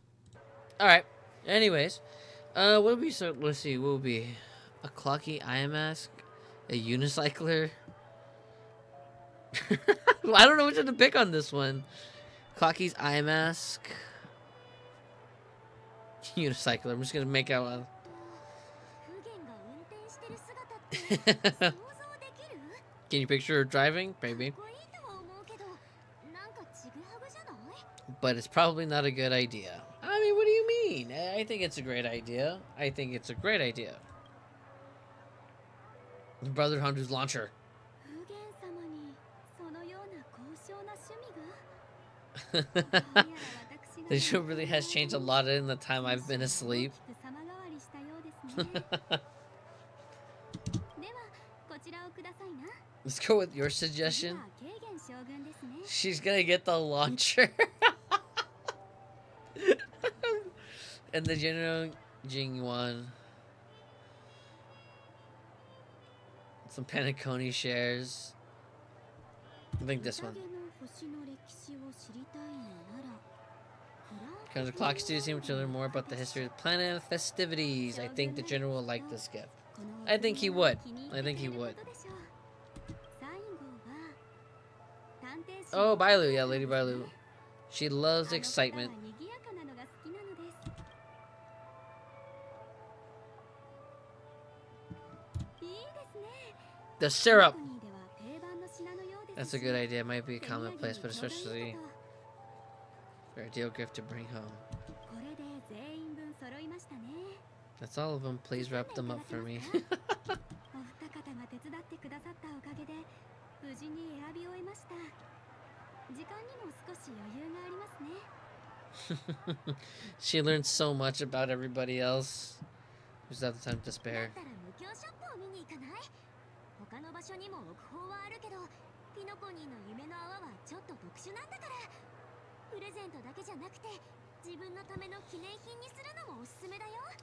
All right. Anyways, what will be so? Let's see. What will be a clocky eye mask, a unicycler. I don't know which one to pick on this one. Clocky's eye mask. Unicycler. I'm just gonna make out a... Can you picture her driving? Maybe. But it's probably not a good idea. I mean, what do you mean? I think it's a great idea. I think it's a great idea. Brother Hondu's launcher. The show really has changed a lot in the time I've been asleep. Let's go with your suggestion. She's gonna get the launcher. And the General Jing one. Some Penacony shares. I think this one. Because the clock studios seem to learn more about the history of the planet and festivities. I think the general will like this gift. I think he would. I think he would. Oh, Bailu. Yeah, Lady Bailu. She loves excitement. The syrup. That's a good idea. It might be a commonplace, but especially for ideal gift to bring home. That's all of them. Please wrap them up for me. She learned so much about everybody else. Who's at the time to spare.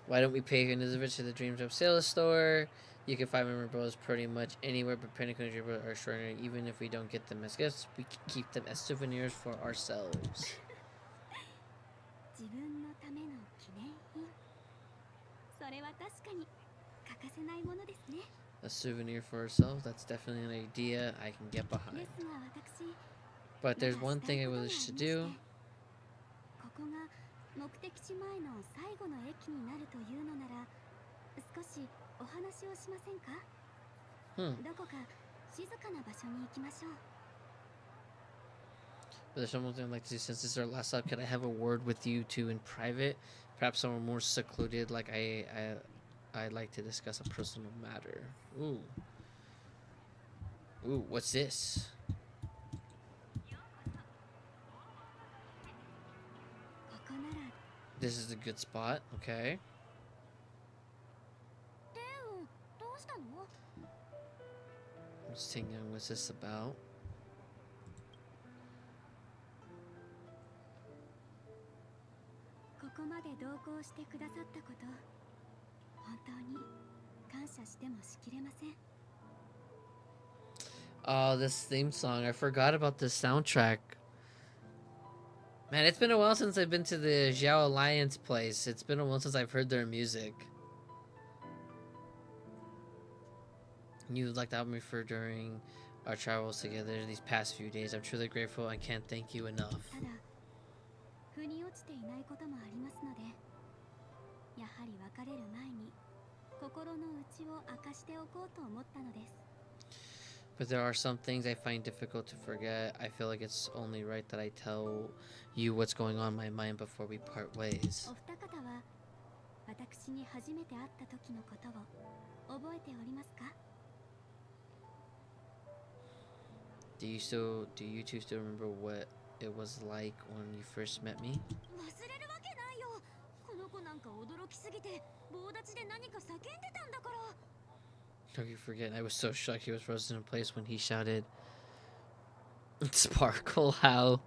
Why don't we pay a visit to the Dream Job sales store? You can find memorabilia pretty much anywhere, but Penacony are extraordinary. Even if we don't get them as gifts, we can keep them as souvenirs for ourselves. A souvenir for ourselves? That's definitely an idea I can get behind. But there's one thing I wish to do. But there's something I'd like to do since this is our last stop. Could I have a word with you two in private? Perhaps somewhere more secluded, like I'd like to discuss a personal matter. Ooh. Ooh, what's this? This is a good spot, okay. I'm just thinking, what's this about? Oh, this theme song. I forgot about this soundtrack. Man, it's been a while since I've been to the Xiao Alliance place. It's been a while since I've heard their music. You liked the album we referred during our travels together these past few days. I'm truly grateful. I can't thank you enough. But there are some things I find difficult to forget. I feel like it's only right that I tell you what's going on in my mind before we part ways. Do you two still remember what it was like when you first met me? Don't you forget, I was so shocked he was frozen in place when he shouted, "Sparkle, how?"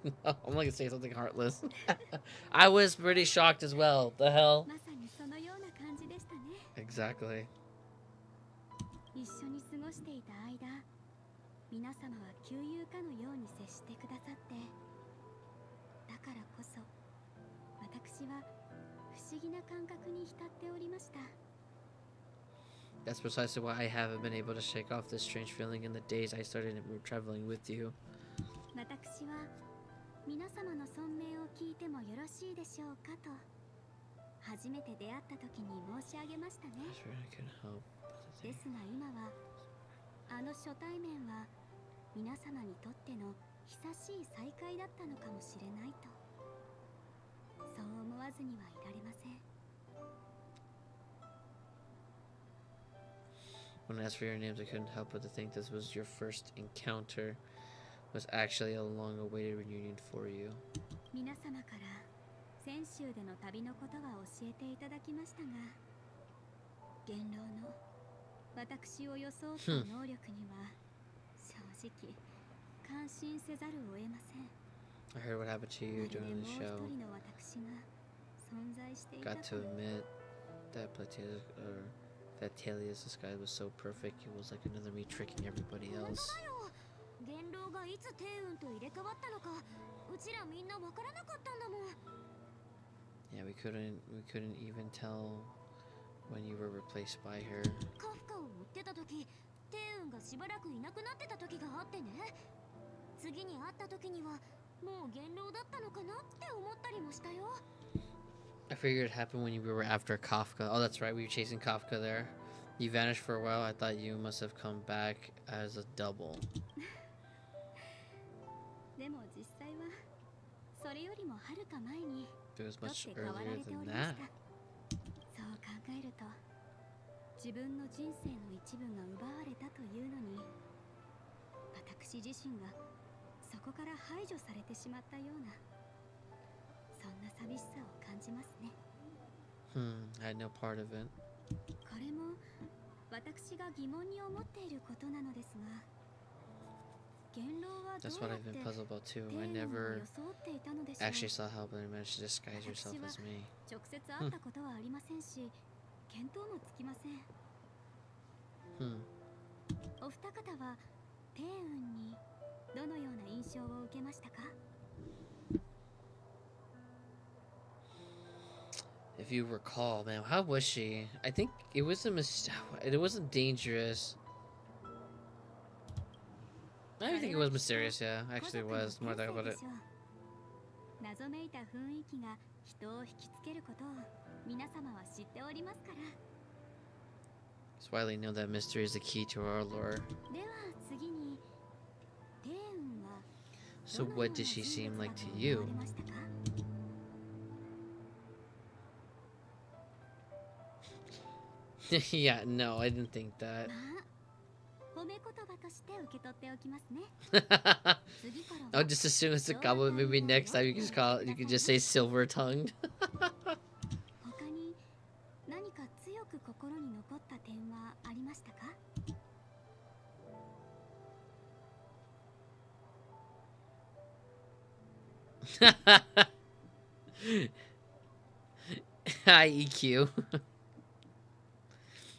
No, I'm not gonna say something heartless. I was pretty shocked as well. The hell? まさにそのような感じでしたね。 Exactly. 一緒に過ごしていた間、皆様は旧友かのように接してくださって、だからこそ私は不思議な感覚に浸っておりました。 That's precisely why I haven't been able to shake off this strange feeling in the days I started traveling with you. 私は皆様の尊名を聞いてもよろしいでしょうかと初めて出会った時に申し上げましたね。ですが今はあの初対面は皆様にとっての久しい再会だったのかもしれないとそう思わずにはいられません。 When I asked for your names, I couldn't help but to think this was your first encounter. Was actually a long-awaited reunion for you. 皆様から先週での旅のことは教えていただきましたが、元老の私を装った能力には正直感心せざるを得ません。 I heard what happened to you during the show. もう一人の私が存在していた Got to admit that Talia's disguise was so perfect. It was like another me tricking everybody else. 元老がいつ帝雲と入れ替わったのか、うちらみんなわからなかったんだもん。 Yeah, we couldn't even tell when you were replaced by her. カフカを追ってた時、帝雲がしばらくいなくなってた時があってね。次に会った時にはもう元老だったのかなって思ったりもしたよ。 I figured it happened when we were after Kafka. Oh, that's right. We were chasing Kafka there. You vanished for a while. I thought you must have come back as a double. でも実際はそれよりもはるか前に It was 取 much って代わられ earlier てお than りまし that. た。そう考えると自分の人生の一部が奪われたというのに私自身がそこから排除されてしまったようなそんな寂しさを感じますね。 I had no part of it. これも私が疑問に思っていることなのですが、元老はど That's う what やっ I've て been puzzled about too. 帝 I 雲を never 装っていたのでしょう。 actually saw how Blair managed to disguise yourself as me. 直接会ったことはありませんし、見当もつきません。 お二方は帝雲にどのような印象を受けましたか？ If you recall, man, how was she? I think it was it wasn't dangerous. I think it was mysterious, yeah. Actually, it was. More talk about it. 謎めいた雰囲気が人を引きつけることを皆様は知っておりますから。 It's widely known that mystery is the key to our lore. では次に、帝雲は So what did she seem like to you? Yeah, no, I didn't think that. 褒め言葉として受け取っておきますね。 I'll just assume it's a compliment. Maybe next time you can just call it, you can just say silver tongued. 他に何か強く心に残った点はありましたか？ Hi, EQ.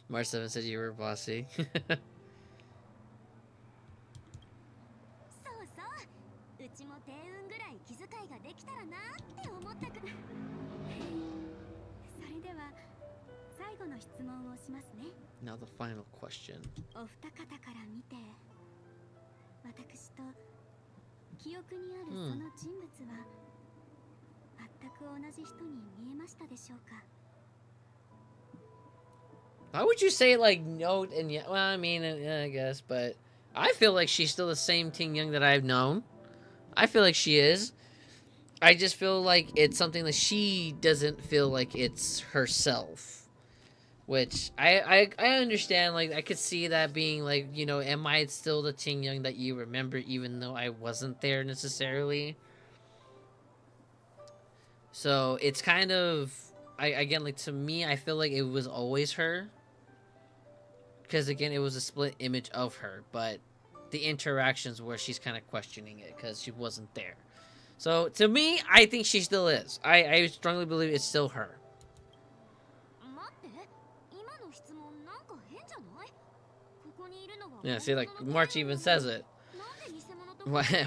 March 7 said you were bossy. そうそう、うちも帝雲ぐらい気遣いができたらなって思ったく。それでは最後の質問をしますね。 Now the final question. お二方から見て、私と記憶にあるその人物は全く同じ人に見えましたでしょうか？ Why would you say like no and yeah? Well, I mean, I guess, but I feel like she's still the same Ting Young that I've known. I feel like she is. I just feel like it's something that she doesn't feel like it's herself. Which I understand. Like I could see that being like, you know, am I still the Ting Young that you remember, even though I wasn't there necessarily? So it's kind of, again, like to me, I feel like it was always her. Because again, it was a split image of her, but the interactions where she's kind of questioning it because she wasn't there. So to me, I think she still is. I strongly believe it's still her. Yeah, see, like March even says it.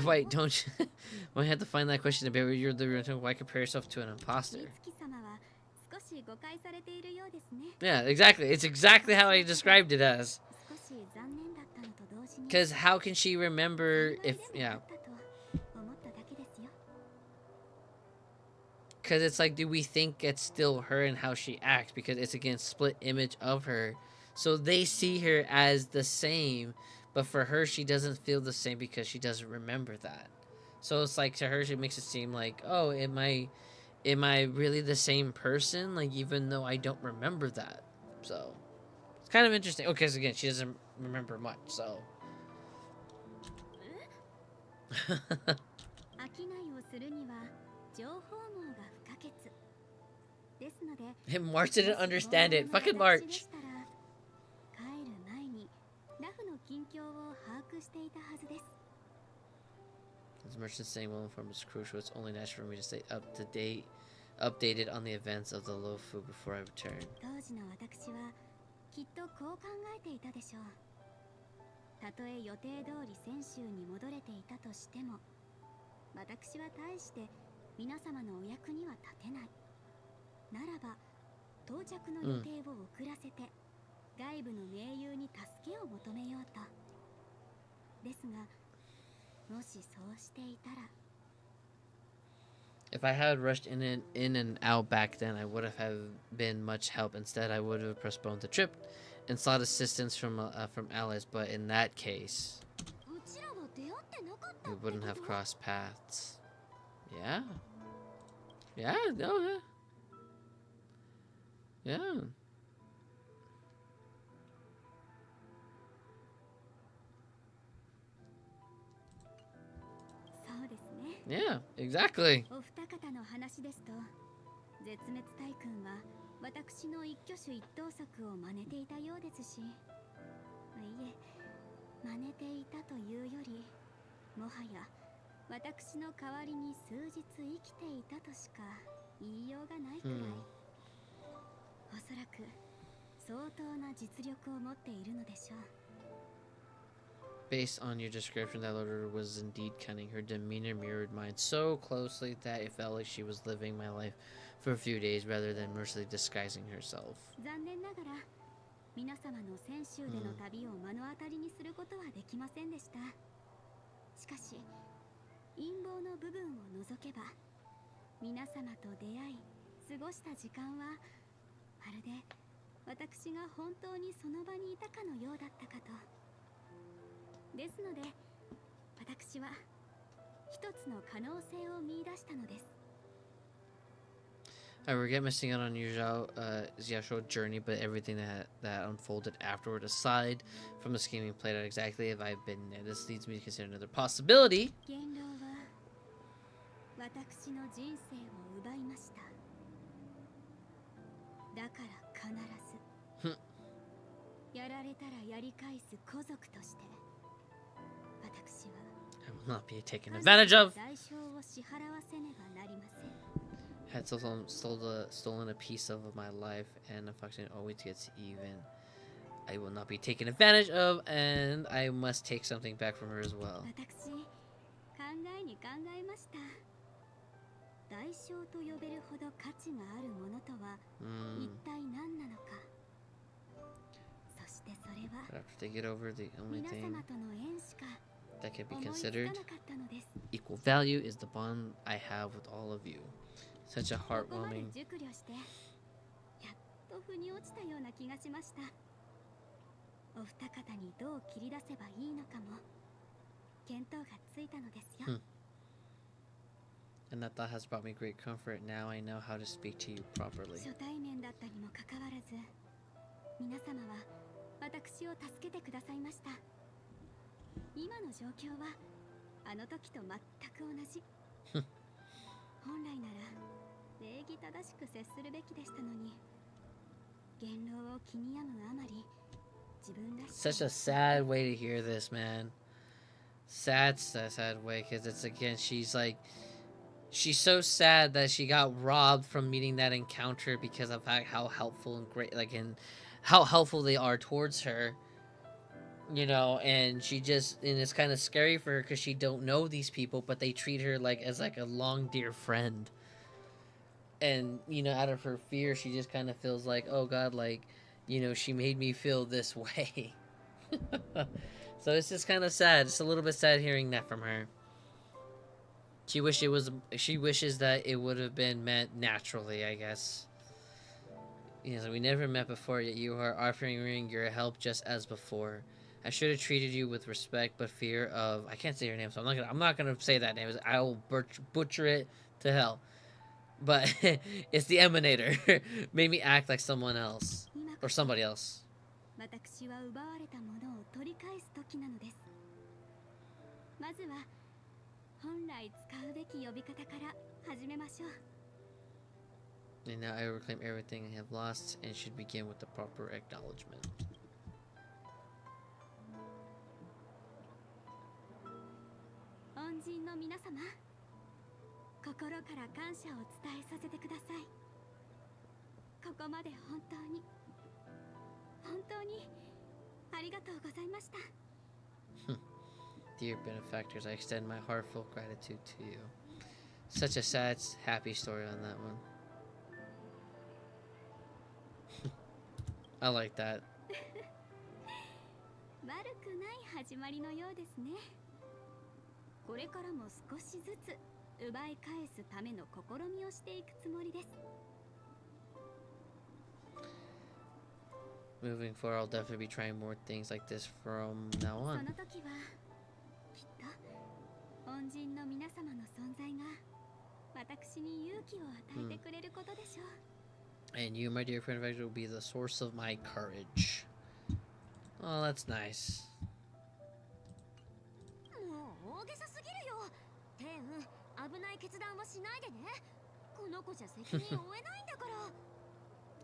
Wait, don't you? Why you have to find that question about you're the real? Why compare yourself to an imposter? Yeah, exactly. It's exactly how I described it as. Because how can she remember if yeah? Because it's like, do we think it's still her and how she acts? Because it's again split image of her, so they see her as the same, but for her she doesn't feel the same because she doesn't remember that. So it's like to her she makes it seem like, oh, am I really the same person? Like even though I don't remember that. So it's kind of interesting. Okay, so again she doesn't remember much. So. And March didn't understand it. Fucking March. As merchant saying well informed is crucial, it's only natural for me to stay updated on the events of the Lofu before I return. If I had rushed in and out back then, I would have been much help. Instead, I would have postponed the trip and sought assistance from allies. But in that case, we wouldn't have crossed paths. Yeah. Yeah. No. Yeah. Yeah. Yeah, exactly. Based on your description, that Lord was indeed cunning. Her demeanor mirrored mine so closely that it felt like she was living my life for a few days rather than mercilessly disguising herself. I regret missing out on Xiaoshuo's journey, but everything that unfolded afterward, aside from the scheming played out exactly if I had been there. This leads me to consider another possibility. I will not be taken advantage of. Had stolen a piece of my life, and unfortunately always gets even. I will not be taken advantage of, and I must take something back from her as well. But after they get over, the only thing that can be considered equal value is the bond I have with all of you. Such a heartwarming. And that thought has brought me great comfort. Now I know how to speak to you properly. Such a sad way to hear this, man. sad way, because it's again, she's like, she's so sad that she got robbed from meeting that encounter because of how helpful and great, like, and how helpful they are towards her, you know, and she just, and it's kind of scary for her because she don't know these people, but they treat her like as like a long dear friend, and you know, out of her fear, she just kind of feels like, oh God, like, you know, she made me feel this way. So it's just kind of sad. It's a little bit sad hearing that from her. She wishes that it would have been met naturally, I guess. You know, we never met before, yet you are offering your help just as before. I should have treated you with respect, but fear of, I can't say her name, so I'm not gonna say that name. I will butcher it to hell. But it's the Emanator. Made me act like someone else or somebody else. And now I reclaim everything I have lost and should begin with the proper acknowledgement. Dear benefactors, I extend my heartfelt gratitude to you. Such a sad, happy story on that one. I like that. Moving forward, I'll definitely be trying more things like this from now on. And you, my dear friend, will be the source of my courage. Oh, that's nice.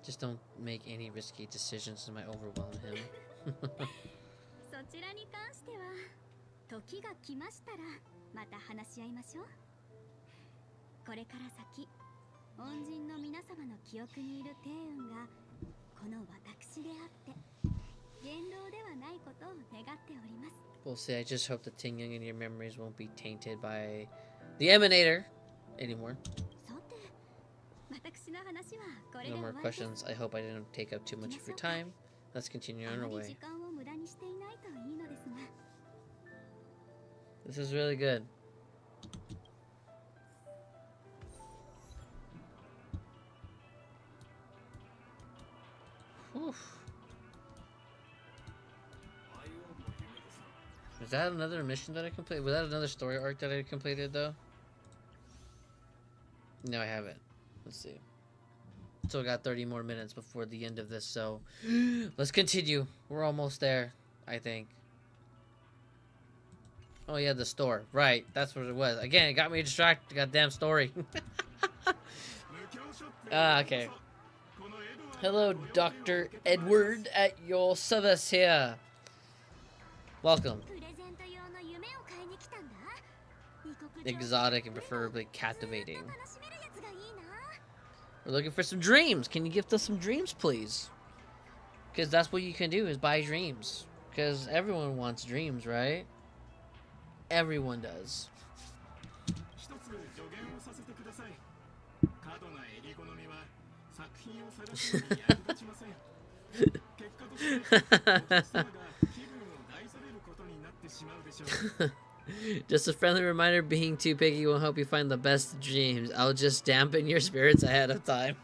Just don't make any risky decisions that might overwhelm him. We'll see. I just hope the Tingyang and your memories won't be tainted by the Emanator anymore. No more questions. I hope I didn't take up too much of your time. Let's continue on our way. This is really good. Whew. Is that another mission that I completed? Was that another story arc that I completed though? No, I haven't. Let's see. Still got 30 more minutes before the end of this, so let's continue. We're almost there, I think. Oh yeah, the store. Right, that's what it was. Again, it got me distracted. Goddamn story. Okay. Hello, Dr. Edward at your service here. Welcome. Exotic and preferably captivating. We're looking for some dreams. Can you gift us some dreams, please? Because that's what you can do, is buy dreams. Because everyone wants dreams, right? Everyone does. Just a friendly reminder, being too picky won't help you find the best dreams. I'll just dampen your spirits ahead of time.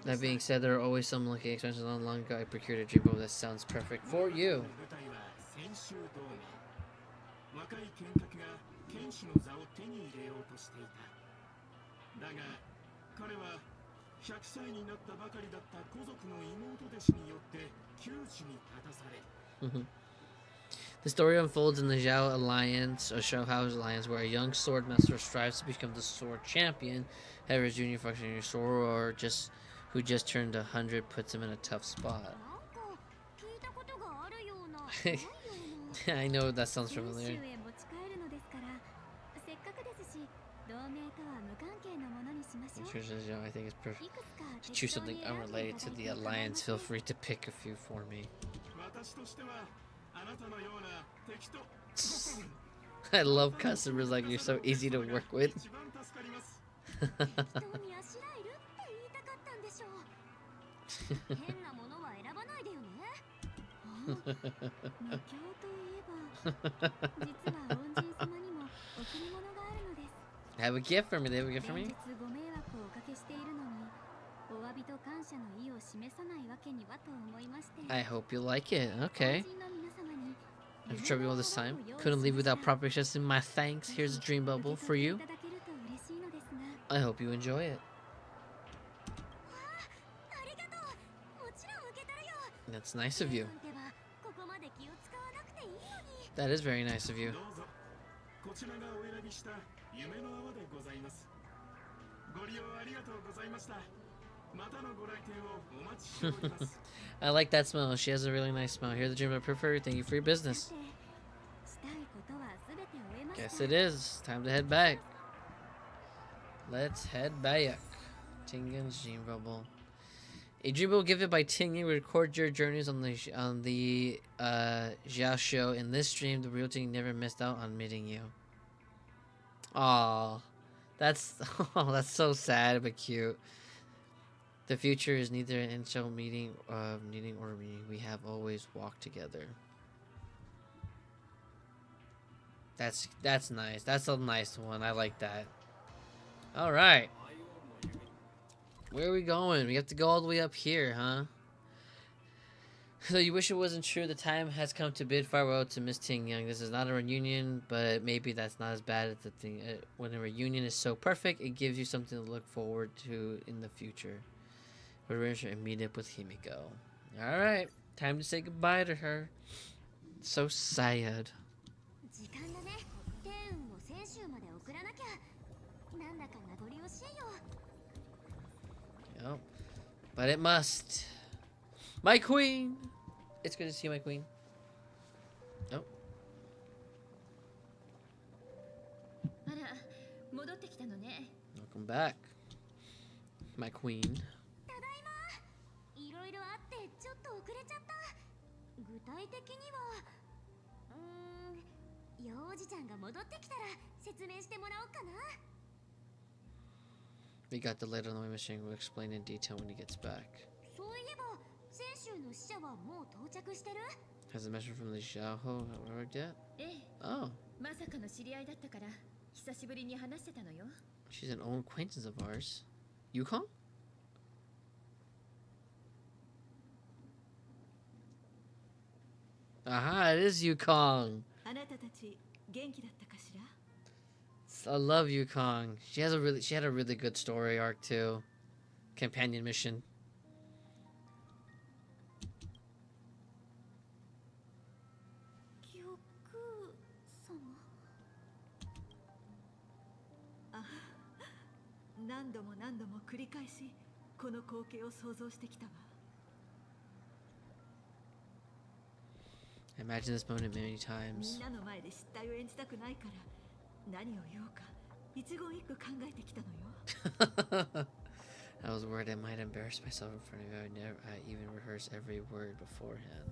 That being said, there are always some lucky extensions on long ago. I procured a dream boat that sounds perfect for you. The story unfolds in the Zhao Alliance, or Shouhao's Alliance, where a young sword master strives to become the sword champion. However, his junior functionary sword, who just turned 100, puts him in a tough spot. I know that sounds familiar. I think it's perfect. To choose something unrelated to the Alliance, feel free to pick a few for me. I love customers like you're so easy to work with. Have a gift for me. They have a gift for me? I hope you like it. Okay. I've trouble all this time. Couldn't leave without properly expressing my thanks. Here's a dream bubble for you. I hope you enjoy it. That's nice of you. That is very nice of you. I like that smell. She has a really nice smell. Here's the dream I prefer. Thank you for your business. Guess it is. Time to head back. Let's head back. Tingen's dream bubble. A dream bubble given by Tingen. Record your journeys on the Xiao show. In this stream, the real Ting never missed out on meeting you. Aww. That's so sad but cute. The future is neither an initial meeting or meeting. We have always walked together. That's nice. That's a nice one. I like that. All right. Where are we going? We have to go all the way up here, huh? So you wish it wasn't true. The time has come to bid farewell to Miss Ting Yang. This is not a reunion, but maybe that's not as bad as the thing. When a reunion is so perfect, it gives you something to look forward to in the future. And meet up with Himiko. All right, time to say goodbye to her. So sad. Yep. But it must. My queen. It's good to see you, my queen. Oh. Welcome back, my queen. We got the letter on the machine. We'll explain in detail when he gets back. Has a message from the Xiao arrived yet? Oh. She's an old acquaintance of ours. Yukong? Aha, it is Yukong. I love Yukong. She had a really good story arc too. Companion mission. I imagine this moment many times. I was worried I might embarrass myself in front of you. I even rehearsed every word beforehand.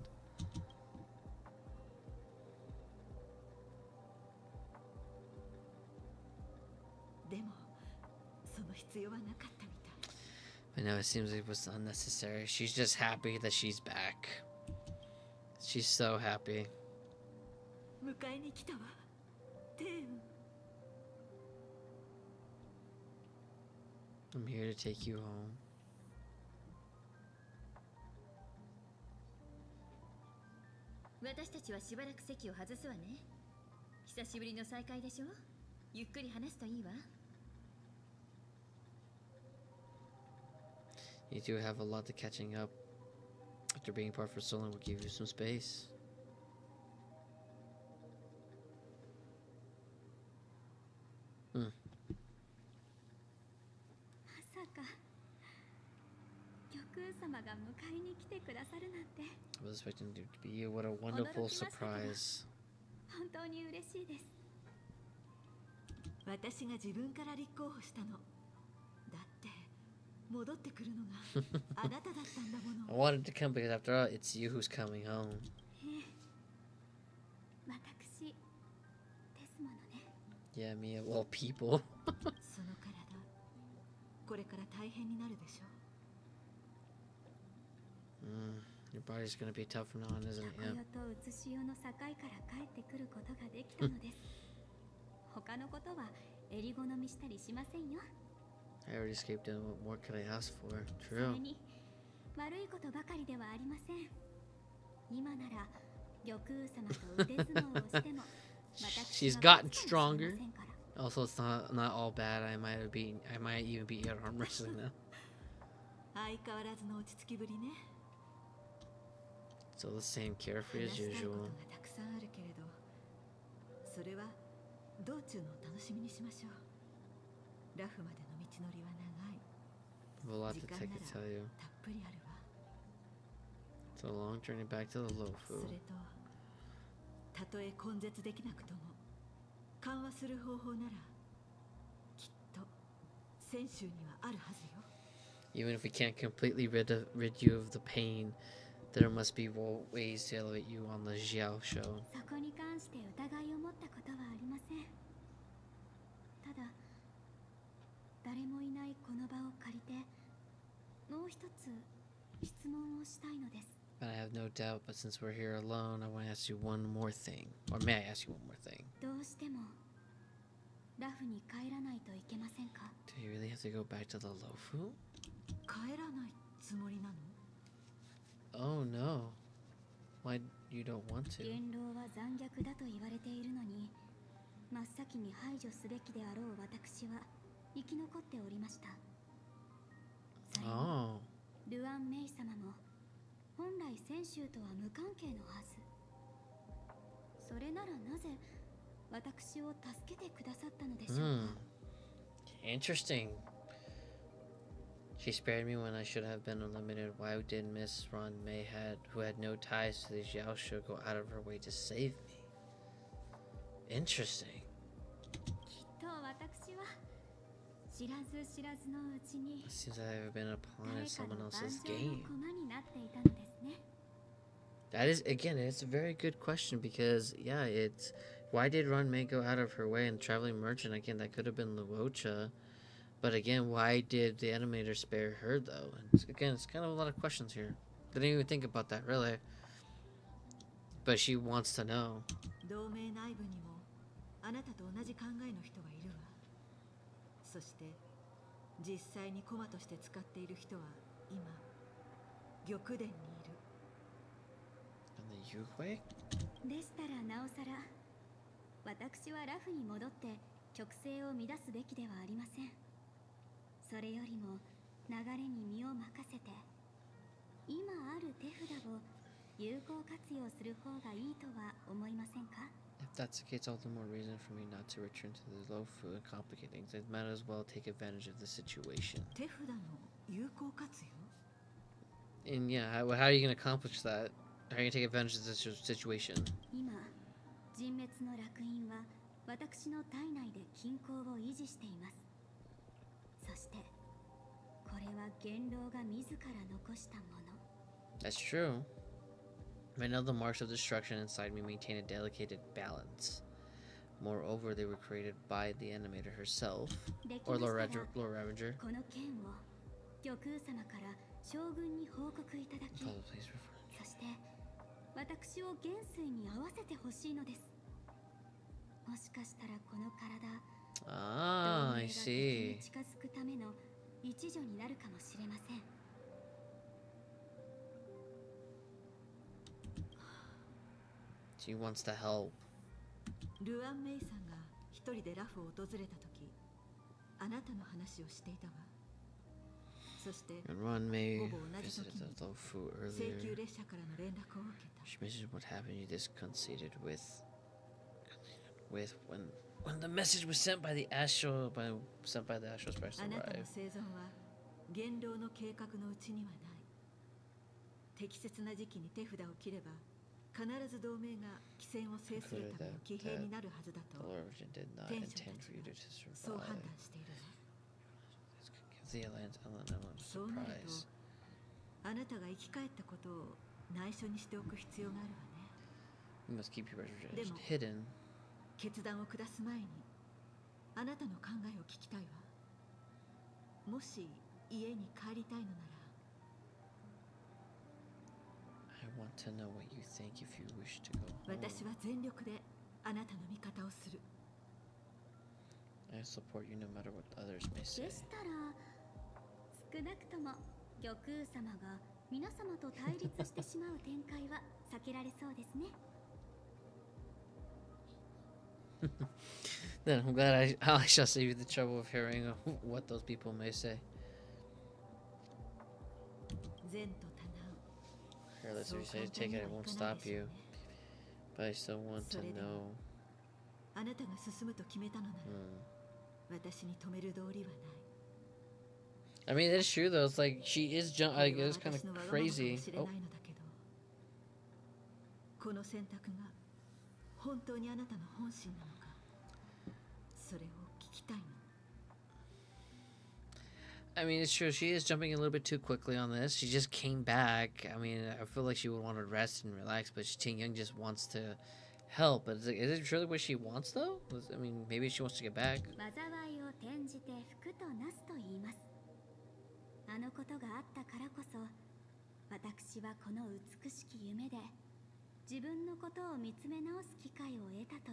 But no, it seems it was unnecessary. She's just happy that she's back. She's so happy. I'm here to take you home. You two have a lot of catching up. After being apart for so long, we'll give you some space. was expecting it to be you. What a wonderful surprise. 本当に嬉しいです。私が自分から立候補したの。だって戻ってくるのがあなただったんだもの。I wanted to come because after all, it's you who's coming home. 私ですものね。Yeah, me of all people. その体、これから大変になるでしょう。Your body's gonna be tough from now on, isn't it? タコ Yeah. ヨとうつしよの境から帰ってくることができたのです。他のことは襟好みしたりしませんよ。I already escaped him. What more could I ask for? それ True. に悪いことばかりではありません。今なら玉空様と腕相撲をしても She's gotten stronger. Also, it's not all bad. I might even be at arm wrestling now. 相変わらずの落ち着きぶりね。 Still the same carefree 話 as したいこと usual. がたくさんあるけれど、それは道中のお楽しみにしましょう。ラフまでの道のりは長い。 I have a lot 時 to 間 take な to ら tell you. たっぷりあるわ。 It's a long journey back to the low そ food. れと、たとえ根絶できなくとも、緩和する方法ならきっと泉州にはあるはずよ。 Even if we can't completely rid you of the pain, there must be ways to elevate you on the Xiao show. そこに関して疑いを持ったことはありません。ただ誰もいないこの場を借りてもう一つ質問をしたいのです。 But I have no doubt, but since we're here alone, I want to ask you one more thing. Or may I ask you one more thing? どうしてもラフに帰らないといけませんか？ Do you really have to go back to the Lofu? 帰らないつもりなの？ Oh no. Why you don't want to? 言動は残虐だと言われているのに、真っ先に排除すべきであろう私は生き残っておりました。それに Oh. ルアン・メイ様も本来泉州とは無関係のはず。それならなぜ私を助けてくださったのでしょうか？ Interesting. She spared me when I should have been eliminated. Why did Miss Ron May who had no ties to the Xiao Shu, go out of her way to save me? Interesting. きっと私は知らず知らずのうちに It seems I've been a pawn 誰 in か someone の盤 else's 上の game. 駒になっていたのですね。 That is, again, it's a very good question because, yeah, it's why did Ron May go out of her way and traveling merchant? Again, that could have been Luocha. But again, why did the animator spare her, though? And again, it's kind of a lot of questions here. Didn't even think about that, really. But she wants to know. 同盟内部にもあなたと同じ考えの人がいるわ。そして実際に駒として使っている人は今玉殿にいる。 And the Yuhui? でしたらなおさら私はラフに戻って曲線を乱すべきではありません。それよりも流れに身を任せて今ある手札を有効活用する方がいいとは思いませんか？ If that's the case, all the more reason for me not to return to the low food and complicate things. I might as well take advantage of the situation. 手札の有効活用？ And yeah, how are you going to accomplish that? How are you going to take advantage of this situation? 今人滅の烙印は私の体内で均衡を維持しています。そしてこれは元老が自ら残したもの。 That's true. Right now, the marks of destruction inside me maintain a delicate balance. Moreover, they were created by the animator herself, でき or ま Lord したら Ravager. この剣を玉空様から将軍に報告いただき、 Oh, please refer. そして私を元帥に合わせてほしいのです。もしかしたらこの体、 Ah, 同盟 I が敵 see. に近づくための一助になるかもしれません。 She wants to help. ルアン・メイさんが一人でラフを訪れた時、あなたの話をしていたわ。そして And Ron May ほぼ同じ visited 時に the Lofu 請求 earlier. 列車からの連絡を受けた。 She mentioned what happened. You disconcerted with when the message was sent by the Astral Express あなたの arrived. 生存は元老の計画のうちにはない。適切な時期に手札を切れば必ず同盟が騎戦を制するための騎兵になるはずだと The Origin did not 天 intend 将 for you た to ちはそう survive. 判断しているわ。 Give the Alliance element of そうなると surprise. あなたが生き返ったことを内緒にしておく必要があるわね。 You must keep your resurrection でも hidden. 決断を下す前にあなたの考えを聞きたいわ。もし家に帰りたいのなら I want to know what you think if you wish to go 私 home. は全力であなたの味方をする。 I support you no matter what others may で say. したら少なくとも玉空様が皆様と対立してしまう展開は避けられそうですね。 Then I'm glad I shall save you the trouble of hearing what those people may say. 善と多難 Regardless if you そう say 簡 to 単 take に it, は I い won't かない stop でしょう you. ね。 But I still want to それでも know. あなたが進むと決めたのなら 私に止める道理はない。 I mean, it's true though. It's like she is like it was kind of 私のわがままかも crazy. しれ Oh, ないのだけど、この選択が本当にあなたの本心なのか、それを聞きたいの。 I mean, it's true. She is jumping a little bit too quickly on this. She just came back. I mean, I feel like she would want to rest and relax, but Ting Young just wants to help. But is it really what she wants though? I mean, maybe she wants to get back. 災いを転じて福となすと言います。あのことがあったからこそ、私はこの美しき夢で自分のことを見つめ直す機会を得たと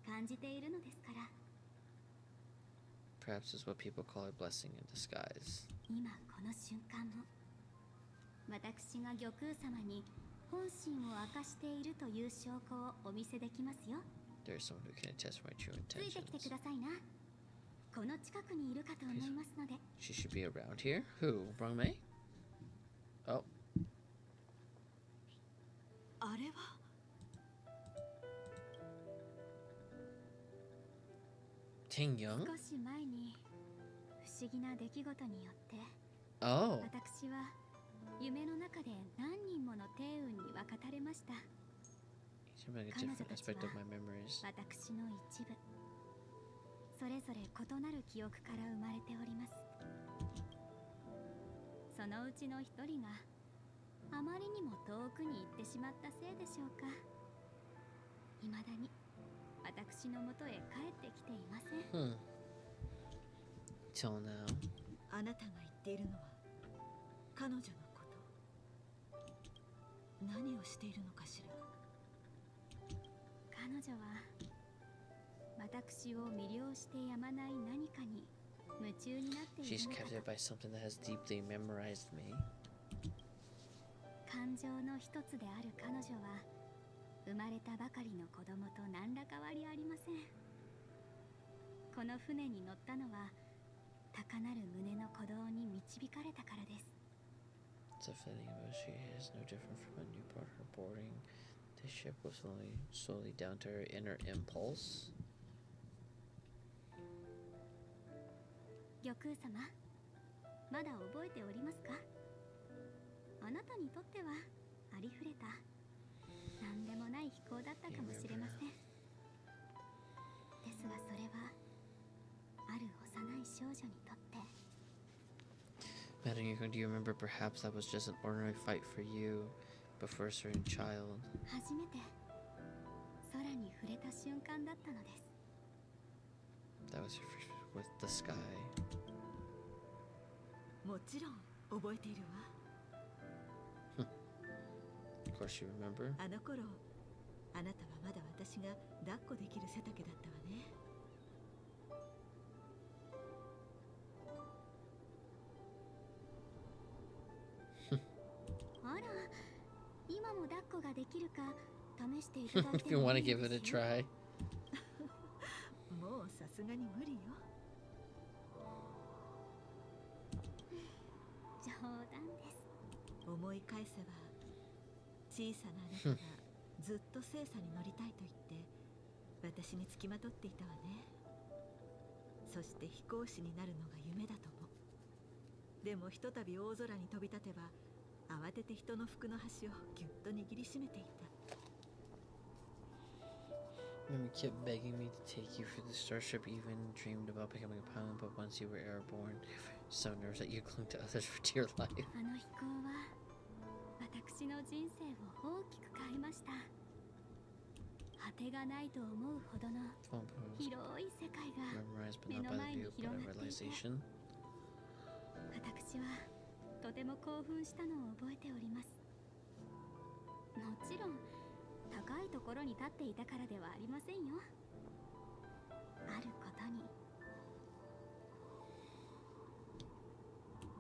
感じているのですから。 Perhaps it's what people call a blessing in disguise. 今この瞬間も私が玉空様に本心を明かしているという証拠をお見せできますよ。 There's someone who can attest my true ついてきて intentions. くださいな。この近くにいるかと思いますので。 She should be around here. Who? Brong Mei? Oh, あれは Ting Young? 少し前に不思議な出来事によって Oh, 私は夢の中で何人もの帝雲に分かたれました。 she's been a different aspect of my memories. 私の一部それぞれ異なる記憶から生まれております。そのうちの一人があまりにも遠くに行ってしまったせいでしょうか。未だに私のもとへ帰ってきていません。 Till now. あなたが言っているのは彼女のこと。何をしているのかしら。彼女は私を魅了してやまない何かに夢中になってい She's るのか captured と。 by something that has deeply memorized me. 感情の一つである彼女は生まれたばかりの子供と何ら変わりありません。この船に乗ったのは高鳴る胸の鼓動に導かれたからです。 It's a feeling of how she is no different from a newborn. Her boarding the ship was slowly down to her inner impulse. 玉空様、まだ覚えておりますか？あなたにとってはありふれた何でもない飛行だったかもしれません。ですがそれはある幼い少女にとって Madam Yukon, do you remember perhaps that was just an ordinary fight for you, but for a certain child? 初めて空に触れた瞬間だったのです。 That was with the sky. もちろん覚えているわ。 Of course you remember. あの頃あなたはまだ私が抱っこできる背丈だったわね。あら、今も抱っこができるか試していただい If て you も want い to い give で it a すよ。 try. もうさすがに無理よ。冗談です。思い返せば小さなあなたがずっと聖査に乗りたいと言って私につきまとっていたわね。そして飛行士になるのが夢だとも。でもひとたび大空に飛び立てば淡慌てて人の服の端をぎゅっと握りしめていた。Mimi kept begging me to take you for the starship, even dreamed about becoming a pilot, but once you were airborne, so nervous that you clung to others for dear life. あの飛行は私の人生を大きく変えました。果てがないと思うほどの広い世界が Memorized but not by the view, but by realization. 私はとても興奮したのを覚えております。もちろん高いところに立っていたからではありませんよ。あることに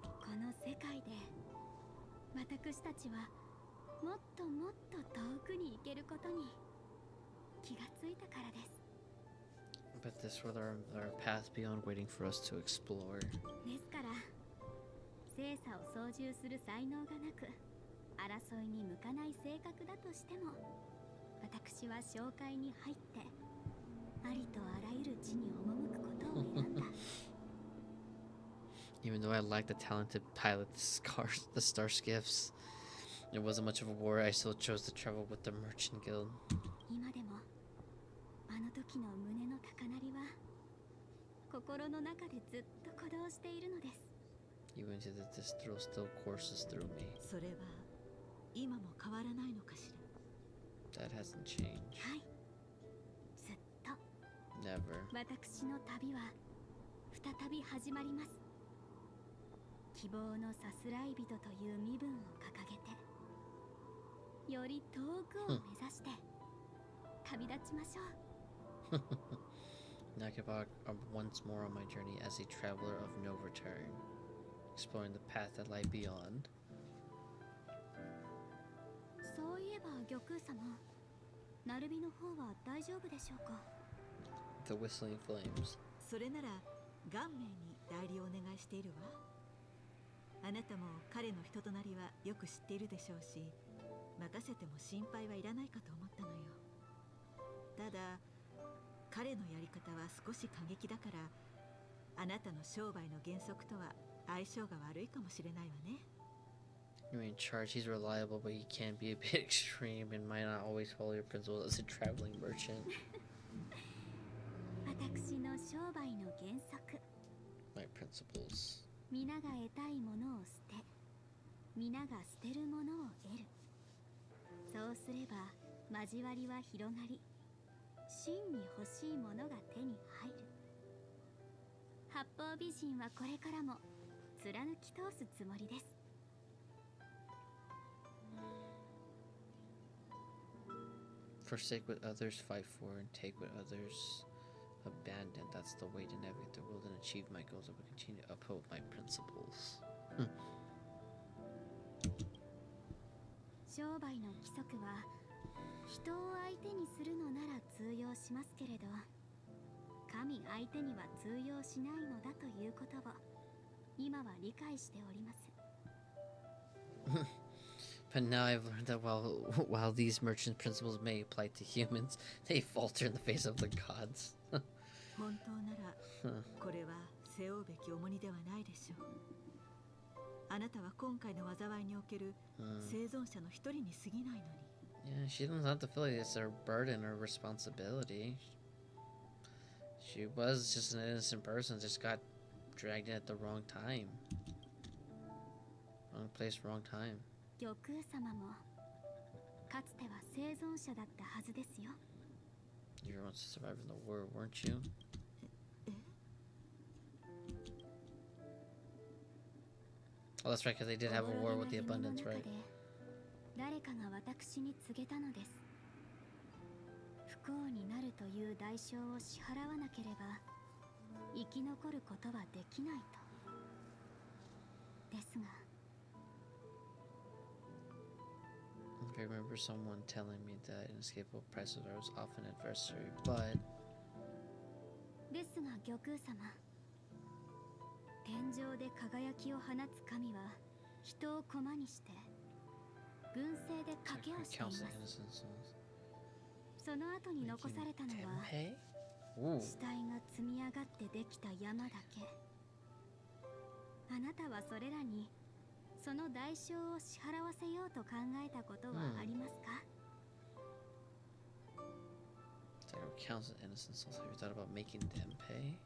この世界で私たちはもっともっと遠くに行けることに気がついたからです。 But this was our path beyond, waiting for us to explore. ですから精査を操縦する才能がなく争いに向かない性格だとしても、私は紹介に入ってありとあらゆる地に赴くことを選んだ。Even though I lacked the talent to pilot the star skiffs, it wasn't much of a war. I still chose to travel with the merchant guild. 今でもあの時の胸の高鳴りは心の中でずっと鼓動しているのです。 Even to this thrill still courses through me. それは今も変わらないのかしら。 That hasn't changed. はい、ずっと Never. 私の旅は再び始まります。希望のさすらい人という身分を掲げて、より遠くを目指して旅立ちましょう。Now I can embark once more on my journey as a traveler of no return, exploring the path that lie beyond. そういえば玉空様、ナルビの方は大丈夫でしょうか。 The whistling flames. それなら顔面に代理をお願いしているわ。あなたも彼の人となりはよく知っているでしょうし、任せても心配はいらないかと思ったのよ。ただ彼のやり方は少し過激だから、あなたの商売の原則とは相性が悪いかもしれないわね。 You're in charge. He's reliable, but he can be a bit extreme and might not always follow your principles as a traveling merchant. 私の商売の原則。 My principles. 皆が得たいものを捨て、皆が捨てるものを得る。そうすれば交わりは広がり、真に欲しいものが手に入る。八方美人はこれからも貫き通すつもりです。 Forsake what others fight for and take what others abandon. That's the way to navigate the world and achieve my goals. I will continue to uphold my principles. 商売の規則は人を相手にするのなら通用しますけれど、神相手には通用しないのだということを今は理解しております。 But now I've learned that while these merchant principles may apply to humans, they falter in the face of the gods. 本当ならこれは背負うべき重荷ではないでしょう。あなたは今回の災いにおける生存者の一人に過ぎないのに。 Yeah, she doesn't have to feel like it's her burden or responsibility. She was just an innocent person, just got dragged in at the wrong time. Wrong place, wrong time. 玉空様もかつては生存者だったはずですよ。 You were once a survivor in the war, weren't you? Oh, that's right, because they did have a war with the abundance, right? 誰かが私に告げたのです。不幸になるという代償を支払わなければ生き残ることはできないと。ですが I remember someone telling me that inescapable prices are often adversary, but ですが玉空様、天上で輝きを放つ神は人を駒にして軍政で賭けをしています。その後に残されたのは死体が積み上がってできた山だけ。あなたはそれらにその代償を支払わせようと考えたことはありますか？ Counts as innocent souls. Have you thought about making them pay?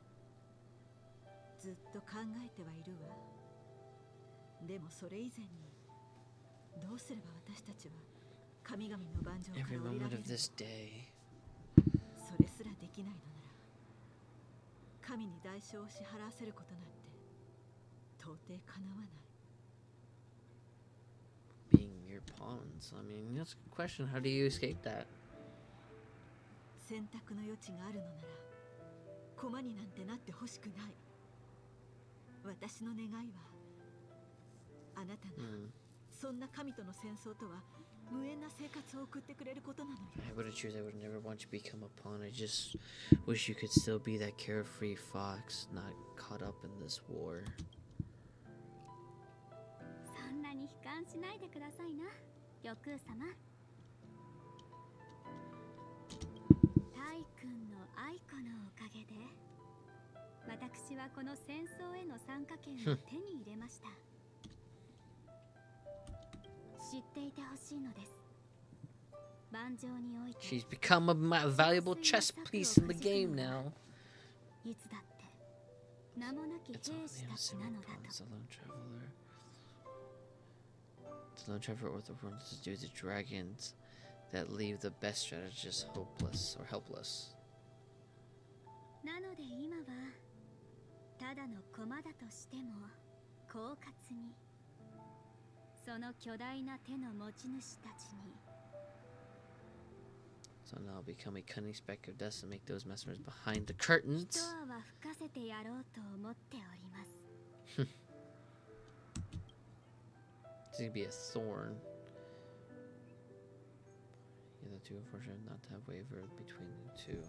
ずっと考えてはいるわ。でもそれ以前にどうすれば私たちは神々の盤上から Every 降りら moment れる of の？ this day. それすらできないのなら神に代償を支払わせることなんて到底かなわない。 Being your pawns. I mean, that's a good question. How do you escape that? 選択の余地があるのなら駒になんてなってほしくない。私の願いはあなたがそんな神との戦争とは無縁な生活を送ってくれることなのよ。 I wouldn't choose. I would never want to become a pawn. I just wish you could still be that carefree fox, not caught up in this war. そんなに悲観しないでくださいな、玉空様。タイ君の愛子のおかげで私はこの戦争への参加権を手に入れました。知っていてほしいのです。盤上において She's become a valuable chess piece in the game now. いつだって名もなき兵 It's all 士 the たち innocent なのだ pawns, と。 the lone traveler. The lone traveler or the one to do the dragons that leave the best strategists hopeless or helpless. なので今はただの駒だとしても狡猾にその巨大な手の持ち主たちに So now become a cunning speck of death and make those messengers behind the 一 curtains. 泡吹かせてやろうと思っております。 It's gonna be a thorn. Yeah, the two unfortunate not to have wavered between the two.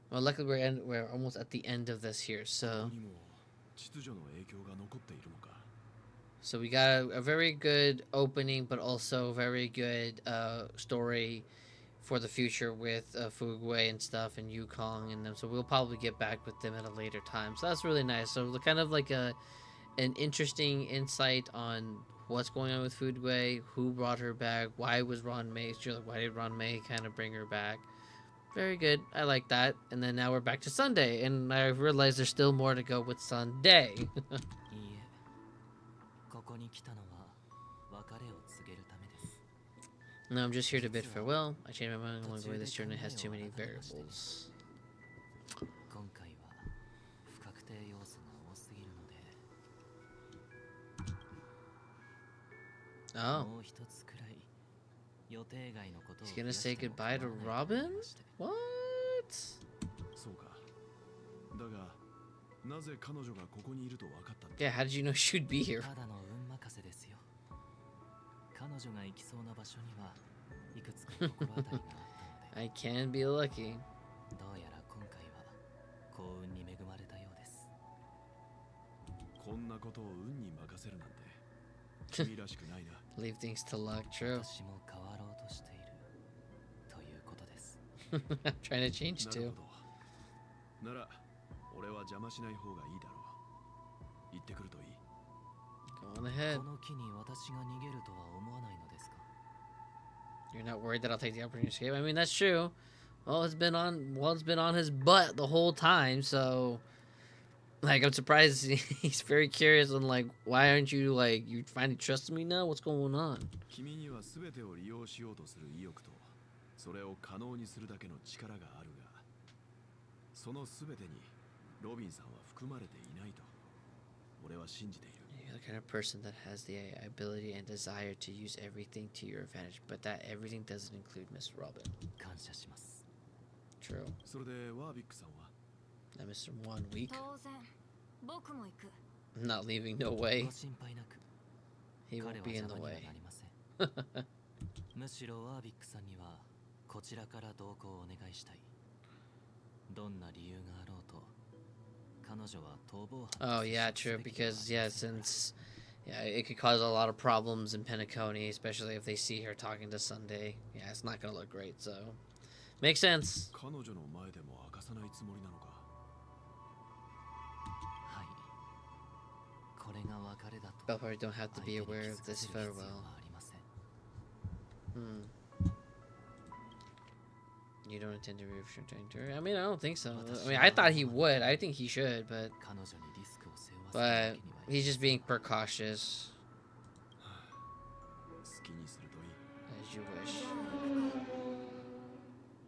Well, luckily we're almost at the end of this here, so we got a very good opening, but also very good story for the future with Fuguay and stuff and Yukong and them. So we'll probably get back with them at a later time. So that's really nice. So kind of like an interesting insight on what's going on with Fuguay, who brought her back, why was Ron May, why did Ron May kind of bring her back. Very good. I like that. And then now we're back to Sunday, and I realize there's still more to go with Sunday. No, I'm just here to bid farewell. I changed my mind along the way. This journey has too many variables. Oh. He's gonna say goodbye to Robin? What? Yeah, how did you know she'd be here? I can be lucky. Leave things to luck, true. I'm trying to change too. Go on ahead. You're not worried that I'll take the opportunity to escape? I mean, that's true. Well, it's been on his butt the whole time, so like I'm surprised he's very curious on like why aren't you like you finally trusting me now? What's going on? それを可能にするだけの力があるが、そのすべてにロビンさんは含まれていないと俺は信じている。 You're the kind of person that has the ability and desire to use everything to your advantage, but that everything doesn't include Miss Robin. 感謝します。 True. それでワービックさんは Now, Mr. 1 week. 当然僕も行く。 I'm not leaving, no way. ご心配なく。 He won't be in the way. むしろワービックさんにはこちらから同行をお願いしたい。どんな理由があろうと、彼女は逃亡犯。 Oh yeah, true. Because yeah, since Yeah, it could cause a lot of problems in Penacony, especially if they see her talking to Sunday. Yeah, it's not gonna look great, so makes sense. Belpari don't have to be aware of this farewell. You don't intend to restrain her? I mean, I don't think so. I mean, I thought he would. I think he should, but he's just being precautious. As you wish.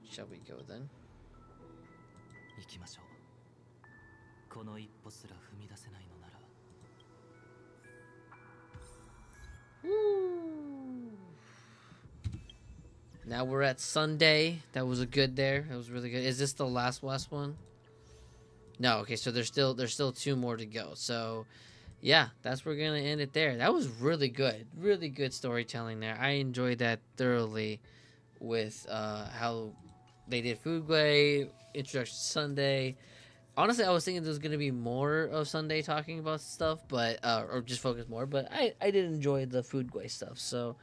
Shall we go then? Woo! Now we're at Sunday. That was a good there. That was really good. Is this the last one? No. Okay, so there's still 2 more to go. So, yeah, that's where we're gonna end it there. That was really good. Really good storytelling there. I enjoyed that thoroughly with how they did Foodway, Introduction to Sunday. Honestly, I was thinking there was gonna be more of Sunday talking about stuff, but or just focus more. But I did enjoy the Foodway stuff. So.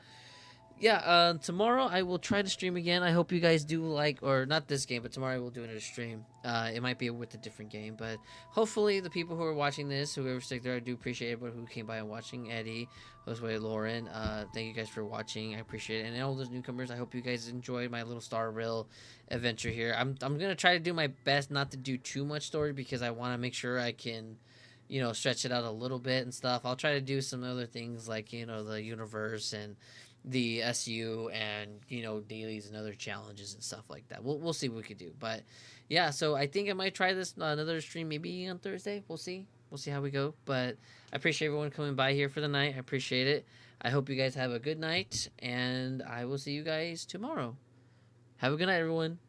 Yeah, tomorrow I will try to stream again. I hope you guys do like, or not this game, but tomorrow I will do another stream. It might be with a different game, but hopefully the people who are watching this, whoever stick there, I do appreciate everybody who came by and watching. Eddie, Josue, Lauren, thank you guys for watching. I appreciate it. And all those newcomers, I hope you guys enjoyed my little Star Rail adventure here. I'm gonna try to do my best not to do too much story because I want to make sure I can, you know, stretch it out a little bit and stuff. I'll try to do some other things like, you know, the universe and the SU and, you know, dailies and other challenges and stuff like that. We'll see what we could do. But yeah, so I think I might try this another stream maybe on Thursday. We'll see how we go. But I appreciate everyone coming by here for the night. I appreciate it. I hope you guys have a good night, and I will see you guys tomorrow. Have a good night, everyone.